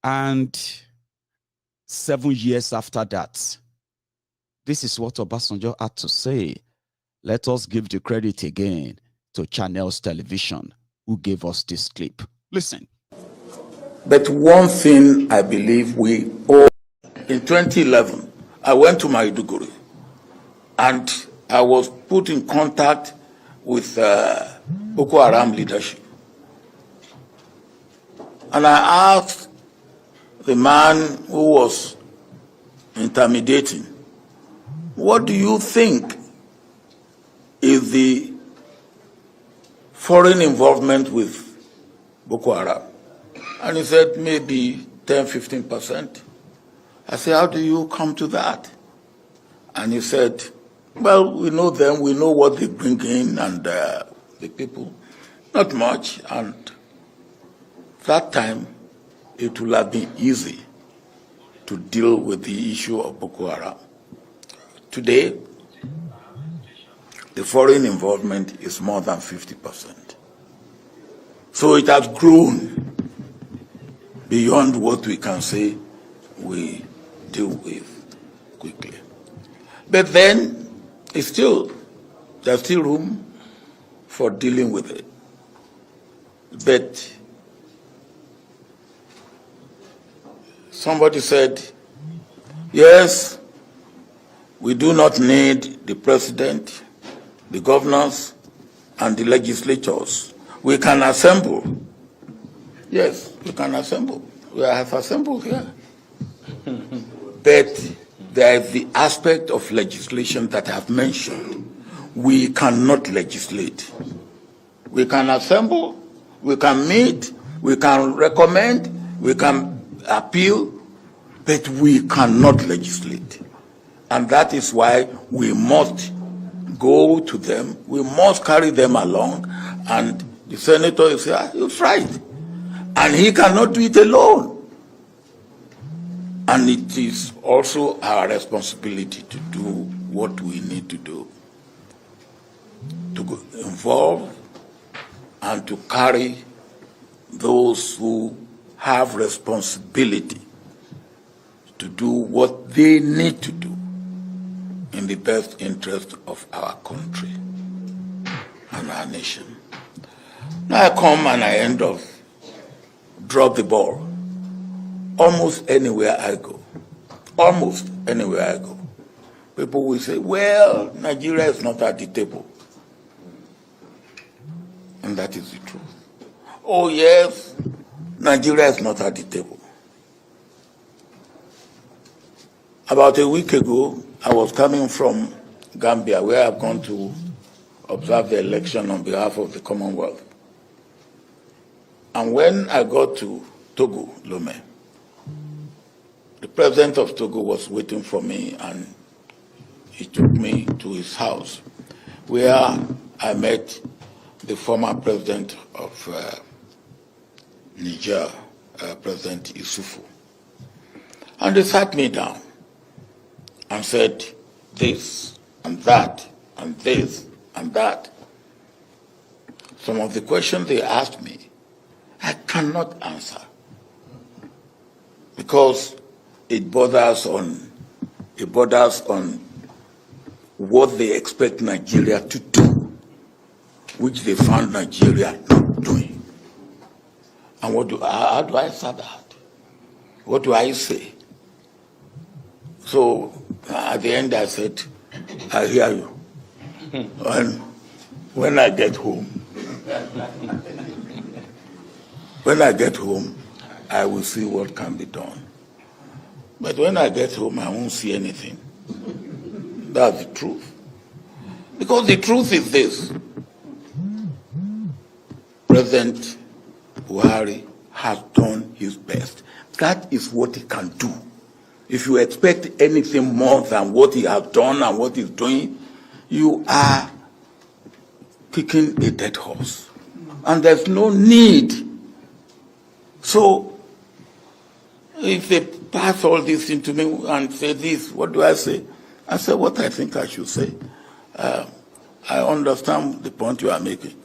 And 7 years after that, this is what Obasanjo had to say. Let us give the credit again to Channels Television, who gave us this clip. Listen. But one thing I believe we all, in 2011, I went to Maiduguri and I was put in contact with Boko Haram leadership. And I asked the man who was intimidating, what do you think is the foreign involvement with Boko Haram? And he said, maybe 10–15%. I said, how do you come to that? And he said, well, we know them, we know what they bring in, and the people, not much. And that time, it will have been easy to deal with the issue of Boko Haram. Today, the foreign involvement is more than 50%. So it has grown beyond what we can say we deal with quickly. But then, there's still room for dealing with it. But somebody said, yes, we do not need the president, the governors, and the legislatures. We can assemble. Yes, we can assemble. We have assembled here. But there is the aspect of legislation that I have mentioned. We cannot legislate. We can assemble, we can meet, we can recommend, we can appeal, but we cannot legislate. And that is why we must go to them, we must carry them along, and the senator is here, he's right. And he cannot do it alone. And it is also our responsibility to do what we need to do, to involve and to carry those who have responsibility to do what they need to do in the best interest of our country and our nation. Now I come and I end up drop the ball. Almost anywhere I go, people will say, well, Nigeria is not at the table. And that is the truth. Oh yes, Nigeria is not at the table. About a week ago, I was coming from Gambia, where I've gone to observe the election on behalf of the Commonwealth. And when I got to Togo, Lomé, the president of Togo was waiting for me, and he took me to his house, where I met the former president of Niger, President Issoufou. And they sat me down and said this and that and this and that. Some of the questions they asked me, I cannot answer, because it borders on what they expect Nigeria to do, which they found Nigeria not doing. And how do I answer that? What do I say? So at the end I said, I hear you. And when I get home, I will see what can be done. But when I get home, I won't see anything. That's the truth. Because the truth is this. President Buhari has done his best. That is what he can do. If you expect anything more than what he has done and what he's doing, you are kicking a dead horse. And there's no need. So, if they pass all this into me and say this, what do I say? I say what I think I should say. I understand the point you are making.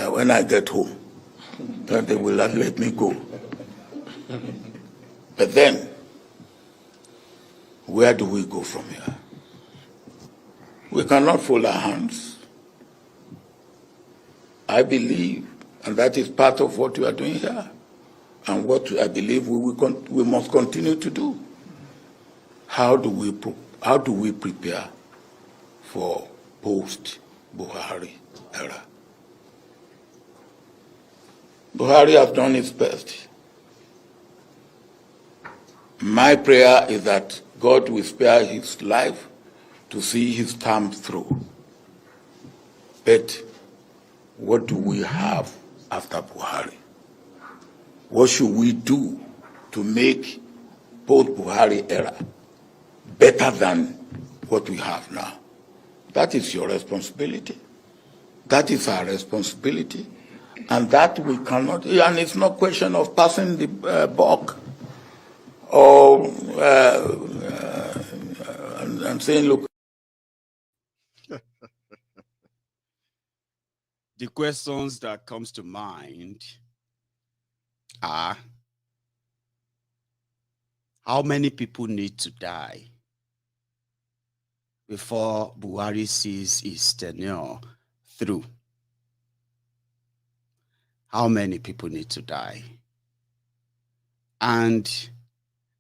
When I get home, then they will not let me go. But then, where do we go from here? We cannot fold our hands. I believe, and that is part of what we are doing here, and what I believe we must continue to do. How do we prepare for post-Buhari era. Buhari has done his best. My prayer is that God will spare his life to see his term through. But what do we have after Buhari? What should we do to make post-Buhari era better than what we have now? That is your responsibility. That is our responsibility. And that we cannot, and it's not a question of passing the buck or and saying, look. The questions that comes to mind are, how many people need to die before Buhari sees his tenure through? How many people need to die? And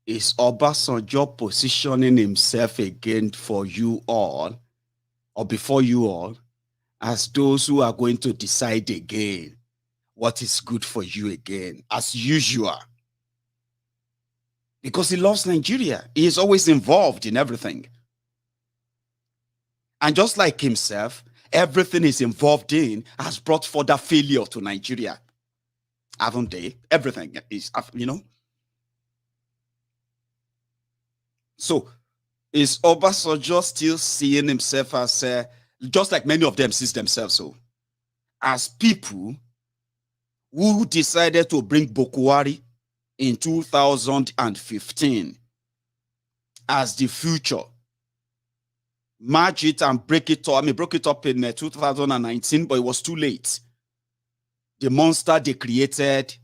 is Obasanjo positioning himself again for you all, or before you all, as those who are going to decide again what is good for you again, as usual? Because he loves Nigeria. He is always involved in everything. And just like himself, everything he's involved in has brought further failure to Nigeria. Haven't they? Everything is, you know. So, is Obasanjo still seeing himself as, just like many of them see themselves, so, as people who decided to bring Buhari in 2015 as the future, merge it and break it up? I mean, broke it up in 2019, but it was too late. The monster they created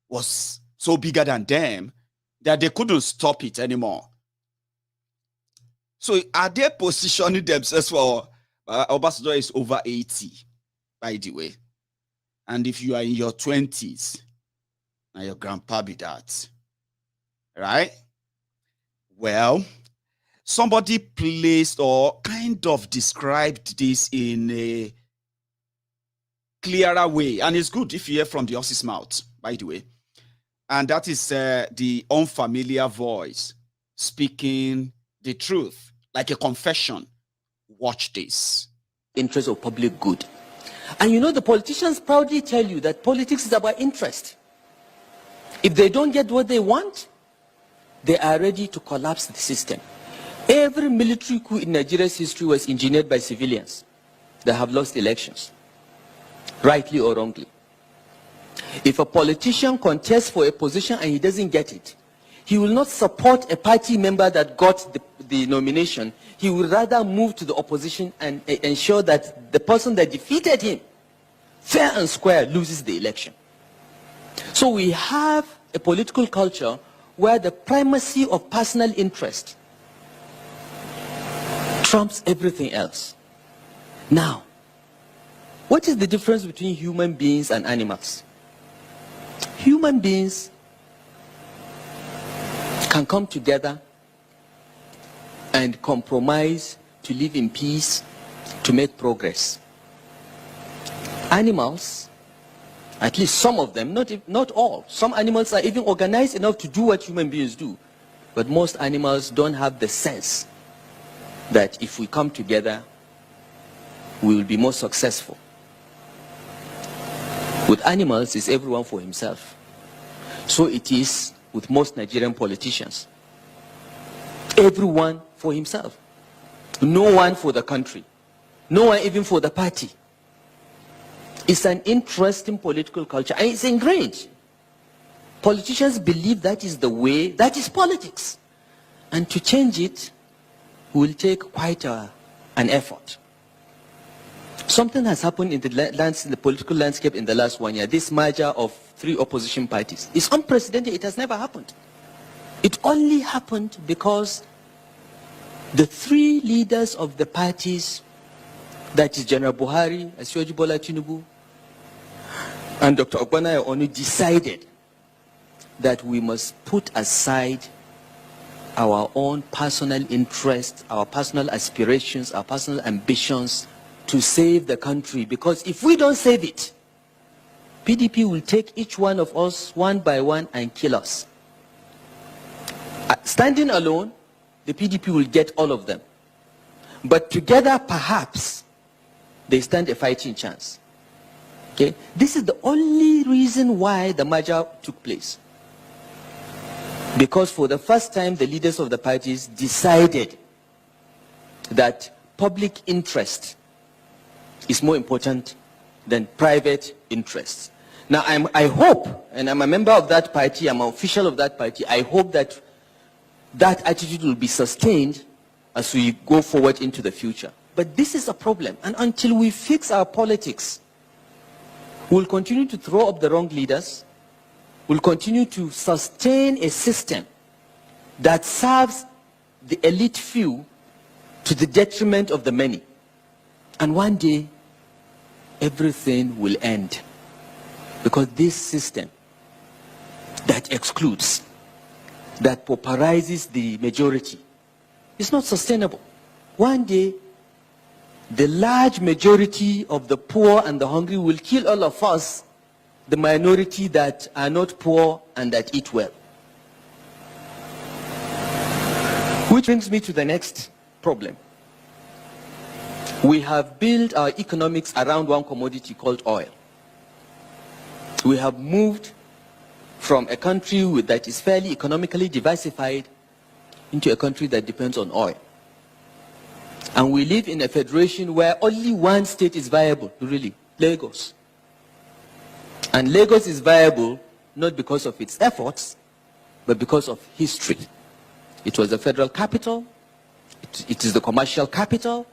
was so bigger than them that they couldn't stop it anymore. So are they positioning themselves for Obasanjo is over 80, by the way. And if you are in your 20s, now your grandpa be that. Right? Well, somebody placed or kind of described this in a clearer way. And it's good if you hear from the horse's mouth, by the way. And that is the unfamiliar voice speaking the truth, like a confession. Watch this. Interest of public good. And you know, the politicians proudly tell you that politics is about interest. If they don't get what they want, they are ready to collapse the system. Every military coup in Nigeria's history was engineered by civilians that have lost elections, rightly or wrongly. If a politician contests for a position and he doesn't get it, he will not support a party member that got the nomination. He will rather move to the opposition and ensure that the person that defeated him, fair and square, loses the election. So we have a political culture where the primacy of personal interest trumps everything else. Now, what is the difference between human beings and animals? Human beings can come together and compromise to live in peace, to make progress. Animals, at least some of them, not all, some animals are even organized enough to do what human beings do. But most animals don't have the sense that if we come together, we will be more successful. With animals, it's everyone for himself. So it is with most Nigerian politicians. Everyone for himself. No one for the country. No one even for the party. It's an interesting political culture, and it's ingrained. Politicians believe that is the way, that is politics. And to change it will take quite an effort. Something has happened in the political landscape in the last 1 year. This merger of 3 opposition parties is unprecedented. It has never happened. It only happened because the 3 leaders of the parties, that is General Buhari, Asiwaju Bola Tinubu, and Dr. Ogbonnaya Onu, decided that we must put aside our own personal interests, our personal aspirations, our personal ambitions to save the country, because if we don't save it, PDP will take each one of us one by one and kill us. Standing alone, the PDP will get all of them. But together, perhaps, they stand a fighting chance. Okay? This is the only reason why the merger took place. Because for the first time, the leaders of the parties decided that public interest is more important than private interests. Now, I hope, and I'm a member of that party, I'm an official of that party, I hope that that attitude will be sustained as we go forward into the future. But this is a problem, and until we fix our politics, we'll continue to throw up the wrong leaders, we'll continue to sustain a system that serves the elite few to the detriment of the many. And one day, everything will end. Because this system that excludes, that pauperizes the majority, is not sustainable. One day, the large majority of the poor and the hungry will kill all of us, the minority that are not poor and that eat well. Which brings me to the next problem. We have built our economics around one commodity called oil. We have moved from a country that is fairly economically diversified into a country that depends on oil. And we live in a federation where only one state is viable, really, Lagos. And Lagos is viable not because of its efforts, but because of history. It was the federal capital, it is the commercial capital,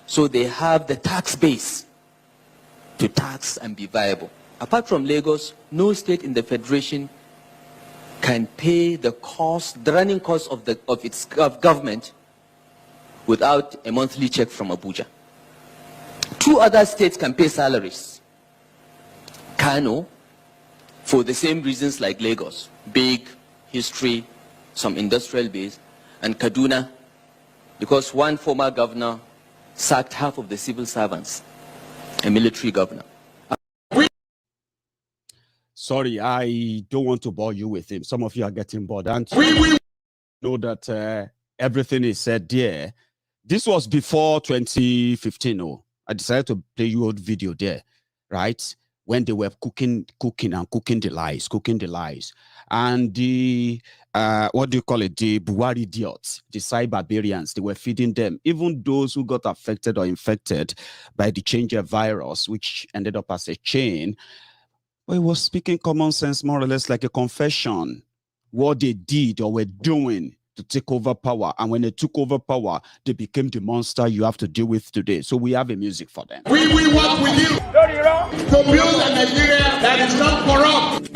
so they have the tax base to tax and be viable. Apart from Lagos, no state in the federation can pay the cost, the running cost of its government without a monthly check from Abuja. Two other states can pay salaries. Kano, for the same reasons like Lagos, big history, some industrial base, and Kaduna, because one former governor sacked half of the civil servants, a military governor. Sorry, I don't want to bore you with him. Some of you are getting bored, and you know that everything is said there. This was before 2015. Oh, I decided to play you old video there, right? When they were cooking the lies. And the, what do you call it? The BUHARI idiots, the cyber barbarians, they were feeding them. Even those who got affected or infected by the changer virus, which ended up as a chain, well, it was speaking common sense, more or less like a confession. What they did or were doing to take over power. And when they took over power, they became the monster you have to deal with today. So we have a music for them. We will work with you to build a Nigeria that is not corrupt.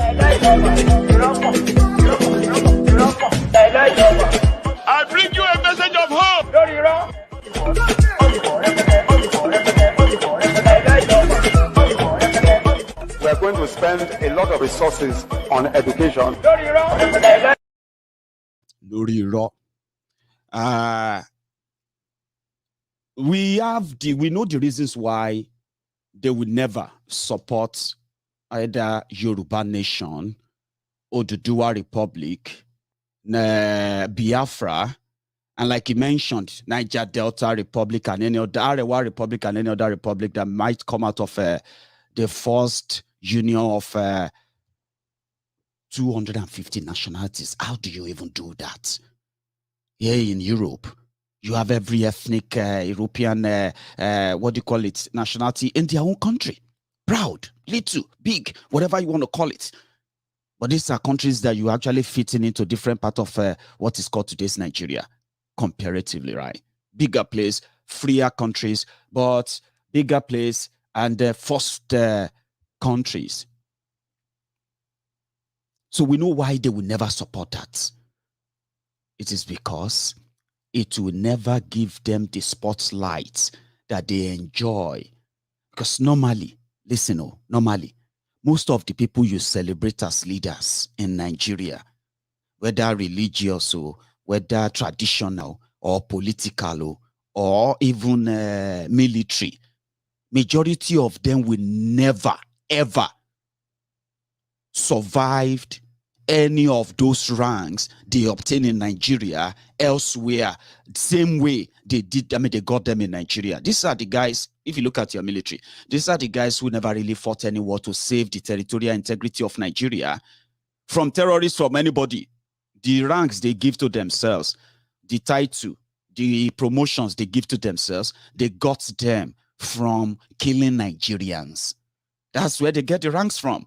I bring you a message of hope. We are going to spend a lot of resources on education. We know the reasons why they would never support either Yoruba Nation or the Oduduwa Republic, Biafra, and like he mentioned, Niger Delta Republic and any other Arewa Republic and any other republic that might come out of the first union of 250 nationalities. How do you even do that? Here in Europe, you have every ethnic European, what do you call it, nationality in their own country. Proud, little, big, whatever you want to call it. But these are countries that you actually fit into different part of what is called today's Nigeria, comparatively, right? Bigger place, freer countries, but bigger place and first countries. So we know why they will never support that. It is because it will never give them the spotlight that they enjoy. Because normally, listen, normally, most of the people you celebrate as leaders in Nigeria, whether religious or whether traditional or political or even military, majority of them will never, ever survived any of those ranks they obtained in Nigeria elsewhere, same way they did. I mean, they got them in Nigeria. These are the guys, if you look at your military, these are the guys who never really fought any war to save the territorial integrity of Nigeria from terrorists, from anybody. The ranks they give to themselves, the title, the promotions they give to themselves, they got them from killing Nigerians. That's where they get the ranks from.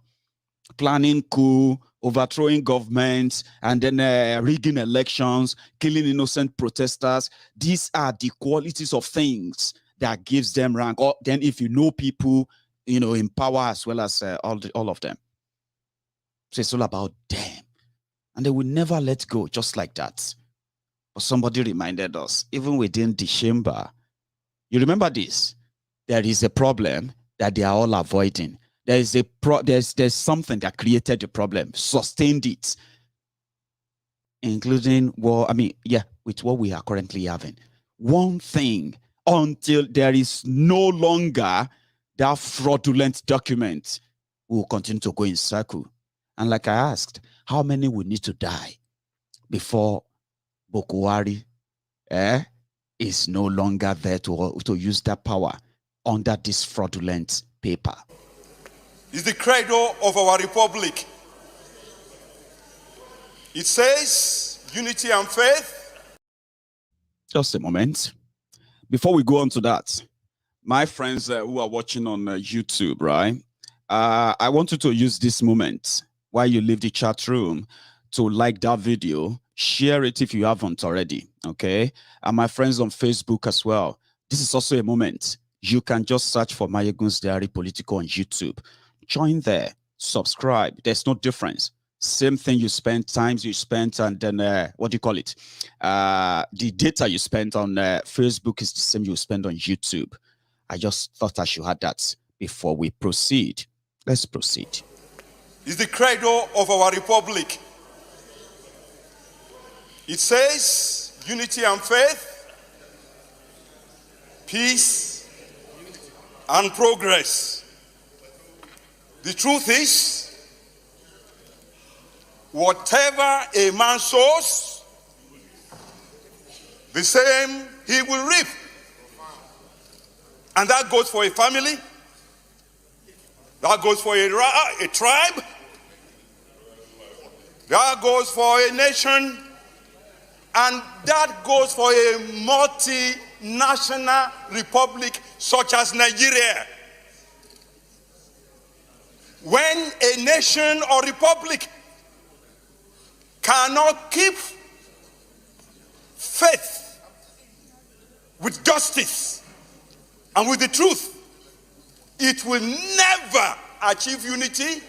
Planning coup, overthrowing governments, and then rigging elections, killing innocent protesters. These are the qualities of things that gives them rank. Or then if you know people, you know, in power as well as all of them. So it's all about them. And they will never let go just like that. But somebody reminded us, even within the chamber, you remember this? There is a problem that they are all avoiding. There is there's something that created the problem, sustained it, including with what we are currently having. One thing, until there is no longer that fraudulent document, we will continue to go in circle. And like I asked, how many will need to die before BUHARI is no longer there to use that power under this fraudulent paper? Is the credo of our republic. It says unity and faith. Just a moment. Before we go on to that, my friends who are watching on YouTube, right? I want you to use this moment while you leave the chat room to like that video, share it if you haven't already, okay? And my friends on Facebook as well. This is also a moment. You can just search for Mayegun's Diary Political on YouTube. Join there, subscribe. There's no difference. Same thing you spend, times you spent, and then what do you call it? The data you spent on Facebook is the same you spend on YouTube. I just thought I should add that before we proceed. Let's proceed. Is the credo of our republic. It says unity and faith, peace and progress. The truth is, whatever a man sows, the same he will reap. And that goes for a family, that goes for a tribe, that goes for a nation, and that goes for a multinational republic such as Nigeria. When a nation or republic cannot keep faith with justice and with the truth, it will never achieve unity.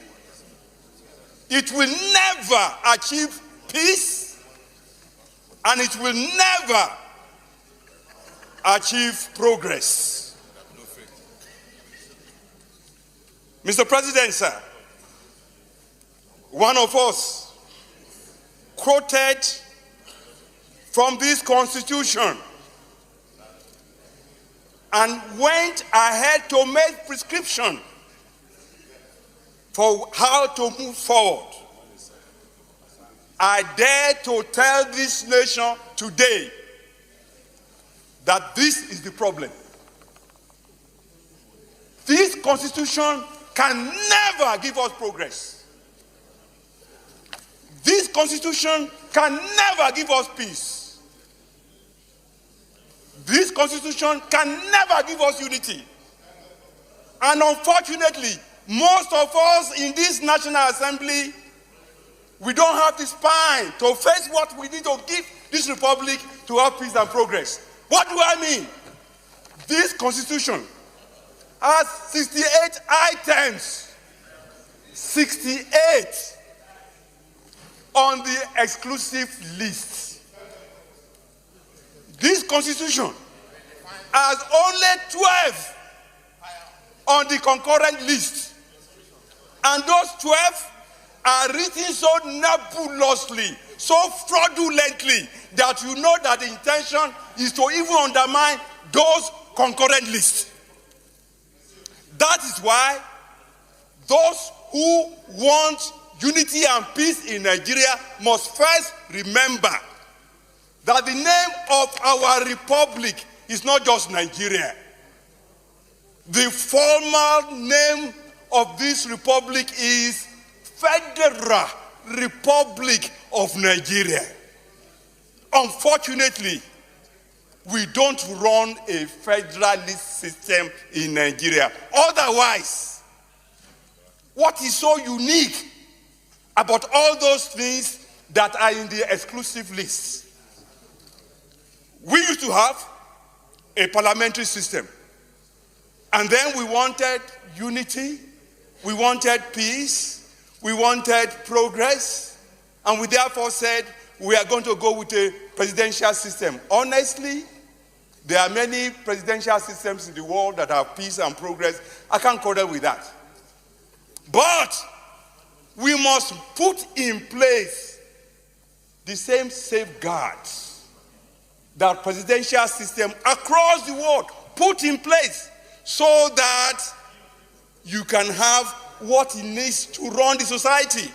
It will never achieve peace. And it will never achieve progress. Mr. President, sir, one of us quoted from this Constitution and went ahead to make prescription for how to move forward. I dare to tell this nation today that this is the problem. This Constitution can never give us progress. This Constitution can never give us peace. This Constitution can never give us unity. And unfortunately, most of us in this National Assembly, we don't have the spine to face what we need to give this republic to have peace and progress. What do I mean? This Constitution has 68 items. 68 on the exclusive list. This Constitution has only 12 on the concurrent list. And those 12 are written so nebulously, so fraudulently, that you know that the intention is to even undermine those concurrent lists. That is why those who want unity and peace in Nigeria must first remember that the name of our republic is not just Nigeria. The formal name of this republic is Federal Republic of Nigeria. Unfortunately, we don't run a federalist system in Nigeria. Otherwise, what is so unique about all those things that are in the exclusive list? We used to have a parliamentary system, and then we wanted unity, we wanted peace, we wanted progress, and we therefore said we are going to go with a presidential system. Honestly, there are many presidential systems in the world that have peace and progress. I can't quarrel with that. But we must put in place the same safeguards that presidential system across the world put in place so that you can have what it needs to run the society.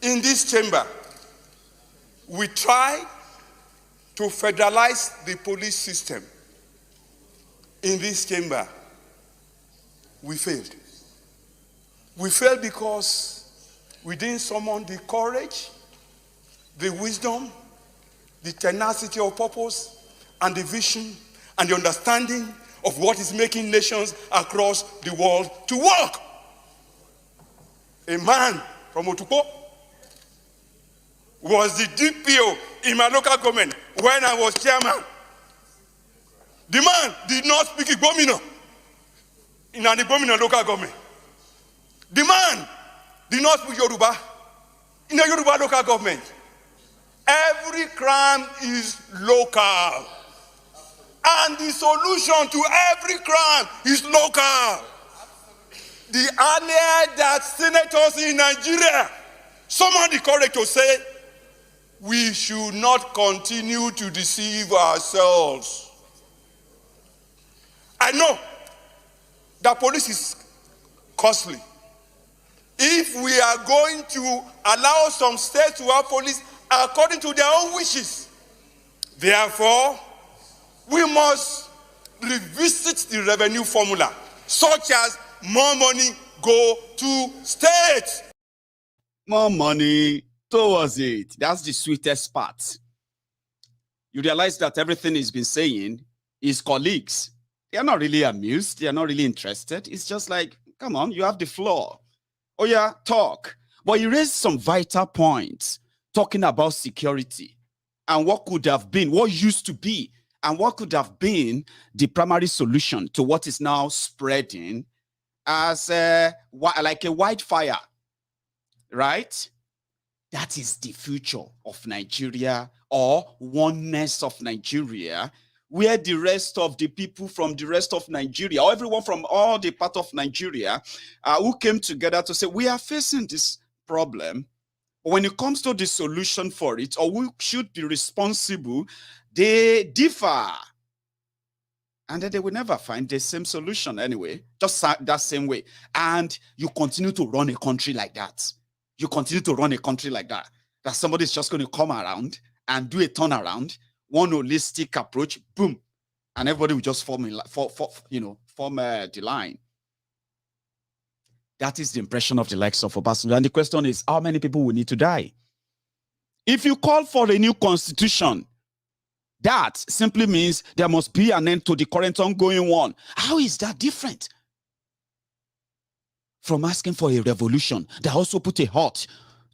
In this chamber, we try to federalize the police system. In this chamber, we failed. We failed because we didn't summon the courage, the wisdom, the tenacity of purpose, and the vision, and the understanding of what is making nations across the world to work. A man from Otukpo was the DPO in my local government when I was chairman. The man did not speak Igbomina in an Igbomina local government. The man did not speak Yoruba in a Yoruba local government. Every crime is local. And the solution to every crime is local. The earlier that senators in Nigeria summoned the courage to say, we should not continue to deceive ourselves. I know that police is costly. If we are going to allow some states to have police according to their own wishes, therefore, we must revisit the revenue formula, such as more money go to states. More money towards it. That's the sweetest part. You realize that everything he's been saying is colleagues. They are not really amused. They are not really interested. It's just like, come on, you have the floor. Oh yeah, talk. But you raised some vital points talking about security and what could have been, what used to be, and what could have been the primary solution to what is now spreading as like a wildfire, right? That is the future of Nigeria, or oneness of Nigeria, where the rest of the people from the rest of Nigeria, or everyone from all the part of Nigeria, who came together to say, we are facing this problem. When it comes to the solution for it, or who should be responsible, they differ. And then they will never find the same solution anyway, just that same way. And you continue to run a country like that. You continue to run a country like that. That somebody's just going to come around and do a turnaround, one holistic approach, boom, and everybody will just form the line. That is the impression of the likes of Obasanjo. And the question is, how many people will need to die? If you call for a new constitution, that simply means there must be an end to the current ongoing one. How is that different from asking for a revolution that also put a halt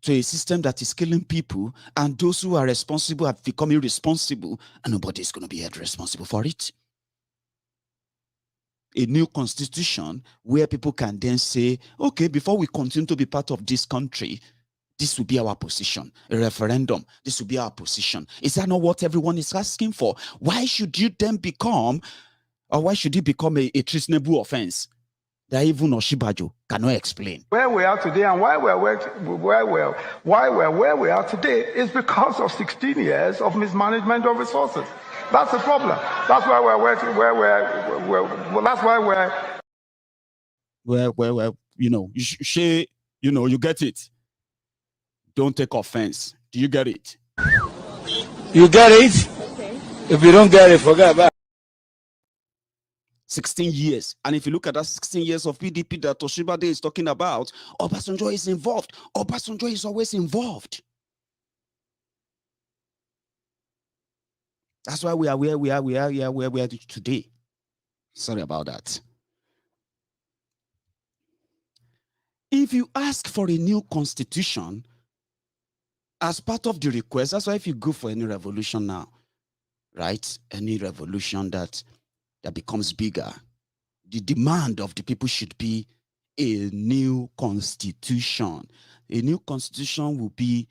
to a system that is killing people, and those who are responsible have become irresponsible, and nobody is going to be held responsible for it? A new constitution where people can then say, okay, before we continue to be part of this country, this will be our position. A referendum, this will be our position. Is that not what everyone is asking for? Why should you then become, or why should it become a treasonable offense that even Oshibajo cannot explain. Where we are today and why we're where we are today is because of 16 years of mismanagement of resources. That's the problem. That's why you get it. Don't take offense. Do you get it? You get it? Okay. If you don't get it, forget about it. 16 years. And if you look at that 16 years of PDP that Toshibade is talking about, Obasanjo is involved. Obasanjo is always involved. That's why we are where we are today. Sorry about that. If you ask for a new constitution as part of the request, that's why if you go for any revolution now, right? Any revolution that becomes bigger, the demand of the people should be a new constitution. A new constitution will be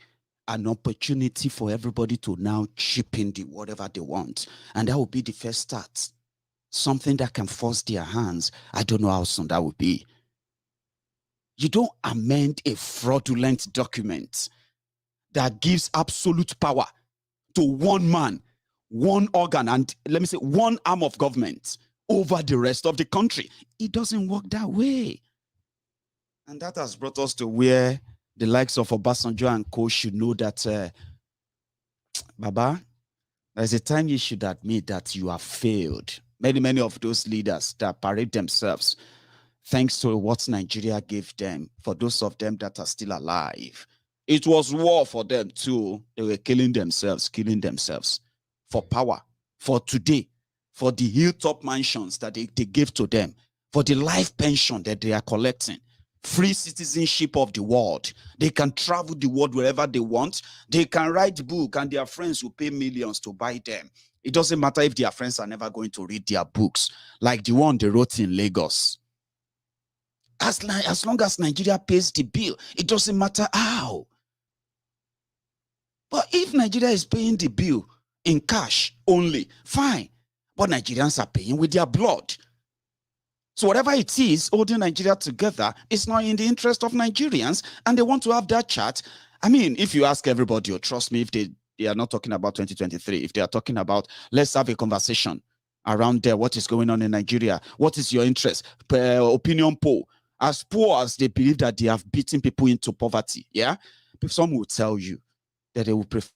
an opportunity for everybody to now chip in whatever they want. And that will be the first start. Something that can force their hands. I don't know how soon that will be. You don't amend a fraudulent document that gives absolute power to one man, one organ, and let me say one arm of government over the rest of the country. It doesn't work that way. And that has brought us to where the likes of Obasanjo and co should know that, Baba, there's a time you should admit that you have failed. Many of those leaders that parade themselves, thanks to what Nigeria gave them, for those of them that are still alive, it was war for them too. They were killing themselves for power, for today, for the hilltop mansions that they gave to them, for the life pension that they are collecting, free citizenship of the world. They can travel the world wherever they want. They can write book and their friends will pay millions to buy them. It doesn't matter if their friends are never going to read their books, like the one they wrote in Lagos. As long as Nigeria pays the bill, it doesn't matter how. But if Nigeria is paying the bill in cash only, fine. But Nigerians are paying with their blood. So whatever it is holding Nigeria together is not in the interest of Nigerians, and they want to have that chat. I mean, if you ask everybody, or trust me, if they are not talking about 2023, if they are talking about, let's have a conversation around there, what is going on in Nigeria, what is your interest, opinion poll, as poor as they believe that they have beaten people into poverty, yeah? Some will tell you that they will prefer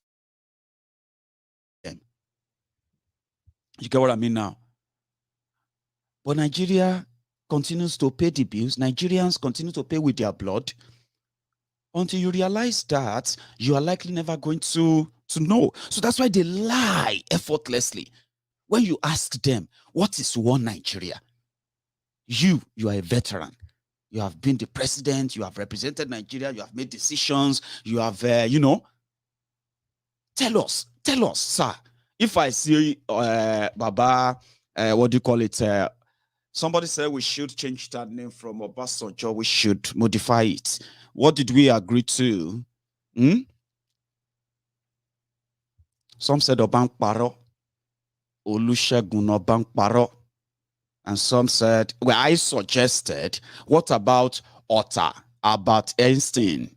them. You get what I mean now? But Nigeria continues to pay the bills. Nigerians continue to pay with their blood. Until you realize that, you are likely never going to know. So that's why they lie effortlessly. When you ask them, what is one Nigeria? You are a veteran. You have been the president. You have represented Nigeria. You have made decisions. You have, Tell us, sir. If I see Baba, what do you call it? Somebody said we should change that name from Obasanjo. We should modify it. What did we agree to? Some said Obankparo, Olusegun Obankparo. And some said, well, I suggested, what about Otta, Albert Einstein?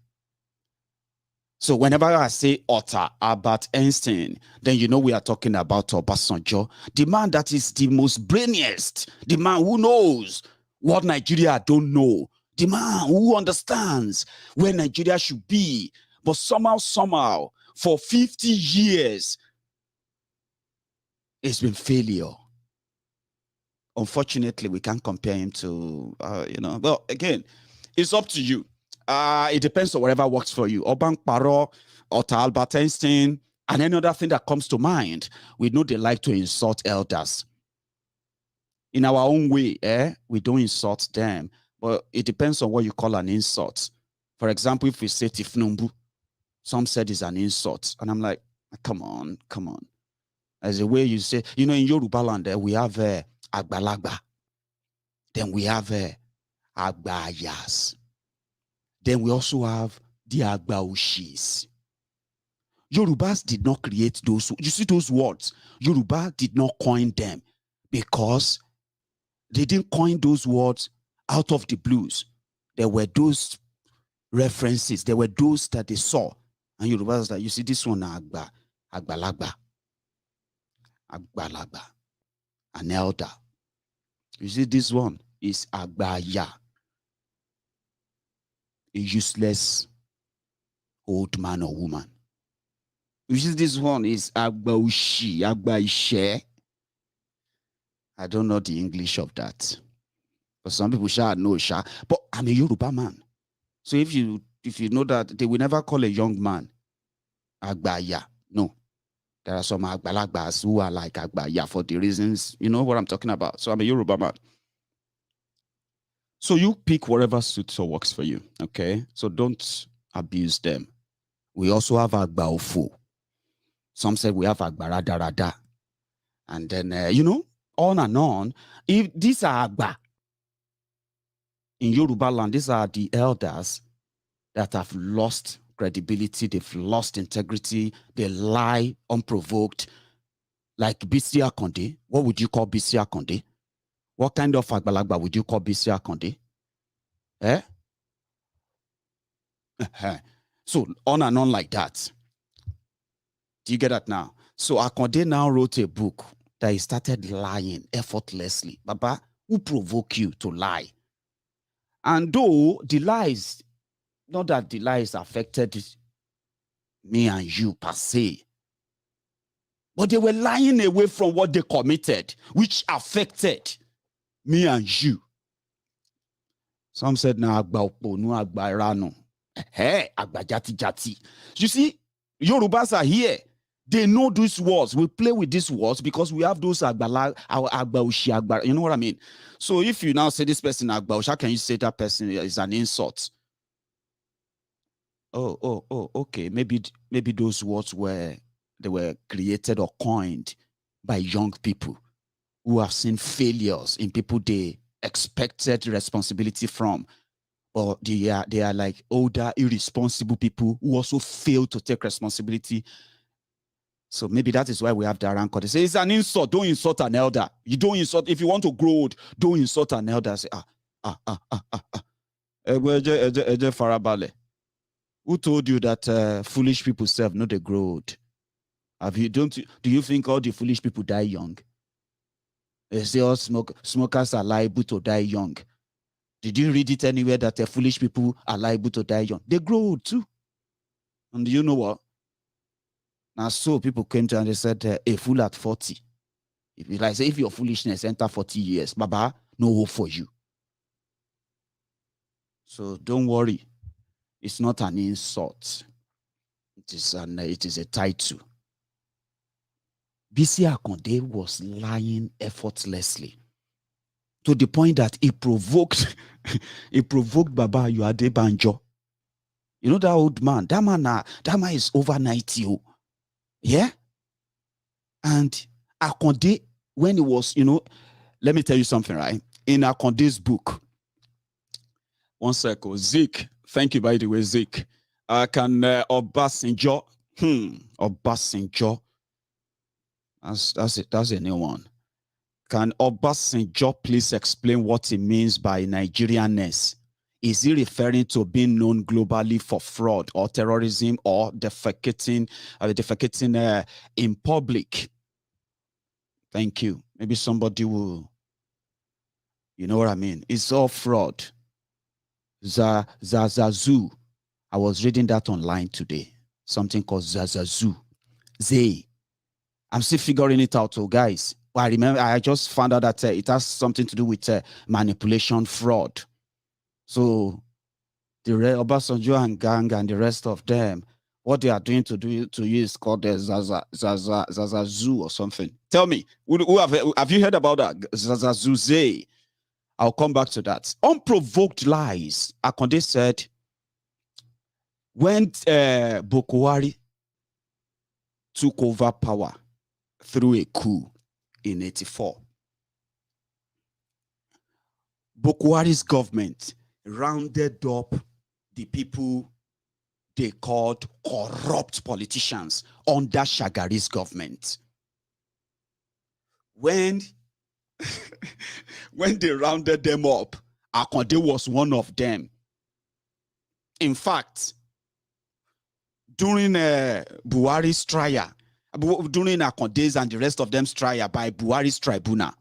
So whenever I say Otta, Albert Einstein, then you know we are talking about Obasanjo, the man that is the most brainiest, the man who knows what Nigeria don't know, the man who understands where Nigeria should be. But somehow, for 50 years, it's been failure. Unfortunately, we can't compare him to, well, again, it's up to you. It depends on whatever works for you. Obankparo, Otta Albert Einstein, and any other thing that comes to mind. We know they like to insult elders. In our own way, we don't insult them, but it depends on what you call an insult. For example, if we say Tifnumbu, some said it's an insult. And I'm like, come on. As a way you say, in Yoruba land, we have Agbalagba. Then we have Agbayas. Then we also have the Agbaushis. Yorubas did not create those. You see those words? Yoruba did not coin them because they didn't coin those words out of the blues, there were those references, there were those that they saw. And Yoruba was like, you see, this one, Agbalagba, an elder. You see, this one is Agbaya, a useless old man or woman. You see, this one is Agbaushi, Agbaishe. I don't know the English of that. But some people shall know, but I'm a Yoruba man. So if you know that, they will never call a young man Agbaya. No. There are some Agbalagbas who are like Agbaya for the reasons, you know what I'm talking about. So I'm a Yoruba man. So you pick whatever suits or works for you, okay? So don't abuse them. We also have Agbaofo. Some said we have Agbaradarada. And then, you know, on and on. If these are Agba, in Yoruba land, these are the elders that have lost credibility, they've lost integrity, they lie unprovoked. Like Bisi Akonde. What would you call Bisi Akonde? What kind of Agbalagba would you call Bisi Akonde? Eh? So on and on like that. Do you get that now? So Akonde now wrote a book that he started lying effortlessly. Baba, who provoke you to lie? And though the lies, not that the lies affected me and you per se, but they were lying away from what they committed, which affected me and you. Some said, "Na agba oponu, agba rano, agba jati jati." You see, Yorubas are here. They know these words. We play with these words because we have those agba ushi, agba. You know what I mean? So if you now say this person agba ushi, how can you say that person is an insult? Oh, okay. Maybe those words were created or coined by young people who have seen failures in people they expected responsibility from, or they are like older, irresponsible people who also fail to take responsibility. So maybe that is why we have the rancor. They say it's an insult. Don't insult an elder. You don't insult. If you want to grow old, don't insult an elder. Say farabale. Who told you that foolish people serve, not they grow old? Do you think all the foolish people die young? They say all smokers are liable to die young. Did you read it anywhere that foolish people are liable to die young? They grow old too. And do you know what? Now, so people came to and they said, a fool at 40. If your foolishness enter 40 years, Baba, no hope for you. So don't worry. It's not an insult. It is a title. Bisi Akonde was lying effortlessly to the point that he provoked Baba Ayuade Banjo. You know that old man? That man is over 90. Yeah? And Akonde, when he was, let me tell you something, right? In Akonde's book, one second, Zeke, thank you by the way, Zeke. Can Obasanjo, Obasanjo, that's a new one. Can Obasanjo please explain what he means by Nigerianness? Is he referring to being known globally for fraud or terrorism or defecating in public? Thank you. Maybe somebody will, you know what I mean? It's all fraud. Zazazu. I was reading that online today. Something called Zazazu. Zay. I'm still figuring it out, guys. But I remember, I just found out that it has something to do with manipulation, fraud. So the Obasanjo and gang and the rest of them, what they are doing to you is called the Zazazu or something. Tell me, who have you heard about that? Zazazuze. I'll come back to that. Unprovoked lies. Akonde said, when BUHARI took over power through a coup in 1984, BUHARI's government rounded up the people they called corrupt politicians under Shagari's government. When they rounded them up Akonde was one of them. In fact, during Buhari's trial, during Akonde's and the rest of them's trial by Buhari's tribunal,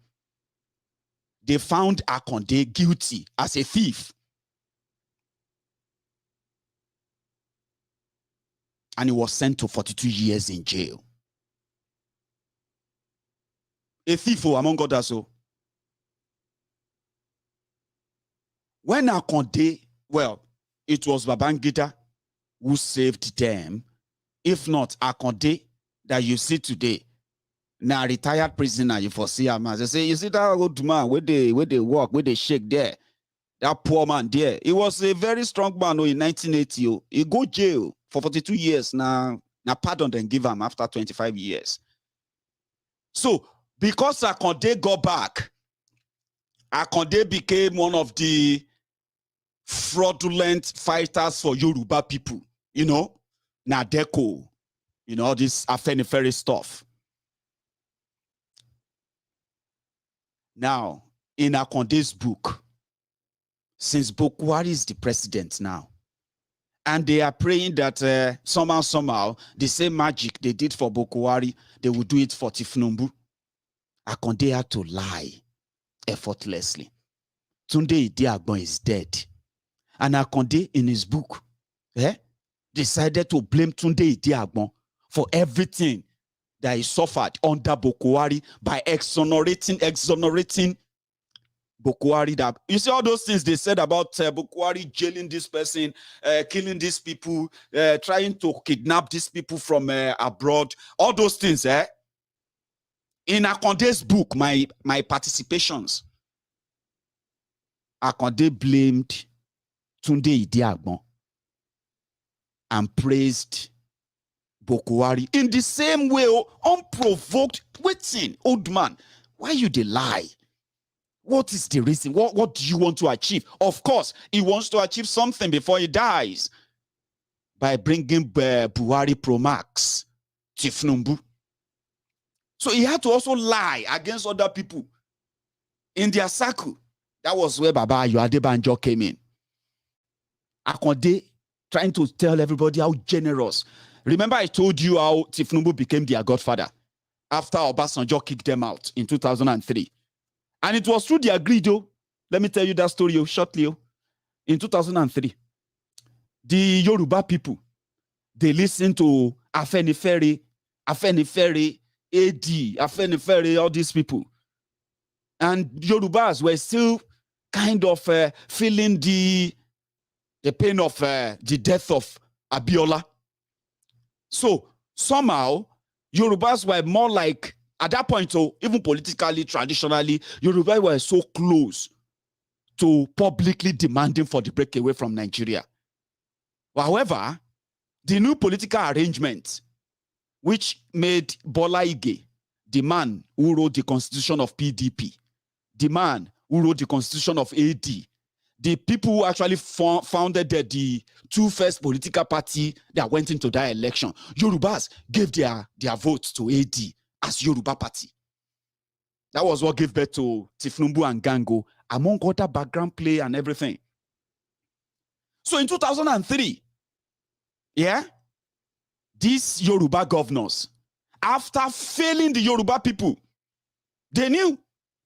they found Akonde guilty as a thief. And he was sent to 42 years in jail. A thief, among others. When Akonde, well, it was Babangida who saved them. If not, Akonde that you see today, now retired prisoner, you foresee him as they say, you see that old man where they walk, where they shake there, that poor man there. He was a very strong man in 1980. He go jail for 42 years now. Now pardon them give him after 25 years. So because Akonde got back, Akonde became one of the fraudulent fighters for Yoruba people, you know, Nadeko, you know, this Afenifere stuff. Now, in Akonde's book, since BUHARI is the president now, and they are praying that somehow, the same magic they did for BUHARI, they will do it for Tifnumbu. Akonde had to lie effortlessly. Tunde Idiagbon is dead. And Akonde, in his book, decided to blame Tunde Idiagbon for everything that he suffered under BUHARI by exonerating BUHARI. That you see all those things they said about BUHARI jailing this person, killing these people, trying to kidnap these people from abroad. All those things, in Akonde's book, my participations, Akonde blamed Tunde Idiagbon and praised BUHARI in the same way, unprovoked. Waiting, old man, why you dey lie? What is the reason? What do you want to achieve? Of course, he wants to achieve something before he dies by bringing BUHARI Pro Max, Tifnumbu. So he had to also lie against other people in their circle. That was where Baba Ayo Adebanjo came in. Akonde trying to tell everybody how generous. Remember I told you how Tifnumbu became their godfather after Obasanjo kicked them out in 2003. And it was through their greed, let me tell you that story shortly. In 2003, the Yoruba people, they listened to Afenifere, AD, Afenifere, all these people. And Yorubas were still kind of feeling the pain of the death of Abiola. So somehow, Yorubas were more like, at that point, even politically, traditionally, Yoruba were so close to publicly demanding for the breakaway from Nigeria. However, the new political arrangement, which made Bola Ige, the man who wrote the constitution of PDP, the man who wrote the constitution of AD, the people who actually founded the two first political party that went into that election, Yorubas gave their votes to AD as Yoruba party. That was what gave birth to Tifnumbu and Gango, among other background play and everything. So in 2003, these Yoruba governors, after failing the Yoruba people, they knew,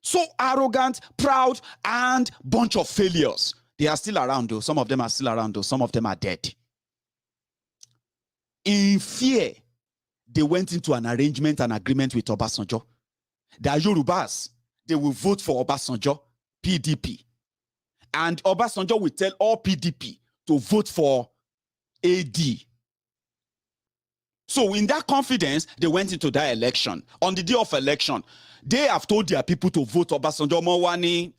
so arrogant, proud, and bunch of failures. They are still around though. Some of them are still around though. Some of them are dead. In fear, they went into an arrangement, an agreement with Obasanjo. The Yorubas, they will vote for Obasanjo, PDP. And Obasanjo will tell all PDP to vote for AD. So in that confidence, they went into that election. On the day of election, they have told their people to vote Obasanjo.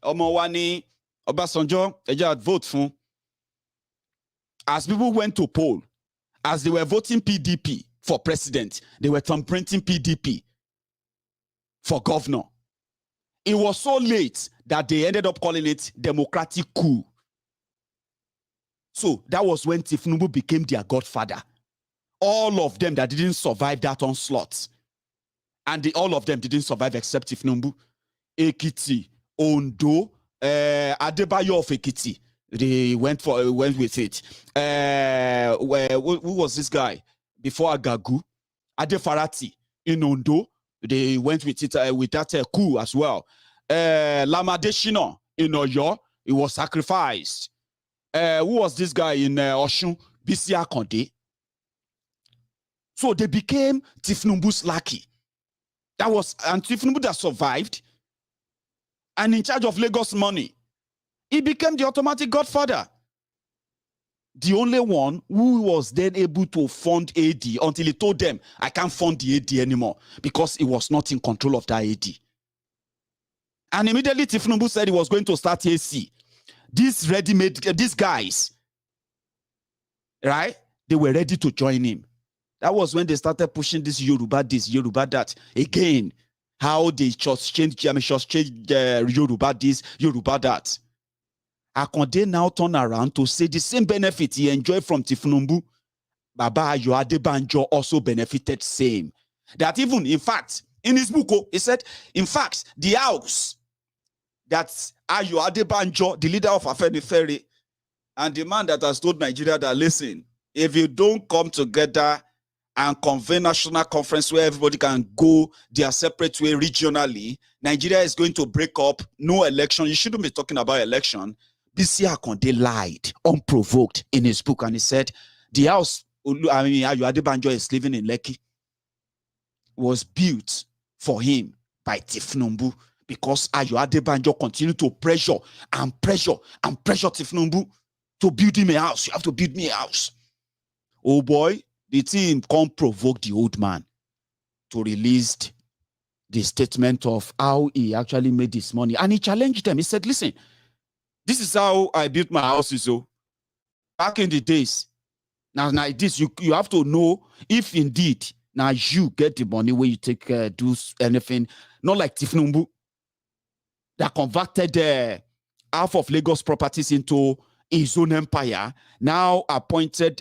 Omowani, Obasanjo, they vote for. As people went to poll, as they were voting PDP for president, they were thumbprinting PDP for governor. It was so late that they ended up calling it democratic coup. So that was when Tifnumbu became their godfather. All of them that didn't survive that onslaught. And all of them didn't survive except Tifnumbu. Ekiti, Ondo, Adebayo of Ekiti. They went with it. Who was this guy before Agagu? Adefarati in Ondo. They went with it with that coup as well. Lamadeshino in Oyo, it was sacrificed. Who was this guy in Oshun? Bisi Akonde. So they became Tifnumbu's lackey. That was, and Tifnumbu that survived and in charge of Lagos money. He became the automatic godfather. The only one who was then able to fund AD until he told them, I can't fund the AD anymore because he was not in control of that AD. And immediately Tifnumbu said he was going to start AC. These ready-made, these guys, right? They were ready to join him. That was when they started pushing this, Yoruba that. Again, how they just changed Yoruba this, Yoruba that. Akonde now turn around to say the same benefit he enjoyed from Tifnumbu, Baba Ayo Adebanjo also benefited same. That even, in fact, in his book, he said, in fact, the house that Ayo Adebanjo, the leader of Afenifere, and the man that has told Nigeria that, listen, if you don't come together and convene national conference where everybody can go their separate way regionally, Nigeria is going to break up, no election. You shouldn't be talking about election. Bisi Akonde lied unprovoked in his book, and he said the house Ayo Adebanjo is living in Lekki was built for him by Tifnumbu because Ayo Adebanjo continued to pressure Tifnumbu to build him a house. You have to build me a house. Oh boy, the team can't provoke the old man to release the statement of how he actually made this money, and he challenged them. He said, listen, this is how I built my houses. So back in the days, now this you have to know if indeed now you get the money where you take do anything, not like Tifnumbu that converted half of Lagos properties into his own empire. Now appointed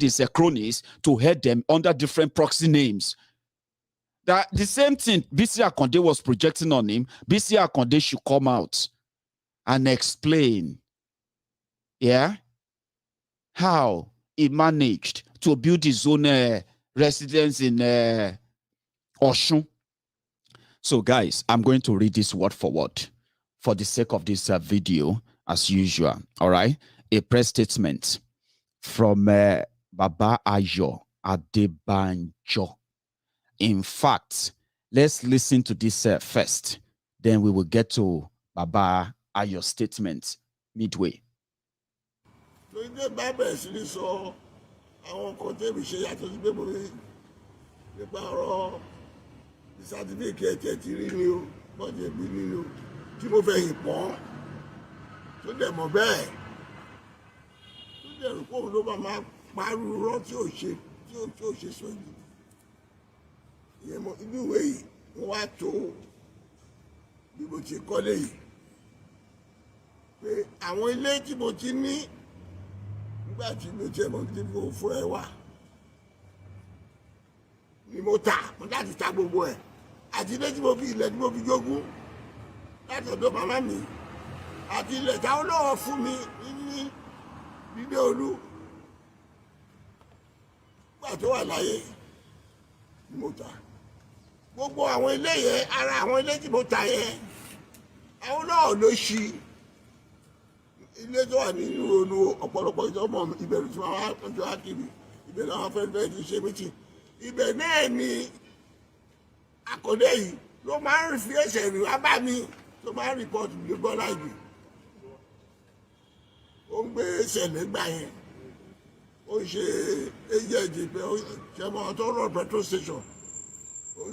his cronies to head them under different proxy names. That the same thing Bisi Akonde was projecting on him. Bisi Akonde should come out and explain, how he managed to build his own residence in Oshun. So, guys, I'm going to read this word for word for the sake of this video, as usual. All right, a press statement from Baba Ayo Adebanjo. In fact, let's listen to this first. Then we will get to Baba Ayo's statement midway. Àwọn ilé tí mo ti ní nígbà tí mo jẹ́ mo ti fò fún ẹ wá ni mo ta láti ta gbogbo ẹ̀ àti ilé tí mo fi ilẹ̀ tí mo fi jogún láti ọ̀dọ̀ màmá mi àti ilẹ̀ táwọn náà fún mi ní Bídé Olú nígbà tó wà láyé ni mo ta gbogbo àwọn ilé yẹn ara àwọn ilé tí mo ta yẹn àwọn náà ló ṣí ilé tó wà nínú ronú ọ̀pọ̀lọpọ̀ ìjọba ìbẹ̀rù tí wọ́n wá tó wá kiri ibẹ̀ làwọn fẹ́ẹ́ ti ṣe méjì ibẹ̀ náà ni Akọ́dé yìí ló máa ń fi ẹsẹ̀ rìn wá bá mi tó máa ń rìpọ́tù lé Bọ́lá Ìgè ó ń gbé ṣẹlẹ̀ gbà yẹn ó ń ṣe agent pé ó ṣe mọ́ tó rọ̀ petrol station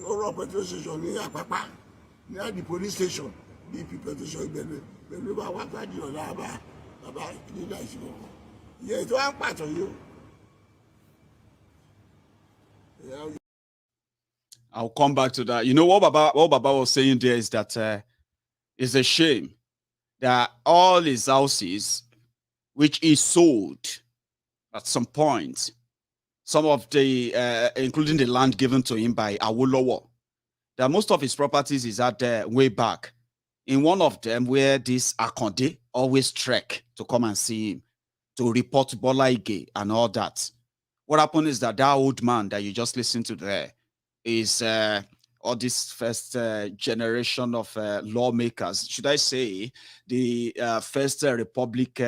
ó rọ̀ petrol station ní Àpápá ní àdì police station BP petrol station ìbẹ̀rẹ̀ pẹ̀lú bá wá pàdé ọ̀la bàbá nígbà ìṣòro ìyẹn tó wá ń pàtó yìí o. I'll come back to that. You know what Baba was saying there is that it's a shame that all his houses, which he sold at some point, some of the, including the land given to him by Awolowo, that most of his properties is out there way back In one of them, where this Akonde always trek to come and see him, to report Bola Ige and all that. What happened is that old man that you just listened to there is all this first generation of lawmakers. Should I say the first republic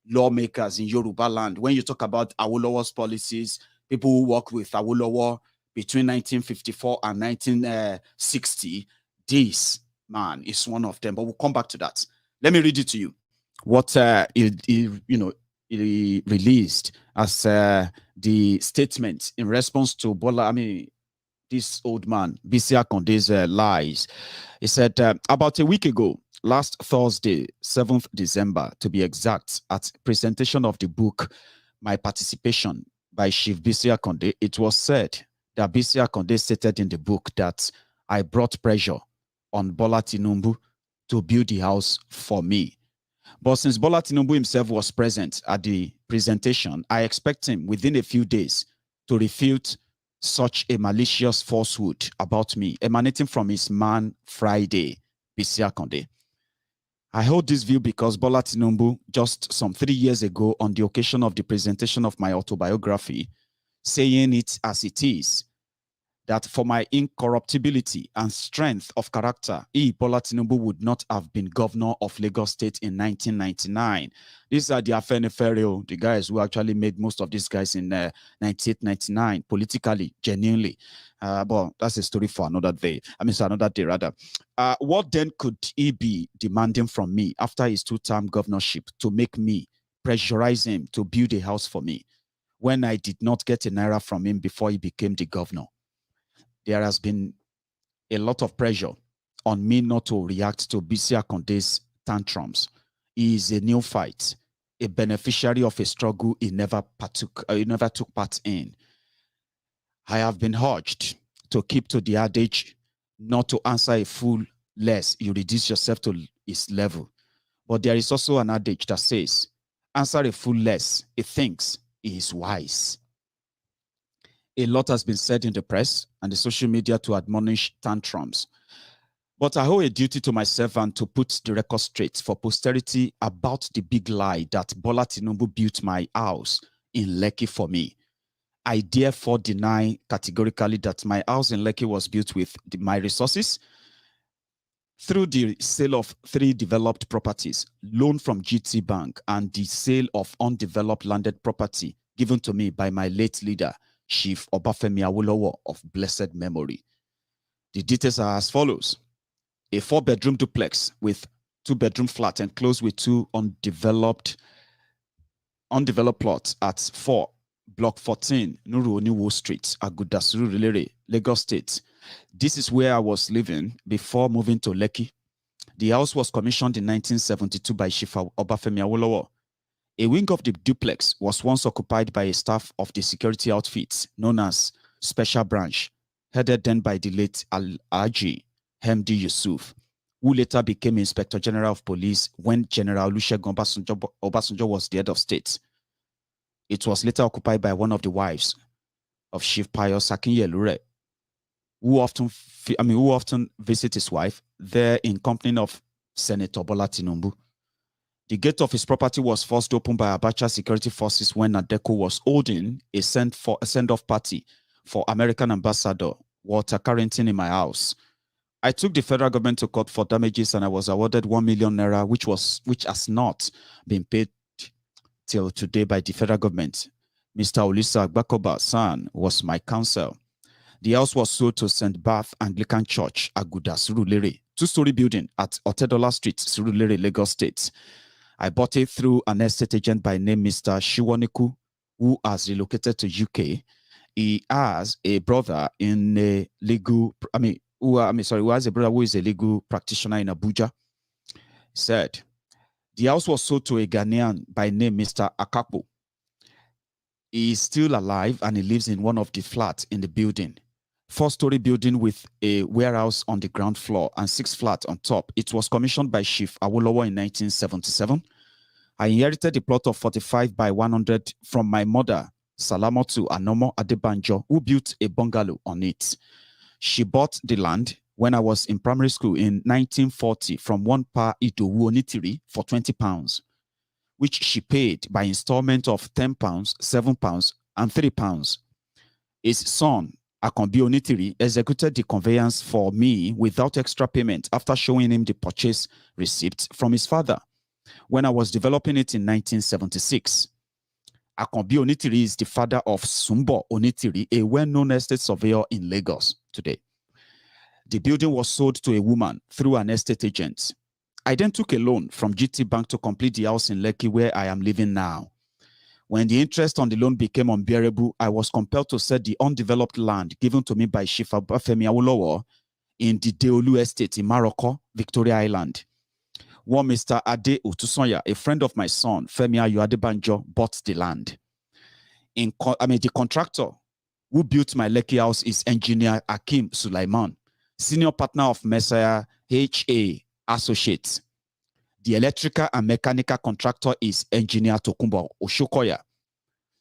lawmakers in Yoruba land? When you talk about Awolowo's policies, people who work with Awolowo between 1954 and 1960, this man is one of them. But we'll come back to that. Let me read it to you. What he released as the statement in response to this old man, Bisi Akonde's lies. He said, about a week ago, last Thursday, 7th December, to be exact, at presentation of the book, My Participation by Chief Bisi Akonde, it was said that Bisi Akonde stated in the book that I brought pressure on Bola Tinubu to build the house for me. But since Bola Tinubu himself was present at the presentation, I expect him within a few days to refute such a malicious falsehood about me emanating from his man Friday, Bisi Akonde. I hold this view because Bola Tinubu, just some 3 years ago on the occasion of the presentation of my autobiography, saying it as it is, that for my incorruptibility and strength of character, Bola Tinubu would not have been governor of Lagos State in 1999. These are the Afenifere, the guys who actually made most of these guys in 98, 99, politically, genuinely. But that's a story for another day. Another day, rather. What then could he be demanding from me after his 2-term governorship to make me pressurize him to build a house for me when I did not get a naira from him before he became the governor? There has been a lot of pressure on me not to react to Bisi Akonde's tantrums. He is a neophyte, a beneficiary of a struggle he never took part in. I have been urged to keep to the adage, not to answer a fool less you reduce yourself to his level. But there is also an adage that says, answer a fool less he thinks he is wise. A lot has been said in the press and the social media to admonish tantrums. But I owe a duty to myself and to put the record straight for posterity about the big lie that Bola Tinubu built my house in Lekki for me. I therefore deny categorically that my house in Lekki was built with my resources through the sale of 3 developed properties, loan from GT Bank, and the sale of undeveloped landed property given to me by my late leader, Chief Obafemi Awolowo of blessed memory. The details are as follows. A 4-bedroom duplex with 2-bedroom flat enclosed with 2 undeveloped plots at 4, Block 14, Nuru Oniwo Street, Aguda Surulere, Lagos State. This is where I was living before moving to Lekki. The house was commissioned in 1972 by Chief Obafemi Awolowo. A wing of the duplex was once occupied by a staff of the security outfit known as Special Branch, headed then by the late Alhaji Hemdi Yusuf, who later became Inspector General of Police when General Olusegun Obasanjo was the head of state. It was later occupied by one of the wives of Chief Pius Akinyelure, who often visit his wife there in company of Senator Bola Tinubu. The gate of his property was first opened by Abacha security forces when Adeko was holding a send-off party for American Ambassador Walter Carrington in my house. I took the federal government to court for damages and I was awarded 1 million naira, which has not been paid till today by the federal government. Mr. Olisa Agbakoba San was my counsel. The house was sold to St. Bath Anglican Church, Aguda, Surulere, 2-story building at Otedola Street, Surulere, Lagos State. I bought it through an estate agent by name Mr. Shiwaniku, who has relocated to UK. He has a brother in a legal, who has a brother who is a legal practitioner in Abuja. He said, the house was sold to a Ghanaian by name Mr. Akapo. He is still alive and he lives in one of the flats in the building. 4-story building with a warehouse on the ground floor and 6 flats on top. It was commissioned by Chief Awolowo in 1977. I inherited a plot of 45 by 100 from my mother, Salamotu Anomo Adebanjo, who built a bungalow on it. She bought the land when I was in primary school in 1940 from one Pa Idowu Onitiri for £20, which she paid by installment of £10, £7, and £3. His son, Akanbi Onitiri, executed the conveyance for me without extra payment after showing him the purchase receipt from his father when I was developing it in 1976. Akanbi Onitiri is the father of Sumbo Onitiri, a well-known estate surveyor in Lagos today. The building was sold to a woman through an estate agent. I then took a loan from GT Bank to complete the house in Lekki where I am living now. When the interest on the loan became unbearable, I was compelled to sell the undeveloped land given to me by Chief Femi Awolowo in the Deolu Estate in Morocco, Victoria Island. One Mr. Ade Otusonya, a friend of my son, Femi Adebanjo, bought the land. The contractor who built my Lekki house is engineer Akim Sulaiman, senior partner of Messiah H.A. Associates. The electrical and mechanical contractor is engineer Tokumbo Oshokoya,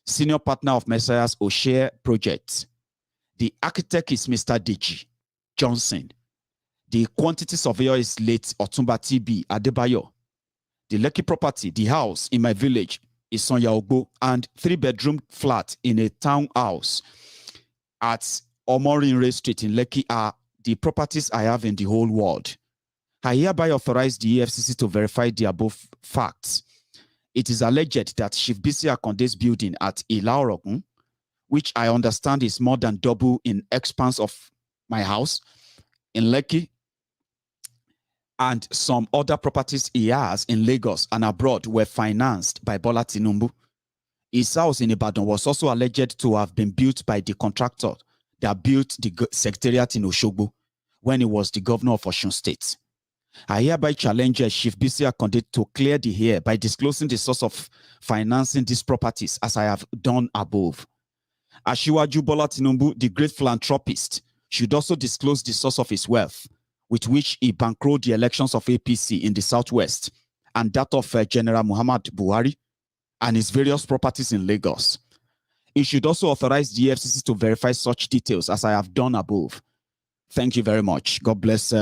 senior partner of Messiah's O'Share Projects. The architect is Mr. Deji Johnson. The quantity surveyor is late Otumba TB Adebayo. The Lekki property, the house in my village, is Sonya Ogbo, and 3-bedroom flat in a townhouse at Omorinre Street in Lekki are the properties I have in the whole world. I hereby authorize the EFCC to verify the above facts. It is alleged that Chief Bisi Akonde's building at Ilaorogun, which I understand is more than double in expanse of my house in Lekki, and some other properties he has in Lagos and abroad were financed by Bola Tinubu. His house in Ibadan was also alleged to have been built by the contractor that built the secretariat in Oshogbo when he was the governor of Osun State. I hereby challenge Chief Bisi Akonde to clear the air by disclosing the source of financing these properties as I have done above. Asiwaju Bola Tinubu, the great philanthropist, should also disclose the source of his wealth, with which he bankrolled the elections of APC in the Southwest and that of General Muhammad Buhari and his various properties in Lagos. He should also authorize the FCC to verify such details as I have done above. Thank you very much. God bless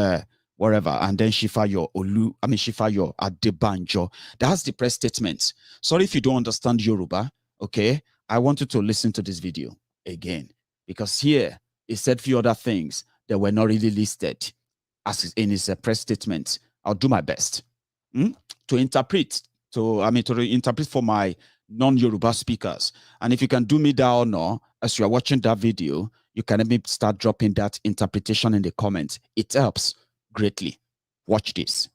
wherever. And then Shifayo Adebanjo. That's the press statement. Sorry if you don't understand Yoruba, okay? I want you to listen to this video again, because here he said a few other things that were not really listed as in his press statement. I'll do my best to interpret for my non-Yoruba speakers. And if you can do me that honor as you are watching that video, you can even start dropping that interpretation in the comments. It helps greatly. Watch this.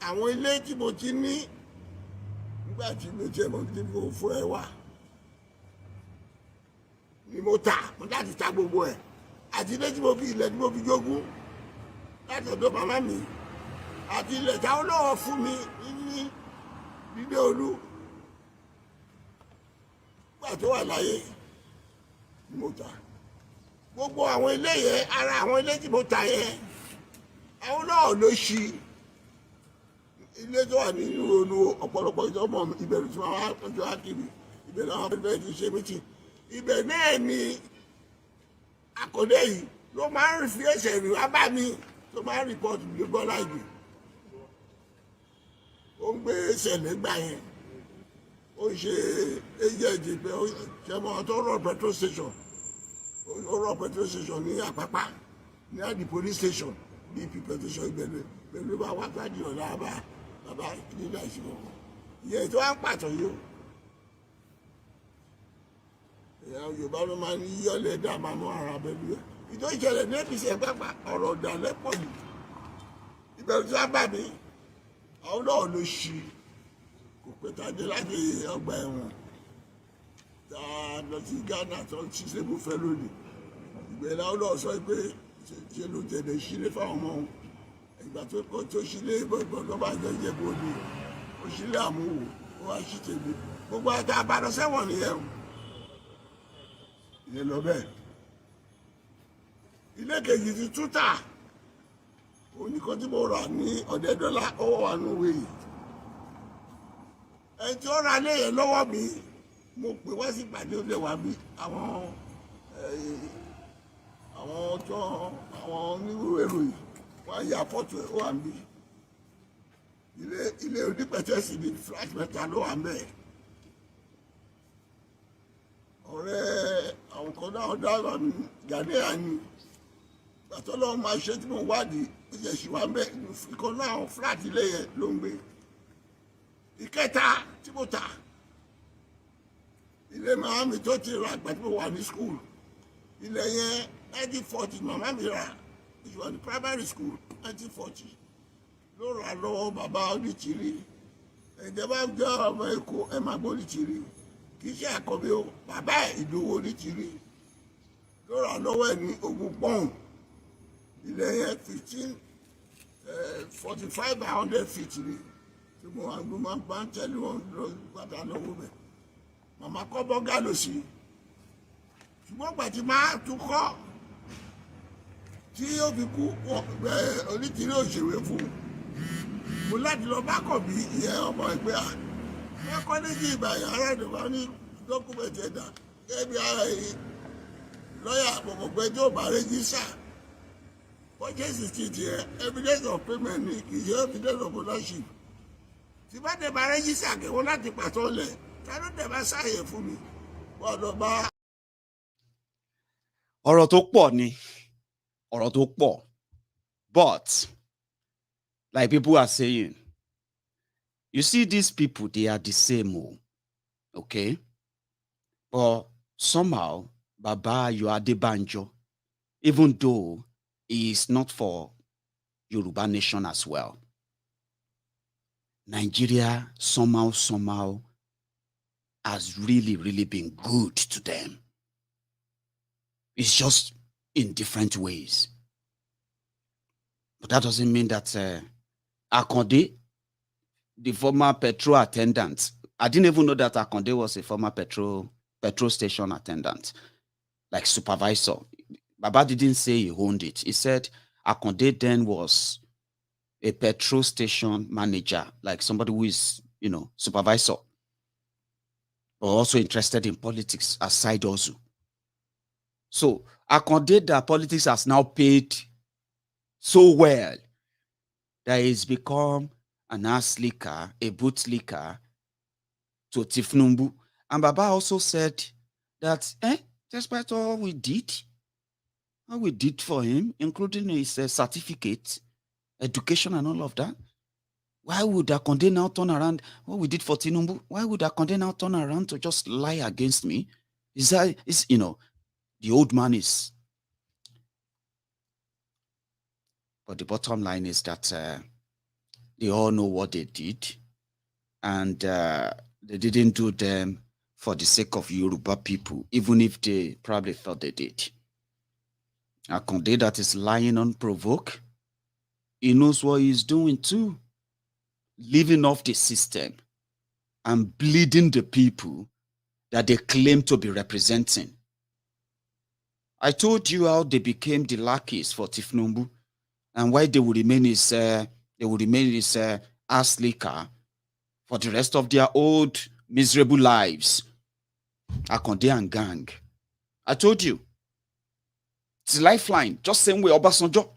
àwọn ilé tí mo ti ní nígbà tí mo jẹ́ mo ti kó fún ẹ wá ni mo láti ta gbogbo ẹ̀ àti ilé tí mo fi ilẹ̀ tí mo fi jogún láti ọ̀dọ̀ màmá mi àti ilẹ̀ táwọn náà fún mi ní dídé olú nígbà tó wà láyé ni mo ta gbogbo àwọn ilé yẹn ara àwọn ilé tí mo ta yẹn àwọn náà ló ṣí ilé tó wà nínú olú ọ̀pọ̀lọpọ̀ ìjọba ìbẹ̀rù tí wọ́n wá tọ́jú àkìrì ibẹ̀ náà fẹ́ẹ́ ti ṣe mítì ibẹ̀ náà ni Akande yìí ló máa ń fi ẹsẹ̀ rìn wá bá mi tó máa ń rìpọ́tù bí Bọ́lá Ìgè ó ń gbé ṣẹlẹ̀ gbà yẹn ó ń ṣe agent pé ó ṣe mọ́ tó rọ̀ petrol station ó rọ̀ petrol station ní Àpápá ní àdì police station BP petrol station ìbẹ̀rẹ̀ pẹ̀lú bá wá gbájú ọ̀la bàbá nígbà ìṣòro ìyẹn tó wá ń pàtó yìí ó ìyá Yorùbá ló máa ń yọ́lẹ̀ dá máa mú ara bẹ̀rù ẹ̀ ìjọ ìṣẹ̀lẹ̀ ní APC pápá ọ̀rọ̀ ọ̀dàlẹ̀ pọ̀ jù ìbẹ̀rù tí wọ́n bá mi àwọn náà ló ṣí kò pé tàdé láti ọgbà ẹ̀wọ̀n tá a lọ sí Ghana tó ń ṣiṣẹ́ bó fẹ́ lónìí ìgbẹ́ làwọn náà sọ pé ṣe ló tẹ̀lé sílé fáwọn ọmọ ìgbà tó ṣílé ìbọn tó bá jẹ́ ìjẹ́bú ni ó ṣílé àmúwò ó wá sí tèmi gbogbo àti àbàdàn sẹ́wọ̀n nìyẹn o ìyẹn lọ bẹ́ẹ̀ ilé kejì ti túta oníkan tí mo rà ní ọ̀dẹ́dọ́lá ó wà nínú yìí ẹni tí ó ra ilé yẹn lọ́wọ́ mi mo pè wá sí ìpàdé ó lè wá bí àwọn onírúurú yìí wọ́n ya fọ́tò ẹ̀ ó wà níbí ilé onípẹ̀tẹ́sì ní flat mẹ́ta ló wà mẹ́ẹ̀ ọ̀rẹ́ àwọn kan náà dáhùn mi Ghanaian ni gbàtọ́ lọ́wọ́ máa ṣe tí mo wádìí ó jẹ́ ṣì wá mẹ́ẹ̀ ìkan náà àwọn flat ilé yẹn ló ń gbé ìkẹta tí mo ta ilé màmá mi tó ti ra àgbà tí mo wà ní school ilé yẹn 1940 màmá mi rà ìwà ní primary school 1940 ló rà lọ́wọ́ bàbá Onítìrí ẹ̀jẹ̀ bá jẹ́ ọmọ Èkó ẹ̀ máa gbọ́ Onítìrí kì í ṣe àkọ́bí o bàbá ẹ̀ Ìdòwú Onítìrí ló rà lọ́wọ́ ẹ̀ ní ogún pọ́ùn ilé yẹn 1545 by 100 feet ni tí mo máa bá ń tẹ̀lé wọn lọ gbàdá lọ́wọ́ bẹ̀ màmá kọ́ bọ́gà lọ sí ṣùgbọ́n gbàtí máa tún kọ́ tí ó fi kú Onítìrí òṣèré fún mo láti lọ bá kọ̀ bí ìyẹn ọmọ ẹgbẹ́ à wọ́n kọ́ léjì ìbàyàn ará ìdìbò ní dọ́kúmẹ̀tì ẹ̀dá ẹbí ara yìí lọ́yà àpòpọ̀gbẹ́ tó bá rẹ́jísà purchase street yẹn evidence of payment ní kì í ṣe evidence of ownership tí bá dẹ̀ bá rẹ́jísà kẹ́wọ́n láti pàtó lẹ̀ ta ló dẹ̀ bá sáàyè fún mi gbọ́dọ̀ bá. ọ̀rọ̀ tó pọ̀ ni ọ̀rọ̀ tó pọ̀ but like people are saying you see these people they are the same okay but somehow Baba Ayo Adebanjo even though he is not for Yoruba nation as well Nigeria somehow has really been good to them. It's just in different ways. But that doesn't mean that Akonde, the former petrol attendant, I didn't even know that Akonde was a former petrol station attendant, like supervisor. Baba didn't say he owned it. He said Akonde then was a petrol station manager, like somebody who is, supervisor, but also interested in politics aside also. So Akonde, that politics has now paid so well that he's become an ass licker, a boot licker to Tifnumbu. And Baba also said that, despite all we did for him, including his certificate, education and all of that, why would Akonde now turn around what we did for Tinubu? Why would Akonde now turn around to just lie against me? The old man is. But the bottom line is that they all know what they did, and they didn't do them for the sake of Yoruba people, even if they probably thought they did. Akonde that is lying unprovoked, he knows what he's doing too, living off the system and bleeding the people that they claim to be representing. I told you how they became the lackeys for Tifnumbu and why they would remain his ass licker for the rest of their old miserable lives. Akonde and gang. I told you. It's a lifeline. Just same way Obasanjo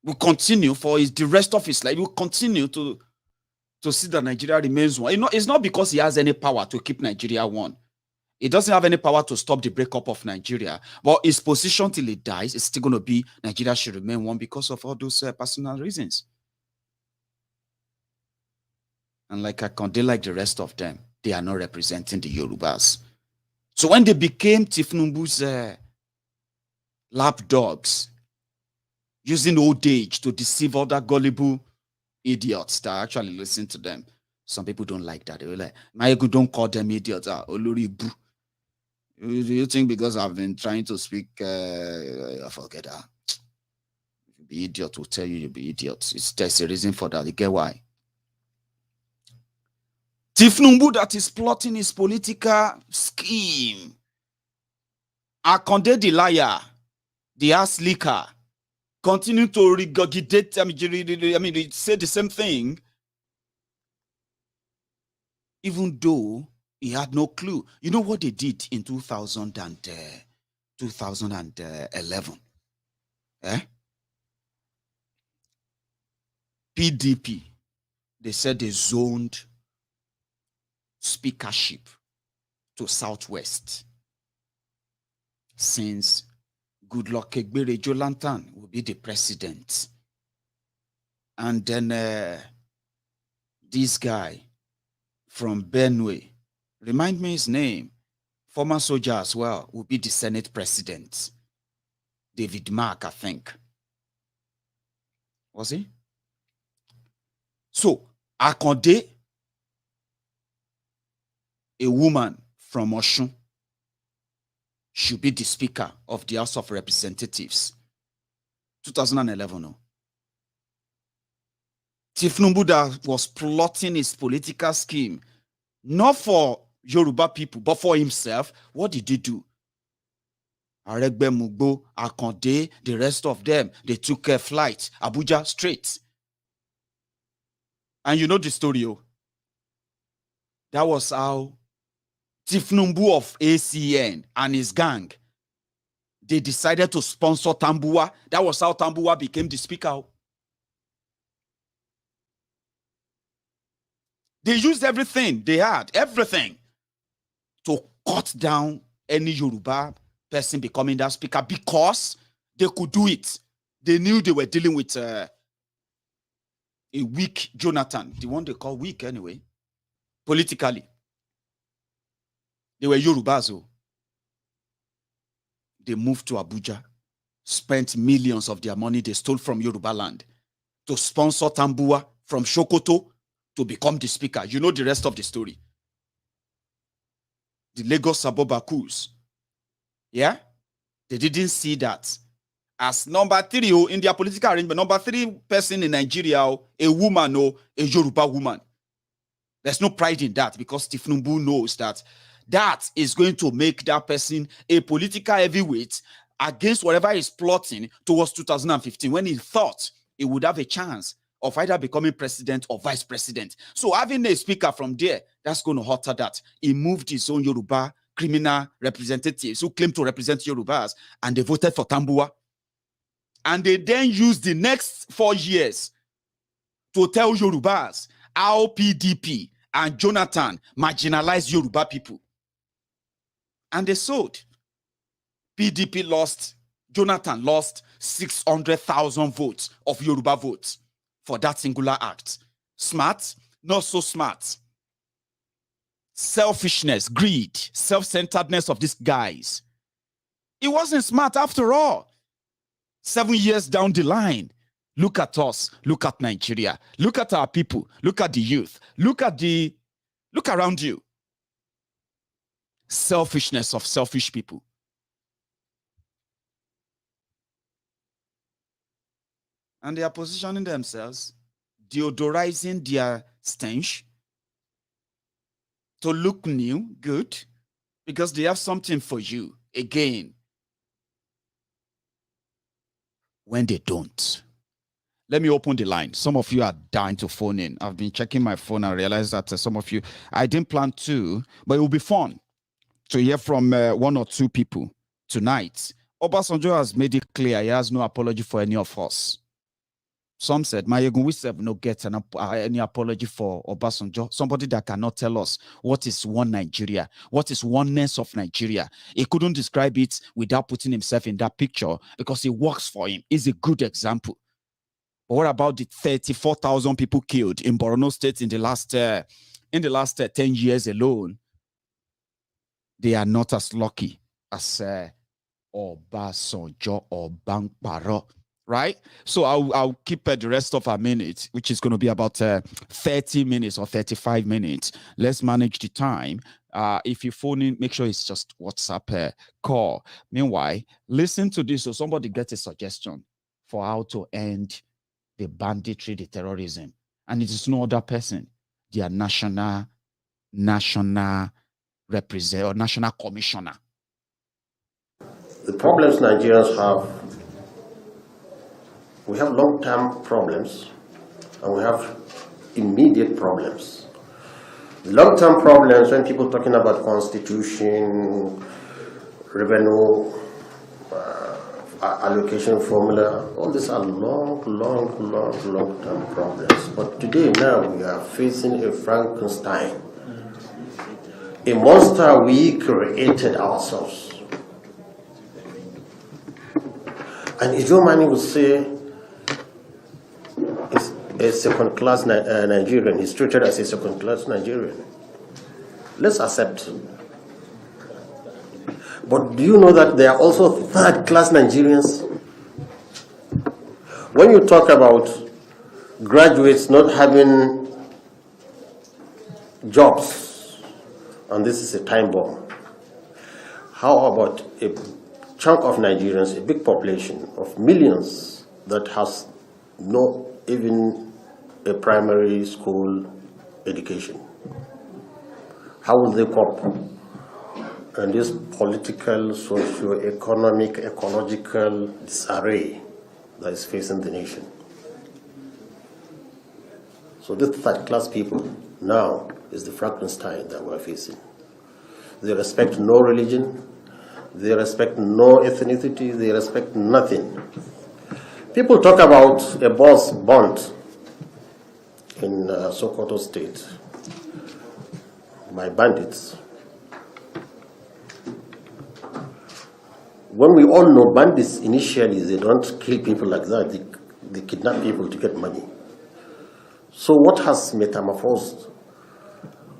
will continue for the rest of his life. He will continue to see that Nigeria remains one. It's not because he has any power to keep Nigeria one. He doesn't have any power to stop the breakup of Nigeria. But his position till he dies is still going to be Nigeria should remain one because of all those personal reasons. And like Akonde, like the rest of them, they are not representing the Yorubas. So when they became Tifnumbu's lapdogs, using old age to deceive other gullible idiots that actually listen to them, some people don't like that. They were like, Mayegu, don't call them idiots. Oloribu. Do you think because I've been trying to speak, I forget that? You be idiot will tell you you be idiot. There's a reason for that. You get why? Tifnumbu that is plotting his political scheme. Akonde the liar, the ass licker, continue to regurgitate, say the same thing, even though he had no clue. You know what they did in 2011? PDP, they said they zoned speakership to Southwest. Since Goodluck Egbere Jolantan will be the president. And then this guy from Benue, remind me his name, former soldier as well, will be the Senate president. David Mark, I think. Was he? So, Akonde, a woman from Osun, should be the Speaker of the House of Representatives. 2011, no. Tifnumbu was plotting his political scheme, not for Yoruba people, but for himself. What did he do? Aregbe Mugbo, Akonde, the rest of them, they took a flight, Abuja straight. And you know the story, oh. That was how Tifnumbu of ACN and his gang, they decided to sponsor Tambuwa. That was how Tambuwa became the speaker. They used everything they had, everything, to cut down any Yoruba person becoming that speaker because they could do it. They knew they were dealing with a weak Jonathan, the one they call weak anyway, politically. They were Yorubas. They moved to Abuja, spent millions of their money they stole from Yoruba land to sponsor Tambuwa from Sokoto to become the speaker. You know the rest of the story. The Lagos Abobakus. Yeah? They didn't see that as number 3 in their political arrangement, number 3 person in Nigeria, a woman or a Yoruba woman. There's no pride in that because Tifnumbu knows that that is going to make that person a political heavyweight against whatever he's plotting towards 2015 when he thought he would have a chance of either becoming president or vice president. So having a speaker from there, that's going to alter that. He moved his own Yoruba criminal representatives who claim to represent Yorubas and they voted for Tambuwa. And they then used the next 4 years to tell Yorubas how PDP and Jonathan marginalized Yoruba people. And they sold. PDP lost, Jonathan lost 600,000 votes of Yoruba votes for that singular act. Smart, not so smart. Selfishness, greed, self-centeredness of these guys. It wasn't smart after all. 7 years down the line, look at us, look at Nigeria, look at our people, look at the youth, look around you. Selfishness of selfish people. And they are positioning themselves, deodorizing their stench to look new, good, because they have something for you. Again, when they don't. Let me open the line. Some of you are dying to phone in. I've been checking my phone and realized that some of you, I didn't plan to, but it will be fun to hear from 1 or 2 people tonight. Obasanjo has made it clear he has no apology for any of us. Some said, Mayegun, we have no get any apology for Obasanjo. Somebody that cannot tell us what is one Nigeria, what is oneness of Nigeria. He couldn't describe it without putting himself in that picture because it works for him. He's a good example. But what about the 34,000 people killed in Borno State in the last 10 years alone? They are not as lucky as Obasanjo or Bankparo, right? So I'll keep the rest of our minute, which is going to be about 30 minutes or 35 minutes. Let's manage the time. If you phone in, make sure it's just WhatsApp call. Meanwhile, listen to this so somebody gets a suggestion for how to end the banditry, the terrorism. And it is no other person, their national representative or national commissioner. The problems Nigerians have, we have long-term problems and we have immediate problems. The long-term problems, when people talking about constitution, revenue, allocation formula, all these are long-term problems. But today, now, we are facing a Frankenstein, a monster we created ourselves. And Ijomani would say it's a second-class Nigerian. He's treated as a second-class Nigerian. Let's accept. But do you know that there are also third-class Nigerians? When you talk about graduates not having jobs, and this is a time bomb, how about a chunk of Nigerians, a big population of millions that has no even a primary school education? How will they cope? And this political, socio-economic, ecological disarray that is facing the nation. So this third-class people now is the Frankenstein that we're facing. They respect no religion, they respect no ethnicity, they respect nothing. People talk about a boss burnt in Sokoto State by bandits. When we all know bandits initially, they don't kill people like that, they kidnap people to get money. So what has metamorphosed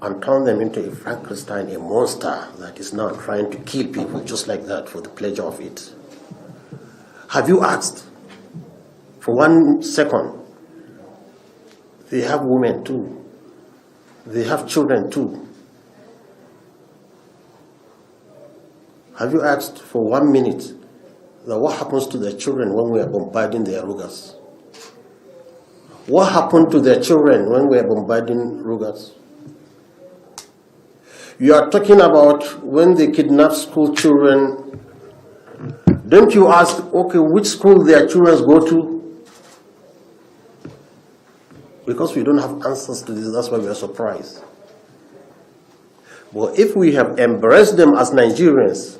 and turned them into a Frankenstein, a monster that is now trying to kill people just like that for the pleasure of it? Have you asked for 1 second? They have women too. They have children too. Have you asked for 1 minute that what happens to their children when we are bombarding their rugas? What happened to their children when we are bombarding rugas? You are talking about when they kidnap school children. Don't you ask, okay, which school their children go to? Because we don't have answers to this, that's why we are surprised. But if we have embraced them as Nigerians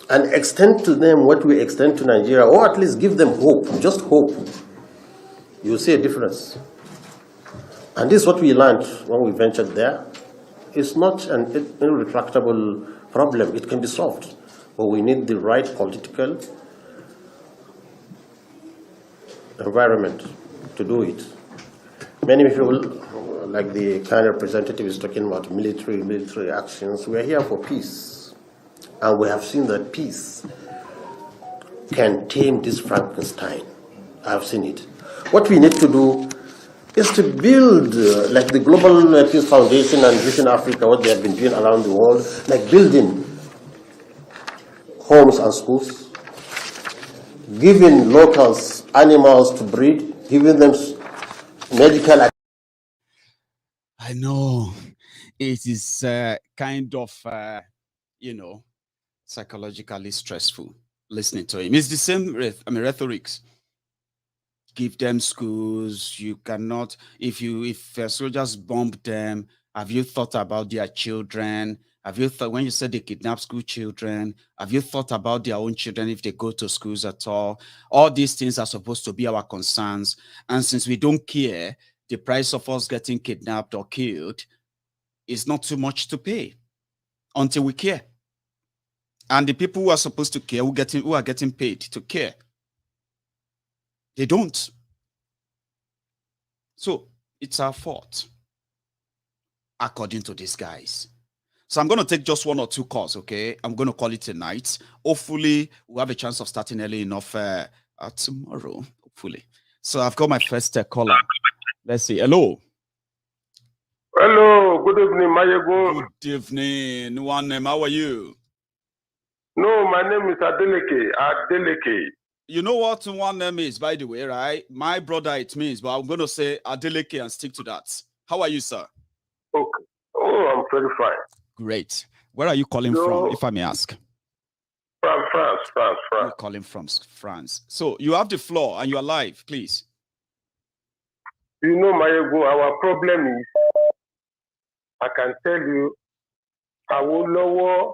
and extend to them what we extend to Nigeria, or at least give them hope, just hope, you'll see a difference. And this is what we learned when we ventured there. It's not an irretractable problem. It can be solved. But we need the right political environment to do it. Many people, like the kind representative is talking about military actions. We are here for peace. And we have seen that peace can tame this Frankenstein. I have seen it. What we need to do is to build, like the Global Peace Foundation and Vision Africa, what they have been doing around the world, like building homes and schools, giving locals animals to breed, giving them medical. I know it is kind of, psychologically stressful listening to him. It's the same, rhetorics. Give them schools. You cannot, if soldiers bomb them, have you thought about their children? Have you thought, when you said they kidnap school children, have you thought about their own children if they go to schools at all? All these things are supposed to be our concerns. And since we don't care, the price of us getting kidnapped or killed is not too much to pay until we care. And the people who are supposed to care, who are getting paid to care, they don't. So it's our fault, according to these guys. So I'm going to take just 1 or 2 calls, okay? I'm going to call it a night. Hopefully, we'll have a chance of starting early enough tomorrow, hopefully. So I've got my first caller. Let's see. Hello. Hello. Good evening, Mayegun. Good evening. One name. How are you? No, my name is Adeleke. Adeleke. You know what one name is, by the way, right? My brother, it means, but I'm going to say Adeleke and stick to that. How are you, sir? Okay. Oh, I'm very fine. Great. Where are you calling from, if I may ask? From France. You're calling from France. So you have the floor and you are live, please. You know, Mayego, our problem is, I can tell you, Awolowo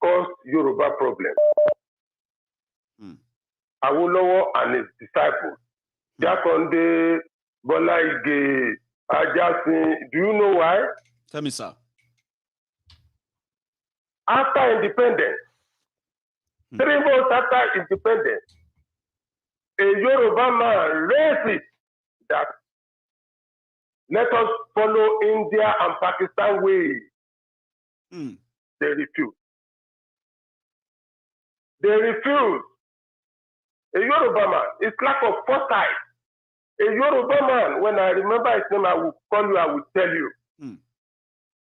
caused Yoruba problem. Awolowo and his disciples, Jakonde, Bola Ige, Ajasin. Do you know why? Tell me, sir. After independence, 3 months after independence, a Yoruba man raised it that let us follow India and Pakistan way. They refuse. A Yoruba man, it's lack of foresight. A Yoruba man, when I remember his name, I will call you, I will tell you.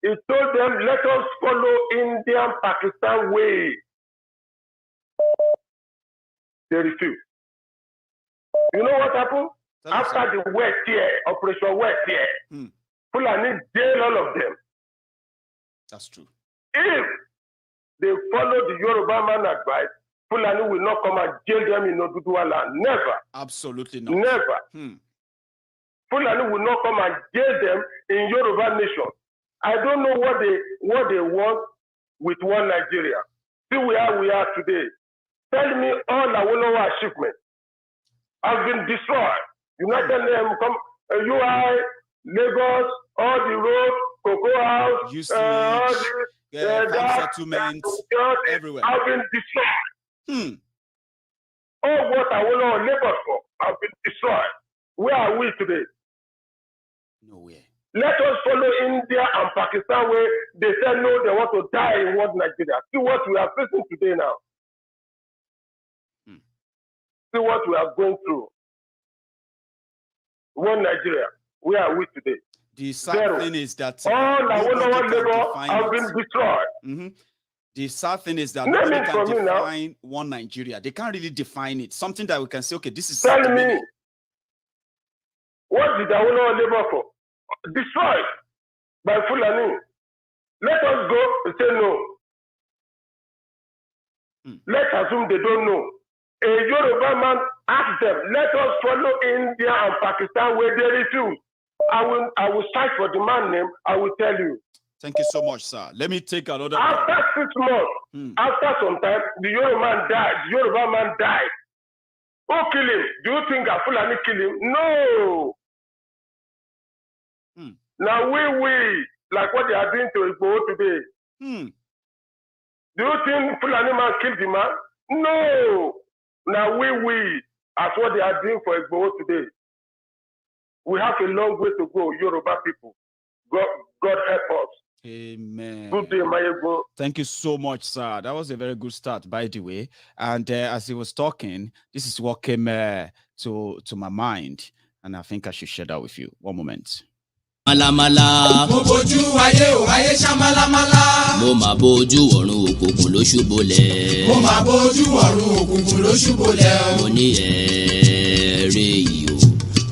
He told them, let us follow Indian Pakistan way. They refused. You know what happened? After the West here, Operation West here, Fulani jail all of them. That's true. If they follow the Yoruba man advice, Fulani will not come and jail them in Oduduwa land. Never. Absolutely not. Never. Fulani will not come and jail them in Yoruba nation. I don't know what they want with one Nigeria. See where we are today. Tell me all Awolowo achievements have been destroyed. United UI, Lagos, all the roads, Cocoa House, all the settlements, everywhere have been destroyed. All what Awolowo Lagos for have been destroyed. Where are we today? Nowhere. Let us follow India and Pakistan where they said no, they want to die in one Nigeria. See what we are facing today now. See what we are going through. One Nigeria. Where are we today? The sad thing is that all Awolowo Lagos have been destroyed. The sad thing is that nobody can define one Nigeria. They can't really define it. Something that we can say, okay, this is. Tell me, what did Awolowo labor for? Destroyed by Fulani. Let us go and say no. Let's assume they don't know. A Yoruba man asked them, let us follow India and Pakistan where they refuse. I will search for the man's name. I will tell you. Thank you so much, sir. Let me take another. After 6 months, after some time, the Yoruba man died. The Yoruba man died. Who killed him? Do you think a Fulani killed him? No. Now we, like what they are doing to Igbo today. Do you think Fulani man killed the man? No. Now we, as what they are doing for Igbo today. We have a long way to go, Yoruba people. God help us. Amen. Good day, Mayego. Thank you so much, sir. That was a very good start, by the way. And as he was talking, this is what came to my mind. And I think I should share that with you. One moment. Malamala. Mo bojú ayé o ayé ṣá malamala. Mo máa bojú ọ̀run òkùnkùn ló ṣubúlẹ̀. Mo máa bojú ọ̀run òkùnkùn ló ṣubúlẹ̀. Mo ní ẹ̀ẹ́rẹ́ yìí o.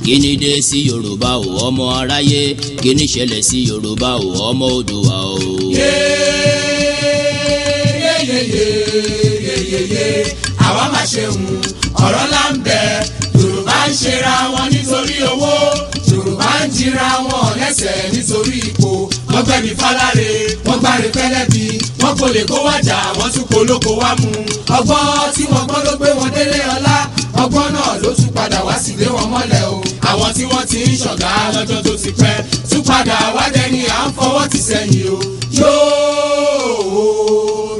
Kí ni dé sí Yorùbá o ọmọ aráyé? Kí ni ṣẹlẹ̀ sí Yorùbá o ọmọ Oòduà o? Yeyeyeyeyeyeye àwa máa ṣeun ọ̀rọ̀ là ń bẹ. Yorùbá ń ṣera wọn nítorí owó. Yorùbá ń jìra wọn lẹ́sẹ̀ nítorí ipò. Wọ́n gbẹ̀mí fáláre, wọ́n gbáre pẹ́lẹ́bí. Wọ́n kò lè kó wájà, wọ́n tún polóko wá mú. Ọgbọ́n tí wọ́n gbọ́n ló gbé wọn délé ọlá. Ọgbọ́n náà ló tún padà wá sílé wọn mọ́lẹ̀ o. Àwọn tí wọ́n ti ń ṣọ̀gá lọ́jọ́ tó ti pẹ́. Tún padà wá dẹni à ń fọwọ́ ti sẹ́yìn o. Yóò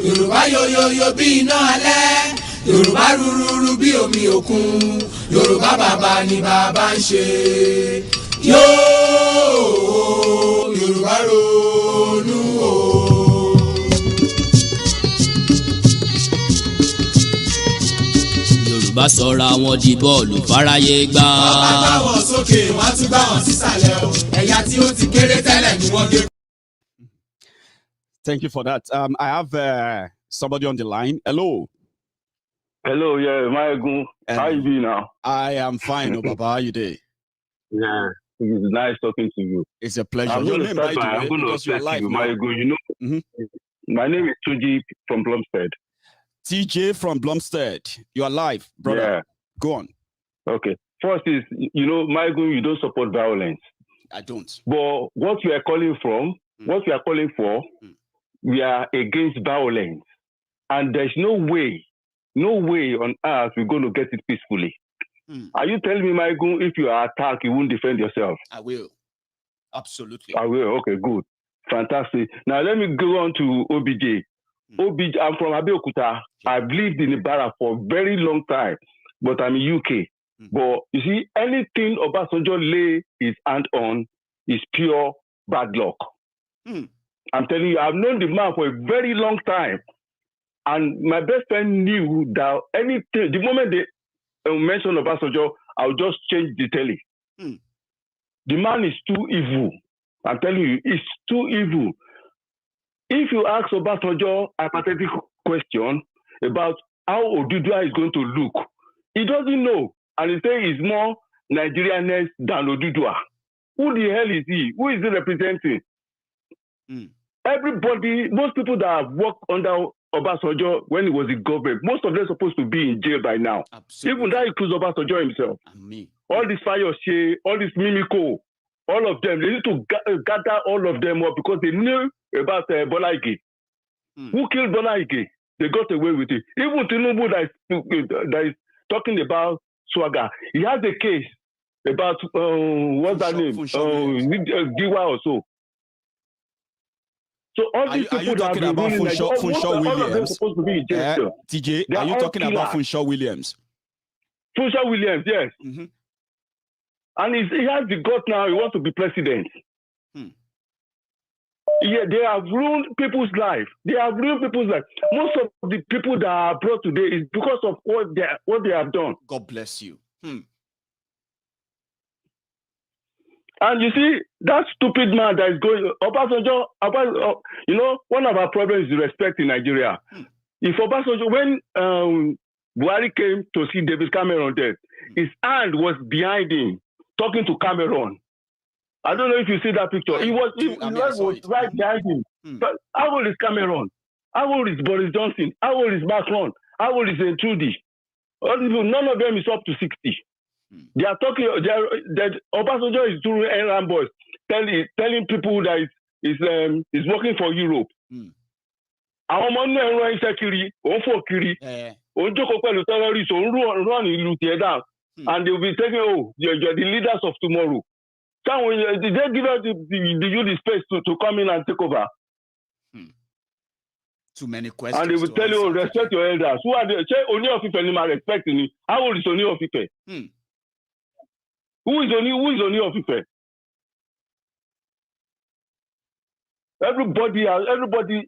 Yorùbá yoyoyo bí iná alẹ́. Yorùbá rúrúrú bí omi òkun. Yorùbá bàbá ni bàbá ń ṣe. Yóò Yorùbá ronú o. Yorùbá sọra wọn di bọ́ọ̀lù fáráyé gbá. Wọ́n bá gbá wọn sókè, wọ́n tún gbá wọn sísàlẹ̀ o. Ẹ̀yà tí ó ti kéré tẹ́lẹ̀ ni wọ́n gé. Thank you for that. I have somebody on the line. Hello. Hello, yeah, Mayegun. How you doing now? I am fine, Baba. How you doing? Yeah, it's nice talking to you. It's a pleasure. I'm Your going to name, by start the by, way, I'm going to because you're test live you, now. Mayegun. You know, my name is Tuji from Plumstead. TJ from Blumstead. You're live, brother. Yeah. Go on. Okay. First is, you know, Mayegun, you don't support violence. I don't. But what we are calling from, what we are calling for, we are against violence. And there's no way on earth we're going to get it peacefully. Are you telling me, Mayegun, if you are attacked, you won't defend yourself? I will. Absolutely. I will. Okay, good. Fantastic. Now let me go on to OBJ. OBJ, I'm from Abeokuta. I've lived in Ibarra for a very long time, but I'm in UK. But you see, anything Obasanjo lay his hand on is pure bad luck. I'm telling you, I've known the man for a very long time. And my best friend knew that anything, the moment they mention Obasanjo, I'll just change the telly. The man is too evil. I'm telling you, it's too evil. If you ask Obasanjo a hypothetical question about how Odudua is going to look, he doesn't know. And he says he's more Nigerianness than Odudua. Who the hell is he? Who is he representing? Everybody, most people that have worked under Obasanjo when he was in government, most of them are supposed to be in jail by now. Absolutely. Even that includes Obasanjo himself. All this Fayose, all this Mimiko, all of them, they need to gather all of them up because they knew about Bola Ige. Who killed Bola Ige? They got away with it. Even Tinubu that is talking about Swagger, he has a case about, what's that name? Giwa or so. So all these people that have been ruling all of them supposed to be in jail. TJ, are you talking about Funshaw Williams? Funshaw Williams, yes. And he has the guts now, he wants to be president. Yeah, they have ruined people's life. They have ruined people's life. Most of the people that are brought today is because of what they have done. God bless you. And you see, that stupid man that is going, Obasanjo, you know, one of our problems is respect in Nigeria. If Obasanjo, when Buhari came to see David Cameron there, his hand was behind him, talking to Cameron. I don't know if you see that picture. He was right behind him. But how old is Cameron? How old is Boris Johnson? How old is Macron? How old is Trudy? None of them is up to 60. They are talking. That Obasanjo is doing errand boys, telling people that is working for Europe. Àwọn ọmọ náà ń rán iṣẹ́ kiri, òun fò kiri, òun jókòó pẹ̀lú terrorists, òun run ìlú tiẹ̀ down, and they will be saying, you're the leaders of tomorrow. So did they give us the space to come in and take over? Too many questions. And they will tell you, respect your elders. Who are they? Say Oni of Ife, you respect me. How old is Oni of Ife? Who is Oni of Ife? Everybody,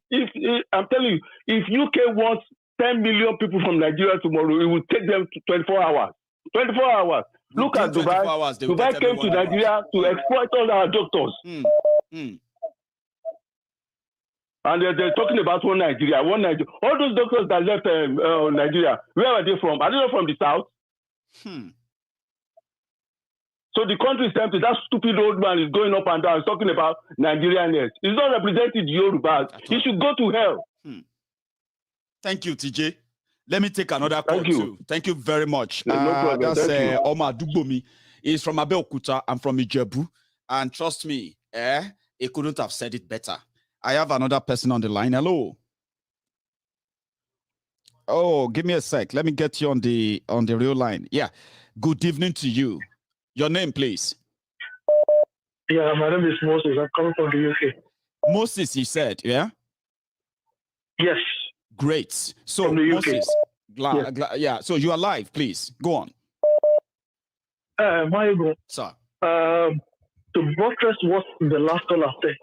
if I'm telling you, if UK wants 10 million people from Nigeria tomorrow, it will take them 24 hours. 24 hours. Look at Dubai. Dubai came to Nigeria to exploit all our doctors. And they're talking about one Nigeria. All those doctors that left Nigeria, where are they from? Are they not from the south? So the country is empty. That stupid old man is going up and down, talking about Nigerianness. He's not representing the Yorubas. He should go to hell. Thank you, TJ. Let me take another call too. Thank you very much. No problem. That's Omar Dugbomi. He's from Abeokuta. I'm from Ijebu. And trust me, he couldn't have said it better. I have another person on the line. Hello. Oh, give me a sec. Let me get you on the real line. Yeah. Good evening to you. Your name, please. Yeah, my name is Moses. I'm coming from the UK. Moses, you said, yeah? Yes. Great. So, from the Moses, UK. Yeah, so you are live, please. Go on. Mayegun. Sir. To buttress what the last caller said,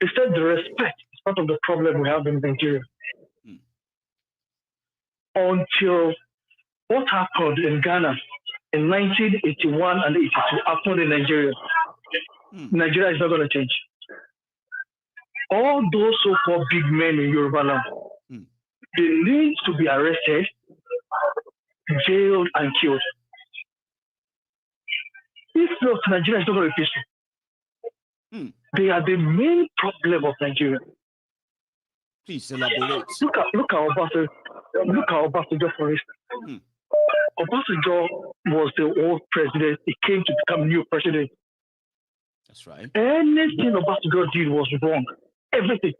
he said the respect is part of the problem we have in Nigeria. Until what happened in Ghana in 1981 and 82 happened in Nigeria, Nigeria is not going to change. All those so-called big men in Yoruba land, they need to be arrested jailed and killed. If not, Nigeria is not going to be peaceful. They are the main problem of Nigeria. Please elaborate. Look at Obasanjo, for instance. Obasanjo was the old president. He came to become new president. That's right. Anything Obasanjo did was wrong. Everything.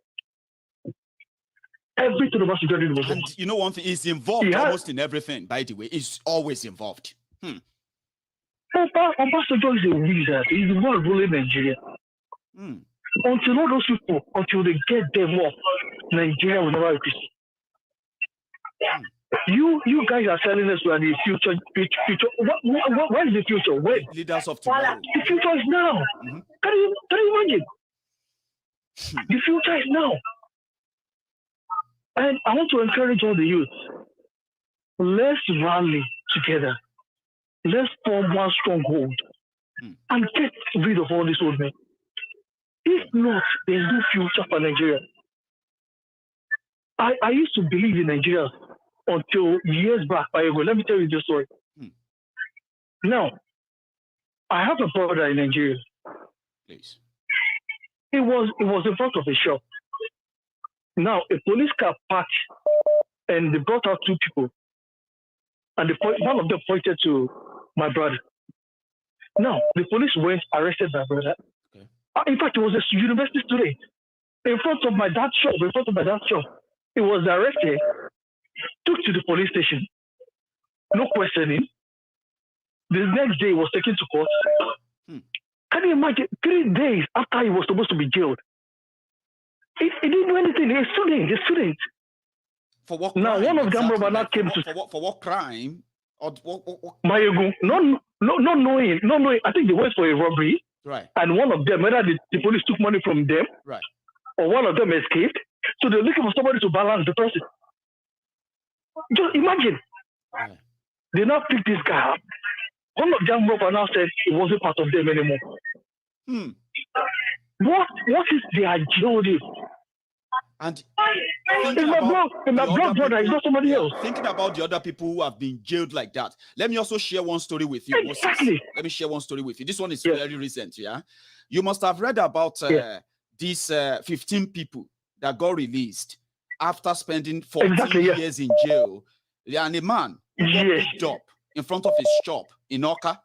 Everything Obasanjo did was wrong. And you know one thing, he's involved almost in everything, by the way. He's always involved. Obasanjo is a wizard. He's the one ruling Nigeria. Until all those people, until they get them off, Nigeria will never exist. You guys are telling us we're the future. What is the future? When? Leaders of tomorrow. The future is now. Can you imagine? The future is now. And I want to encourage all the youth. Let's rally together. Let's form one stronghold and get rid of all these old men. If not, there's no future for Nigeria. I used to believe in Nigeria until years back. Let me tell you this story. Now, I have a brother in Nigeria. Please. It was in front of a shop. Now, a police car parked and they brought out two people. And one of them pointed to my brother. Now, the police went, arrested my brother. Okay. In fact, it was a university student. In front of my dad's shop. He was arrested, took to the police station. No questioning. The next day, he was taken to court. Can you imagine? 3 days after he was supposed to be jailed. He didn't do anything. He's a student. For what crime? Now, one of them brother now came to... For what crime? Or what? Mayegu, not knowing. I think they went for a robbery. Right. And one of them, whether the police took money from them, right, or one of them escaped. So they're looking for somebody to balance the person. Just imagine. Right. They now picked this guy up. One of them brother now said he wasn't part of them anymore. What is their agility? And my blood brother is not somebody else. Thinking about the other people who have been jailed like that. Let me also share one story with you. Exactly. Moses. Let me share one story with you. This one is very recent, yeah? You must have read about these 15 people that got released after spending 14 years in jail. And a man who got picked up in front of his shop in Oka.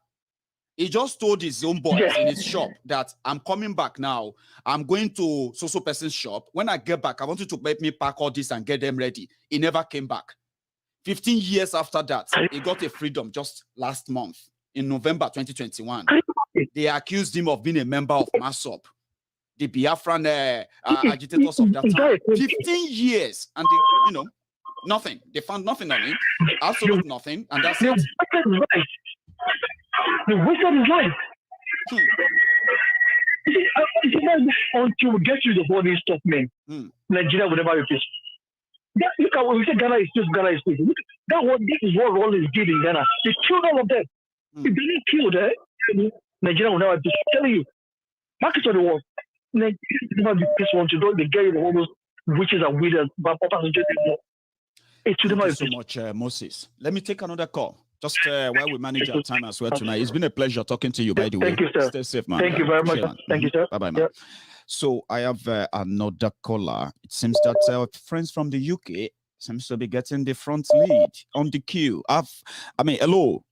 He just told his own boys in his shop that I'm coming back now. I'm going to so-so person's shop. When I get back, I want you to make me pack all this and get them ready. He never came back. 15 years after that, he got a freedom just last month in November 2021. They accused him of being a member of MASOP, the Biafran agitators of that time. 15 years. And they, nothing. They found nothing on him. Absolute nothing. And that's it. They wasted his life. Until we get rid of all these stuff, man, Nigeria will never be peaceful. Look at what we say Ghana is peaceful, Ghana is peaceful. This is what Rollins did in Ghana. They killed all of them. If they didn't kill them, Nigeria will never be peaceful. I'm telling you, market of the world, Nigeria will never be peaceful until they get rid of all those witches and wizards. Thank you so much, Moses. Let me take another call. Just while we manage our time as well tonight. It's been a pleasure talking to you, by the way. Thank you, sir. Stay safe, man. Thank you very much. Thank you, sir. Bye-bye, man. So I have another caller. It seems that friends from the UK seems to be getting the front lead on the queue. Hello.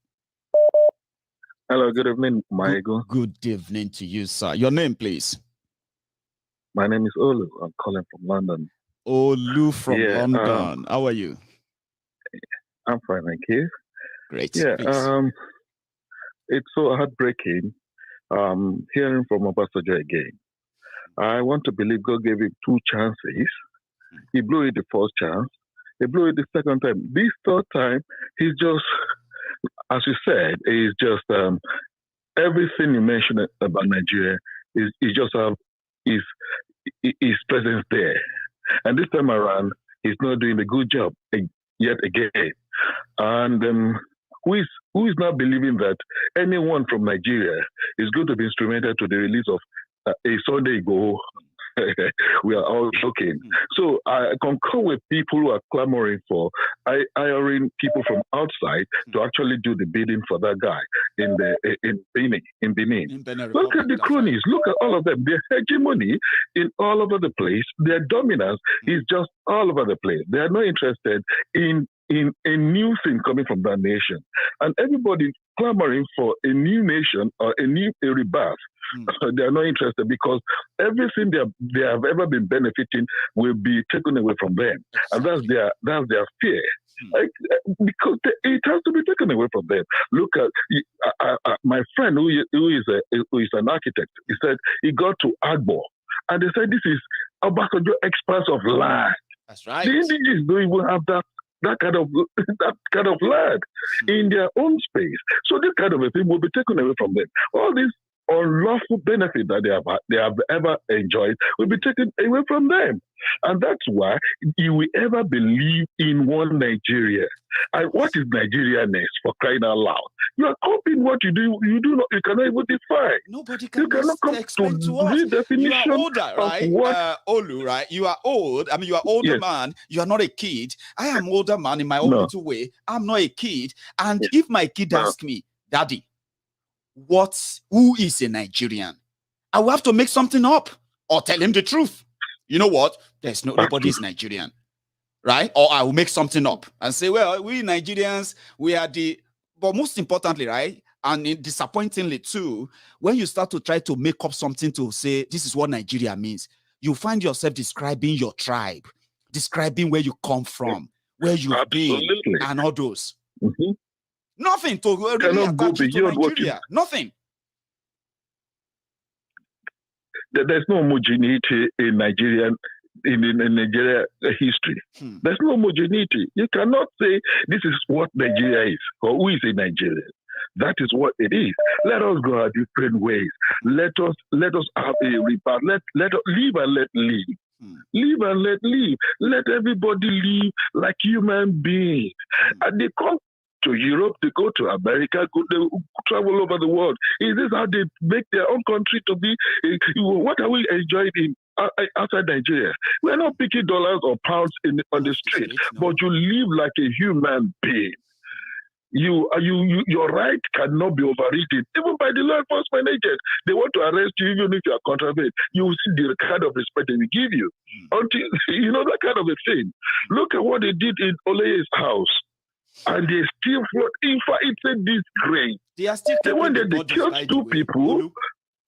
Hello, good evening, Maego. Good evening to you, sir. Your name, please. My name is Olu. I'm calling from London. Olu from London. How are you? I'm fine, thank you. Great. Yeah, it's so heartbreaking hearing from Obasanjo again. I want to believe God gave him 2 chances. He blew it the first chance. He blew it the second time. This third time, he's just, as you said, he's just everything you mentioned about Nigeria is just his presence there. And this time around, he's not doing a good job yet again. And who is not believing that anyone from Nigeria is going to be instrumental to the release of a Sunday Igboho we are all joking. So I concur with people who are clamoring for hiring people from outside to actually do the bidding for that guy in Benin. Look at the cronies. Look at all of them. Their hegemony in all over the place. Their dominance is just all over the place. They are not interested in a new thing coming from that nation. And everybody clamoring for a new nation or a rebirth. They are not interested because everything they have ever been benefiting will be taken away from them. Exactly. And that's their fear. Because it has to be taken away from them. Look at my friend who is an architect. He said he got to Agbo and they said this is Obasanjo expanse of land. That's right. The indigenous don't even have that kind of land in their own space. So this kind of a thing will be taken away from them. All this unlawful benefit that they have ever enjoyed will be taken away from them. And that's why you will ever believe in one Nigeria. And what is Nigerianness, for crying out loud? You are copying what you do. You cannot even define. Nobody can you cannot come explain to us. You are older, right? Olu, right? You are old. I mean, you are older man. You are not a kid. I am older man in my own little way. I'm not a kid. And if my kid asks me, Daddy, who is a Nigerian? I will have to make something up or tell him the truth. You know what? Nobody is Nigerian, right? Or I will make something up and say, well, we Nigerians, we are but most importantly, right? And disappointingly too, when you start to try to make up something to say, this is what Nigeria means, you find yourself describing your tribe, describing where you come from, where you've been, and all those. Nothing to really attach it to Nigeria. Nothing. There's no homogeneity in Nigeria history. There's no homogeneity. You cannot say this is what Nigeria is or who is a Nigerian. That is what it is. Let us go our different ways. Let us have a rebirth. Let us live and let live. Live and let live. Let everybody live like human beings. And they come to Europe, they go to America, they travel over the world. Is this how they make their own country to be? What are we enjoying outside Nigeria? We're not picking dollars or pounds on the street, but you live like a human being. Your right cannot be overridden, even by the law enforcement agent. They want to arrest you even if you are contraband. You will see the kind of respect they will give you. Until that kind of a thing. Look at what they did in Ole's house. And they still float. In fact, it's a disgrace. They are still keeping the bodies, killed two people. Olu,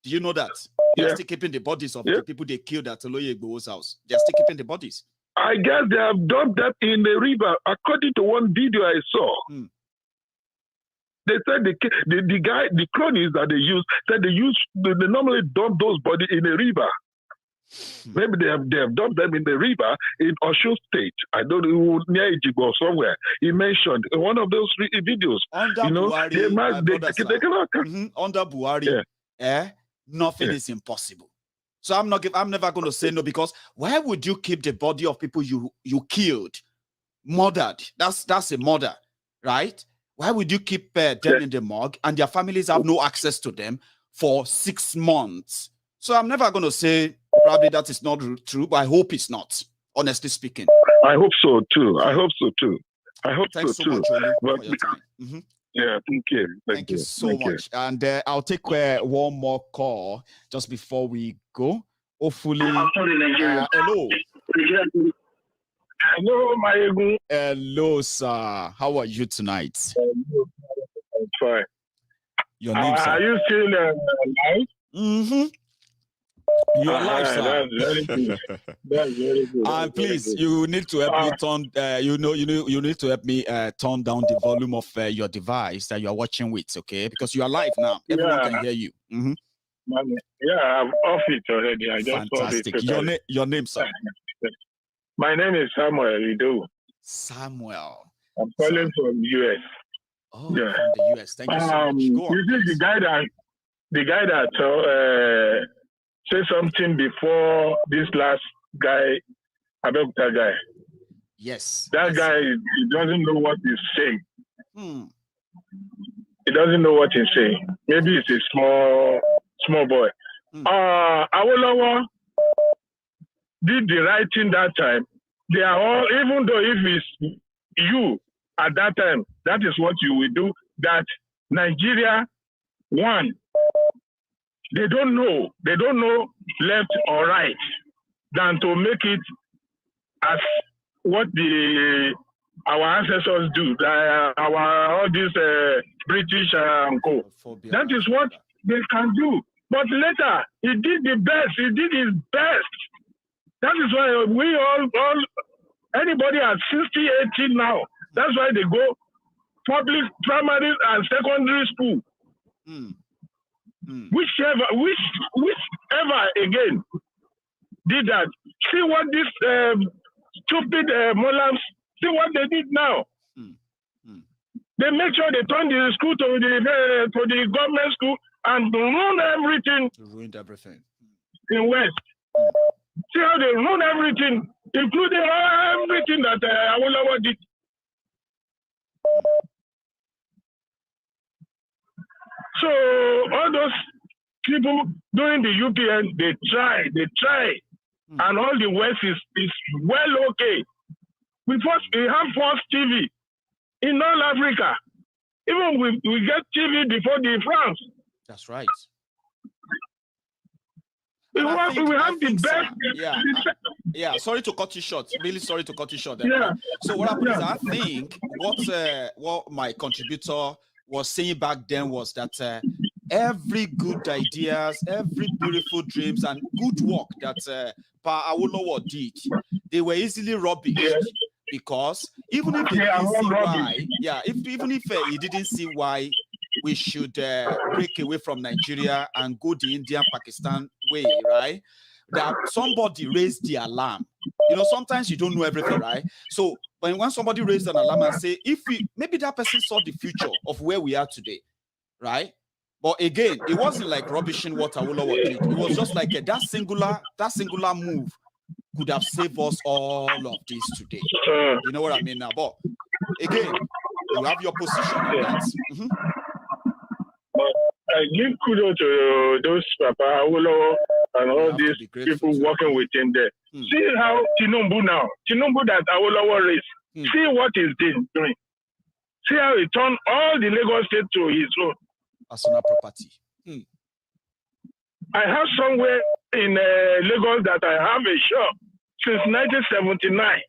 do you know that? They are still keeping the bodies of the people they killed at Oloye Igboho's house. They are still keeping the bodies. I guess they have dumped them in the river, according to one video I saw. They said the cronies that they use, they normally dump those bodies in a river. Maybe they have dumped them in the river in Osun State. I don't know, near Ejigbo or somewhere. He mentioned in one of those videos. Under Buhari, under Buhari, nothing is impossible. So I'm never going to say no, because why would you keep the body of people you killed, murdered? That's a murder, right? Why would you keep them in the morgue and their families have no access to them for 6 months? So I'm never going to say probably that is not true, but I hope it's not, honestly speaking. I hope so too. Thanks so much, Olu, for your time. Yeah, thank you. Thank you so much. And I'll take one more call just before we go. Hopefully, hello. Hello, Mayegun. Hello, sir. How are you tonight? I'm fine. Your name, sir? Are you still alive? You are alive, sir. That's very good. That's very good. And please, you need to help me turn. You need to help me turn down the volume of your device that you are watching with, okay? Because you are live now. Everyone can hear you. Yeah, I've off it already. I just fantastic. Your name, sir? My name is Samuel Ido. Samuel. I'm calling from US. Oh, from the US. Thank you so much. Go on. You see, the guy that said something before this last guy, Abelta guy. Yes. That guy, he doesn't know what he's saying. He doesn't know what he's saying. Maybe it's a small boy. Awolowo did the right thing that time, they are all, even though if it's you at that time, that is what you will do, that Nigeria, one, they don't know left or right than to make it as what our ancestors do, all these British and co. That is what they can do. But later, he did the best. He did his best. That is why we all anybody at 60, 80 now, that's why they go public primary and secondary school. Whichever again did that. See what this stupid Molams, see what they did now. They make sure they turn the school to the government school and ruin everything. Ruined everything. In West. See how they ruin everything, including everything that Awolowo did. So all those people doing the UPN, they try, and all the West is well okay. We have Fox TV in all Africa. Even we get TV before the France. That's right. We have the best. Yeah. Sorry to cut you short. Really sorry to cut you short. Yeah. So what happens? I think what my contributor was saying back then was that every good ideas, every beautiful dreams, and good work that Pa Awolowo did, they were easily rubbished because even if they didn't see why, even if he didn't see why we should break away from Nigeria and go the India-Pakistan way, right? That somebody raised the alarm. You know, sometimes you don't know everything, right? So when somebody raised an alarm and say, maybe that person saw the future of where we are today, right? But again, it wasn't like rubbishing what Awolowo did. It was just like that singular move could have saved us all of this today. You know what I mean now? But again, you have your position on that. I give kudos to those Papa Awolowo and all these people working with him there. See how Tinubu that Awolowo raised, see what he's doing. See how he turned all the Lagos state to his own. Personal property. I have somewhere in Lagos that I have a shop since 1979.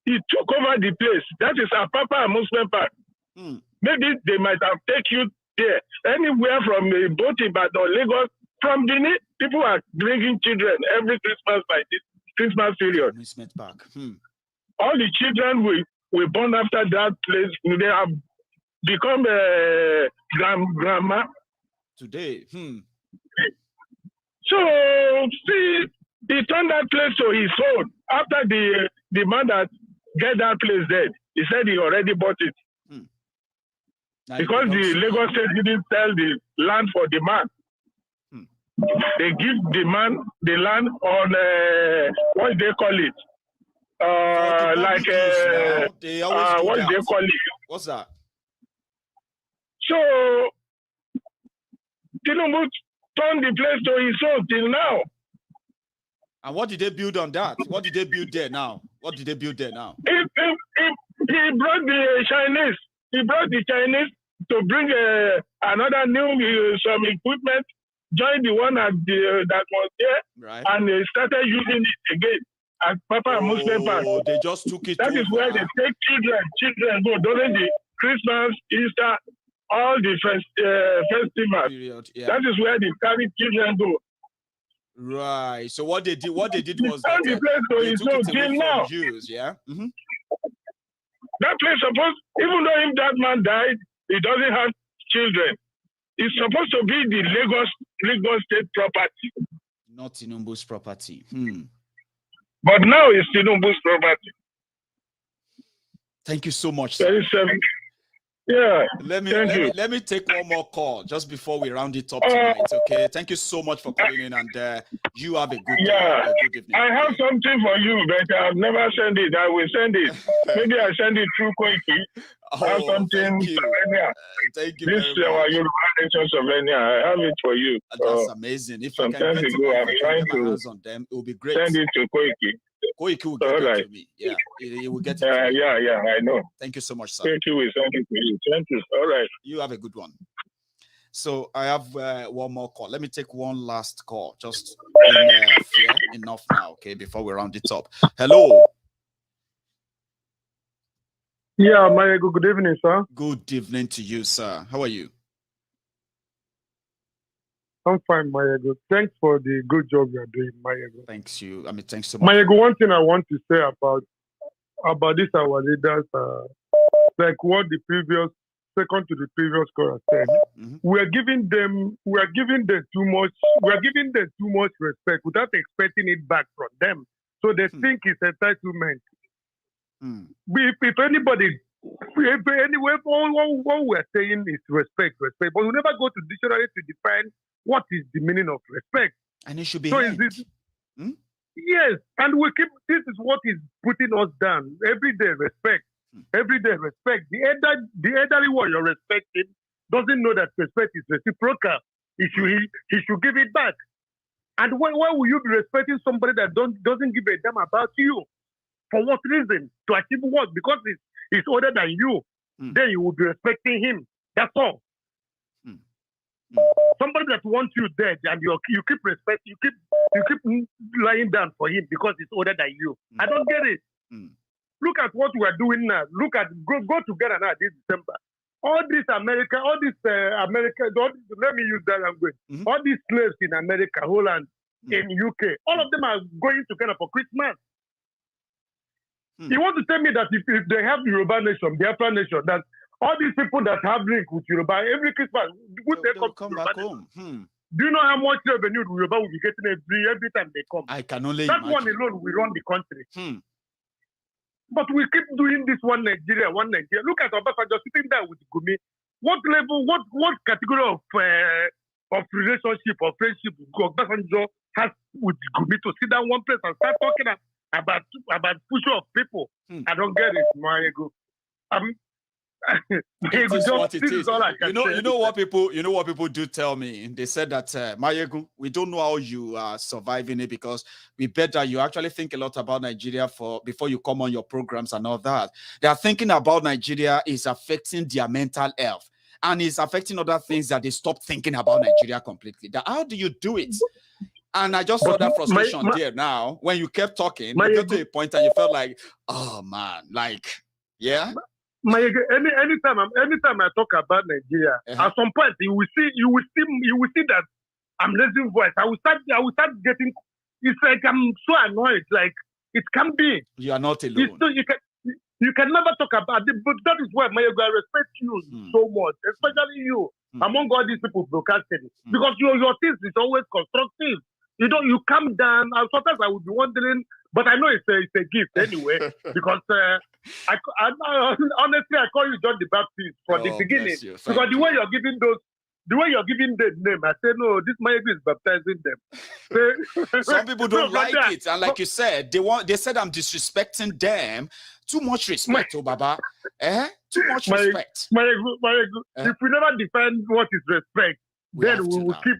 He took over the place. That is Apapa Amusement Park. Maybe they might have taken you there. Anywhere from Botibat or Lagos, from Benin, people are bringing children every Christmas by this Christmas period. Amusement Park. All the children we born after that place, they have become grandma today. So see, he turned that place to his own. After the man that get that place dead, he said he already bought it. Because the Lagos State didn't sell the land for the man. They give the man the land on what they call it? What do they call it? What's that? So Tinubu turned the place to his own till now. And what did they build on that? What did they build there now? What did they build there now? He brought the Chinese. He brought the Chinese to bring another new some equipment, join the one that was there, right. And they started using it again at Papa Amusement Park. They just took it. That is where they take children go during the Christmas, Easter, all the festivals. That is where they carry children go. Right. So what they did was that they took it away from Jews. Yeah. That place supposed, even though if that man died, he doesn't have children. It's supposed to be the Lagos State property. Not Tinubu's property. But now it's Tinubu's property. Thank you so much, sir. Yeah. Let me take one more call just before we round it up tonight. Okay. Thank you so much for calling in, and you have a good yeah. good evening. I have something for you, but I've never sent it. I will send it. Maybe I send it through Koiki. I have something. Thank you. Thank you this very much. Yoruba Nation Slovenia. I have it for you. That's amazing. If I can get my hands on them, it will be great. Send it to Koiki. Koiki will get it to me. Yeah, he will get it to me. Yeah, I know. Thank you so much, sir. Koiki will send it to you. Thank you. All right. You have a good one. So I have one more call. Let me take one last call. Just enough now, okay, before we round it up. Hello. Yeah, Mayego, good evening, sir. Good evening to you, sir. How are you? I'm fine, Mayego. Thanks for the good job you're doing, Mayego. Thanks you. I mean, thanks so much. Mayego, one thing I want to say about this, our leaders, like what the second to the previous caller said, we are giving them too much respect without expecting it back from them. So they think it's entitlement. If anybody, all we're saying is respect, but we never go to dictionary to define what is the meaning of respect. And it should be. So is this, yes, and we keep. This is what is putting us down every day. Respect, every day respect. The elderly one you're respecting doesn't know that respect is reciprocal. He should give it back. And why will you be respecting somebody that doesn't give a damn about you? For what reason? To achieve what? Because he's older than you. Then you will be respecting him. That's all. Somebody that wants you dead and you keep respect, you keep lying down for him because he's older than you. I don't get it. Look at what we are doing now. Look at go together now this December. All this America, let me use that language. All these slaves in America, Holland, in UK, all of them are going together for Christmas. You want to tell me that if they have Yoruba nation, Biafra nation, that all these people that have link with Yoruba every Christmas, would they come back home? Do you know how much revenue Yoruba will be getting every time they come? I can only imagine. One alone will run the country. But we keep doing this one Nigeria. Look at Obasanjo sitting there with Gumi. What level, what category of relationship or friendship Obasanjo has with Gumi to sit down one place and start talking about future of people? I don't get it, Mayego. It is what it is. You know what people do tell me. They said that Mayegu, we don't know how you are surviving it because we bet that you actually think a lot about Nigeria before you come on your programs and all that. They are thinking about Nigeria is affecting their mental health and is affecting other things that they stop thinking about Nigeria completely. How do you do it? And I just saw that frustration there now when you kept talking. You got to a point and you felt like, oh man, like, yeah. Anytime I talk about Nigeria, at some point you will see that I'm losing voice. I will start getting. It's like I'm so annoyed. Like it can be. You are not alone. You can never talk about it, but that is why Mayego, I respect you so much, especially you among all these people broadcasting, because your things is always constructive. You calm down. Sometimes I would be wondering, but I know it's a gift anyway, because I honestly I call you John the Baptist from the beginning, because the way you're giving the name, I say no, this Mayego is baptizing them. Some people don't like it, and like you said, they said I'm disrespecting them. Too much respect, Baba. Too much respect. Mayego, if we never define what is respect, then we will keep.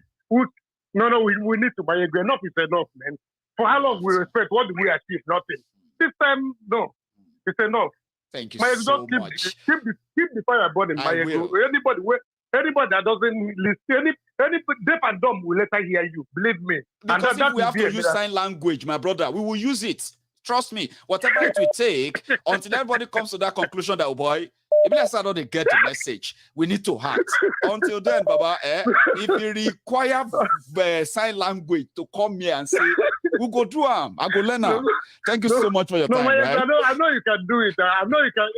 No, we need to buy Mayego. Enough is enough, man. For how long we respect? What do we achieve? Nothing. This time, no. It's enough. Thank you Mayego, so much. Keep the fire burning, Mayego. Anybody that doesn't listen, any deaf and dumb will later hear you. Believe me. Because if we have to use sign language, my brother, we will use it. Trust me. Whatever it will take until everybody comes to that conclusion that, oh boy, if let's not get the message, we need to act. Until then, Baba, if you require sign language to come here and say, we'll go do them. I go learn them. Thank you so much for your time. Right? I know you can do it. I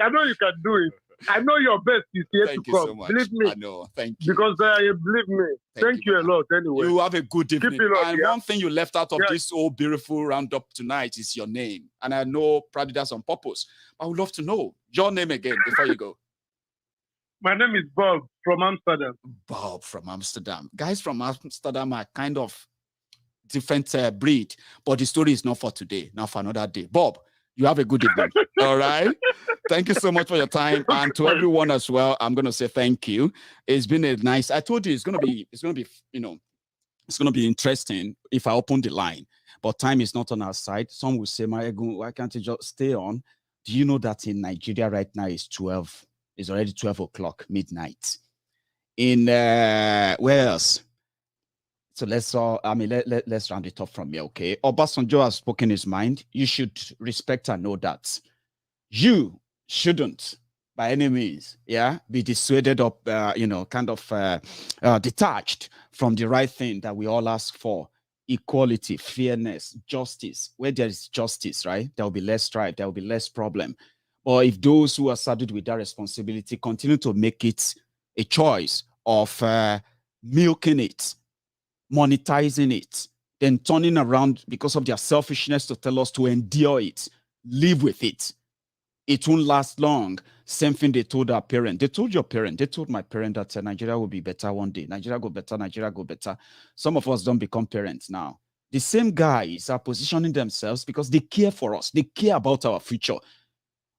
know you can do it. I know your best is yet to come. So much. Believe me. I know. Thank you. Because believe me. Thank you a lot anyway. You have a good evening. And one thing you left out of this whole beautiful roundup tonight is your name. And I know probably that's on purpose. I would love to know your name again before you go. My name is Bob from Amsterdam. Bob from Amsterdam. Guys from Amsterdam are kind of different breed, but the story is not for today, not for another day. Bob, you have a good evening. All right. Thank you so much for your time. And to everyone as well, I'm going to say thank you. It's been a nice, I told you it's going to be, you know, it's going to be interesting if I open the line, but time is not on our side. Some will say, why can't you just stay on? Do you know that in Nigeria right now is already 12 o'clock, midnight. In, where else? So let's round it up from here, okay? Obasanjo has spoken his mind. You should respect and know that. You shouldn't, by any means, be dissuaded or, detached from the right thing that we all ask for. Equality, fairness, justice. Where there is justice, right, there will be less strife, there will be less problem. Or if those who are saddled with that responsibility continue to make it a choice of milking it, monetizing it, then turning around because of their selfishness to tell us to endure it, live with it. It won't last long. Same thing they told our parent. They told your parent. They told my parent that Nigeria will be better one day. Nigeria go better. Nigeria go better. Some of us don't become parents now. The same guys are positioning themselves because they care for us. They care about our future.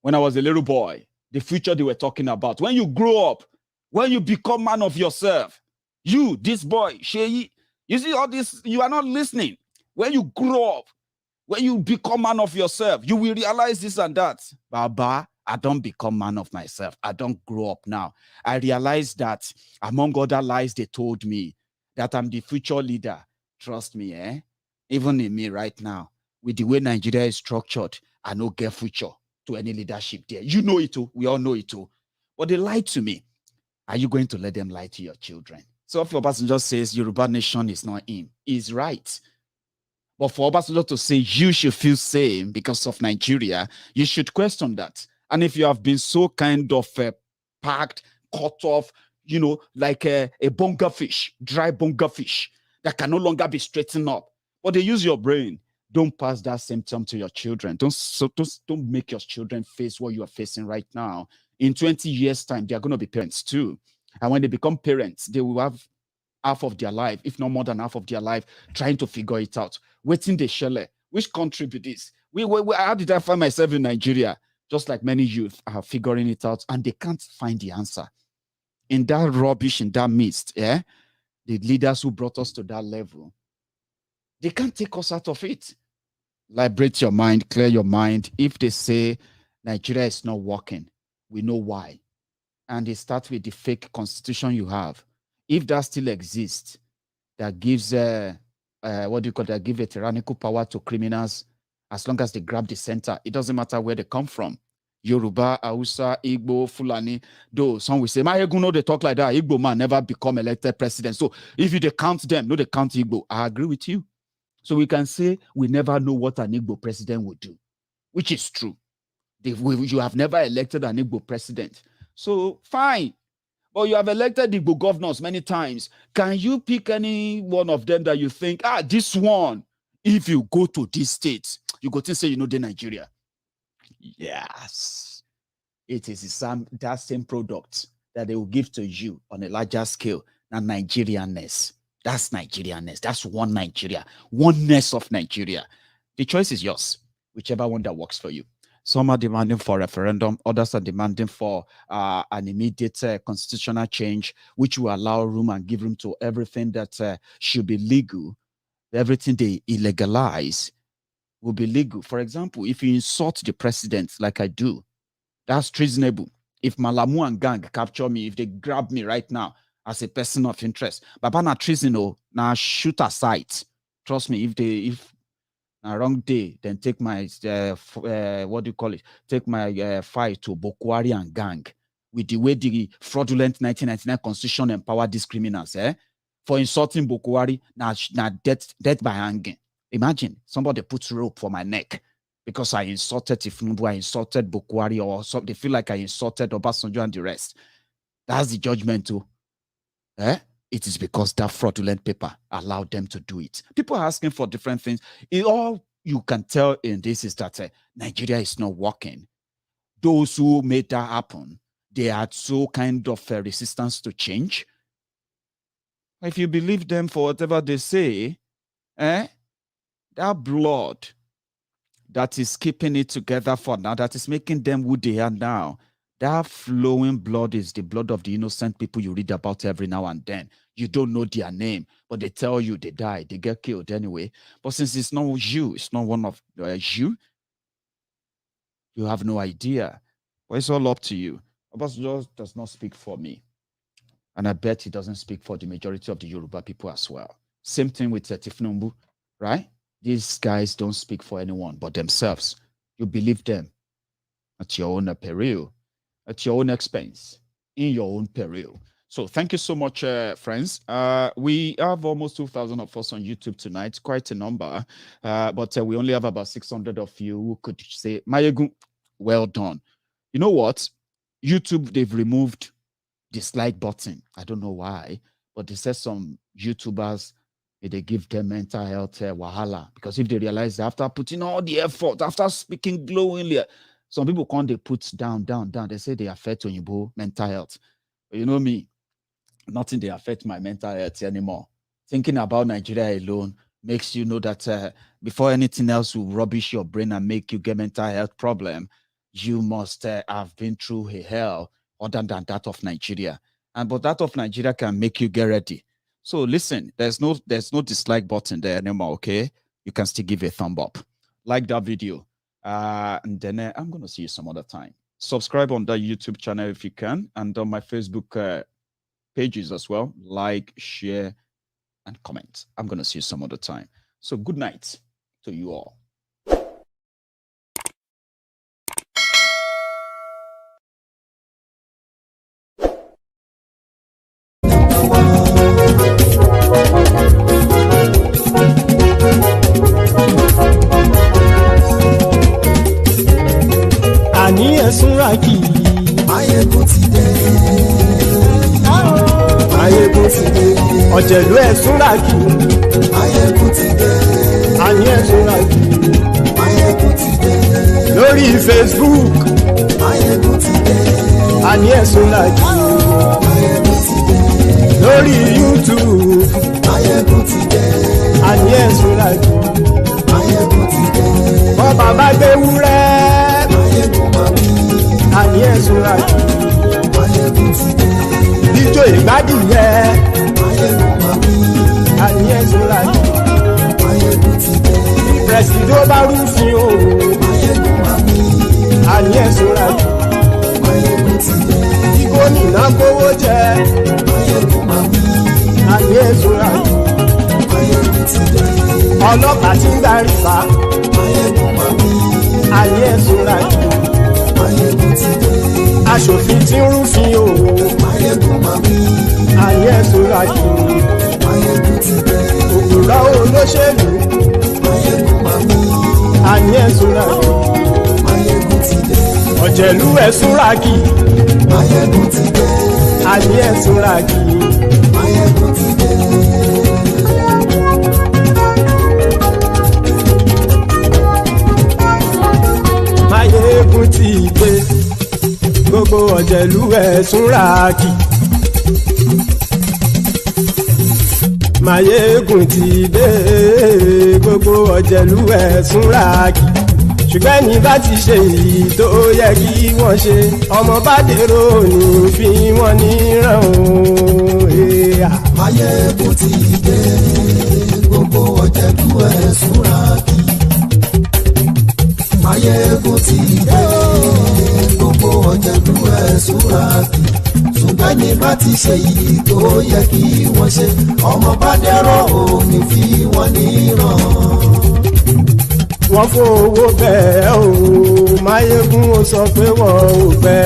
When I was a little boy, the future they were talking about. When you grow up, when you become man of yourself, you, this boy, Sheyi, you see all this, you are not listening. When you grow up, when you become man of yourself, you will realize this and that. Baba, I don't become man of myself. I don't grow up now. I realize that among other lies they told me, that I'm the future leader. Trust me, even in me right now, with the way Nigeria is structured, I no get future to any leadership there. You know it too. We all know it too. But they lied to me. Are you going to let them lie to your children? So if your person just says Yoruba nation is not in, he's right. But for Obasanjo to say you should feel same because of Nigeria, you should question that. And if you have been so kind of packed, cut off, you know, like a bonga fish, dry bonga fish that can no longer be straightened up, but they use your brain. Don't pass that symptom to your children. Don't make your children face what you are facing right now. In 20 years' time, they are going to be parents too. And when they become parents, they will have half of their life, if not more than half of their life, trying to figure it out. Waiting the shell. Which country be this? How did I find myself in Nigeria? Just like many youth are figuring it out, and they can't find the answer. In that rubbish, in that midst, the leaders who brought us to that level, they can't take us out of it. Liberate your mind, clear your mind. If they say Nigeria is not working, we know why. And they start with the fake constitution you have. If that still exists, that gives give a tyrannical power to criminals, as long as they grab the center, it doesn't matter where they come from. Yoruba, Hausa, Igbo, Fulani, though some will say, my Igbo, no, they talk like that. Igbo man never become elected president. So if you they count them, no, they count Igbo. I agree with you. So we can say we never know what an Igbo president would do, which is true. You have never elected an Igbo president. So fine. But you have elected Igbo governors many times. Can you pick any one of them that you think, this one, if you go to this state, you go to say, the Nigeria? Yes. It is that same product that they will give to you on a larger scale than Nigerianness. That's Nigerianness. That's one Nigeria. Oneness of Nigeria. The choice is yours, whichever one that works for you. Some are demanding for referendum. Others are demanding for an immediate constitutional change, which will allow room and give room to everything that should be legal. Everything they illegalize will be legal. For example, if you insult the president like I do, that's treasonable. If Malamu and gang capture me, if they grab me right now as a person of interest, but not treason, now shoot aside. Trust me, if a wrong day, then take my take my fight to BUHARI and gang with the way the fraudulent 1999 constitution empower these criminals, for insulting BUHARI, now death by hanging. Imagine somebody puts rope for my neck because I insulted Tifnubu, I insulted BUHARI, or so they feel like I insulted Obasanjo and the rest. That's the judgment too. It is because that fraudulent paper allowed them to do it. People are asking for different things. All you can tell in this is that Nigeria is not working. Those who made that happen, they had so kind of resistance to change. If you believe them for whatever they say, that blood that is keeping it together for now, that is making them who they are now, that flowing blood is the blood of the innocent people you read about every now and then. You don't know their name, but they tell you they die, they get killed anyway. But since it's not you, it's not one of you, you have no idea. But it's all up to you. Obasanjo does not speak for me. And I bet he doesn't speak for the majority of the Yoruba people as well. Same thing with Tifnumbu, right? These guys don't speak for anyone but themselves. You believe them at your own peril, at your own expense, in your own peril. So thank you so much, friends. We have almost 2,000 of us on YouTube tonight, quite a number. But we only have about 600 of you who could say, Mayegun, well done. You know what? YouTube, they've removed dislike button. I don't know why, but they said some YouTubers, they give them mental health wahala, because if they realize that after putting all the effort, after speaking glowingly, some people can't, they put down. They say they affect Onyibo mental health. But you know me, nothing they affect my mental health anymore. Thinking about Nigeria alone makes you know that before anything else will rubbish your brain and make you get mental health problem, you must have been through a hell other than that of Nigeria. But that of Nigeria can make you get ready. So listen, there's no dislike button there anymore, okay? You can still give a thumb up. Like that video. And then I'm going to see you some other time. Subscribe on that YouTube channel if you can. And on my Facebook pages as well. Like, share, and comment. I'm going to see you some other time. So good night to you all. Àní ẹ̀sùnra kì í. Máyégún ti dé. Máyégún ti dé. Ọ̀jẹ̀lú ẹ̀sùnra kì í. Máyégún ti dé. Àní ẹ̀sùnra kì í. Máyégún ti dé. Lórí Facebook. Máyégún ti dé. Àní ẹ̀sùnra kì í. Máyégún ti dé. Lórí YouTube. Máyégún ti dé. Àní ẹ̀sùnra kì í. Máyégún ti dé. Bọ́ bàbá gbé wúrẹ́. Àní ẹ̀sùnra kì í. Máyégún ti dé. Ijó ìgbádìyẹ. Máyégún máa wí. Àní ẹ̀sùnra kì í. Máyégún ti dé. Pẹ̀sìdó bá rúfin o. Máyégún máa wí. Àní ẹ̀sùnra kì í. Máyégún ti dé. Igbó nìna kówó jẹ. Máyégún máa wí. Àní ẹ̀sùnra kì í. Máyégún ti dé. Ọlọ́pàá tí ń darí bá. Máyégún máa wí. Àní ẹ̀sùnra kì í. Máyégún ti dé. Aṣòfin tí ń rúfin o. Máyégún máa wí. Àní ẹ̀sùnra kì í. Máyégún ti dé. Òpùrọ́ olóṣèlú. Máyégún máa wí. Àní ẹ̀sùnra kì í. Máyégún ti dé. Ọ̀jẹ̀lú ẹ̀sùnra kì í. Máyégún ti dé. Àní ẹ̀sùnra kì í. Máyégún ti dé. Máyégún ti dé. Gbogbo ọ̀jẹ̀lú ẹ̀sùnra kì í. Máyégún ti dé. Gbogbo ọ̀jẹ̀lú ẹ̀sùnra kì í. Ṣùgbọ́n ní bá ti ṣe èyí tó yẹ kí wọ́n ṣe, ọmọ bá dèrò ní fi wọ́n níran o. Máyégún ti dé. Gbogbo ọ̀jẹ̀lú ẹ̀sùnra kì í. Máyégún ti dé. Gbogbo ọ̀jẹ̀lú ẹ̀sùnra kì í. Ṣùgbọ́n ní bá ti ṣe èyí tó yẹ kí wọ́n ṣe, ọmọ bá dèrò ní fi wọ́n níran. Wọ́n fowó bẹ́ẹ̀ o. Máyégún ó sọ pé wọ́n ò fẹ́.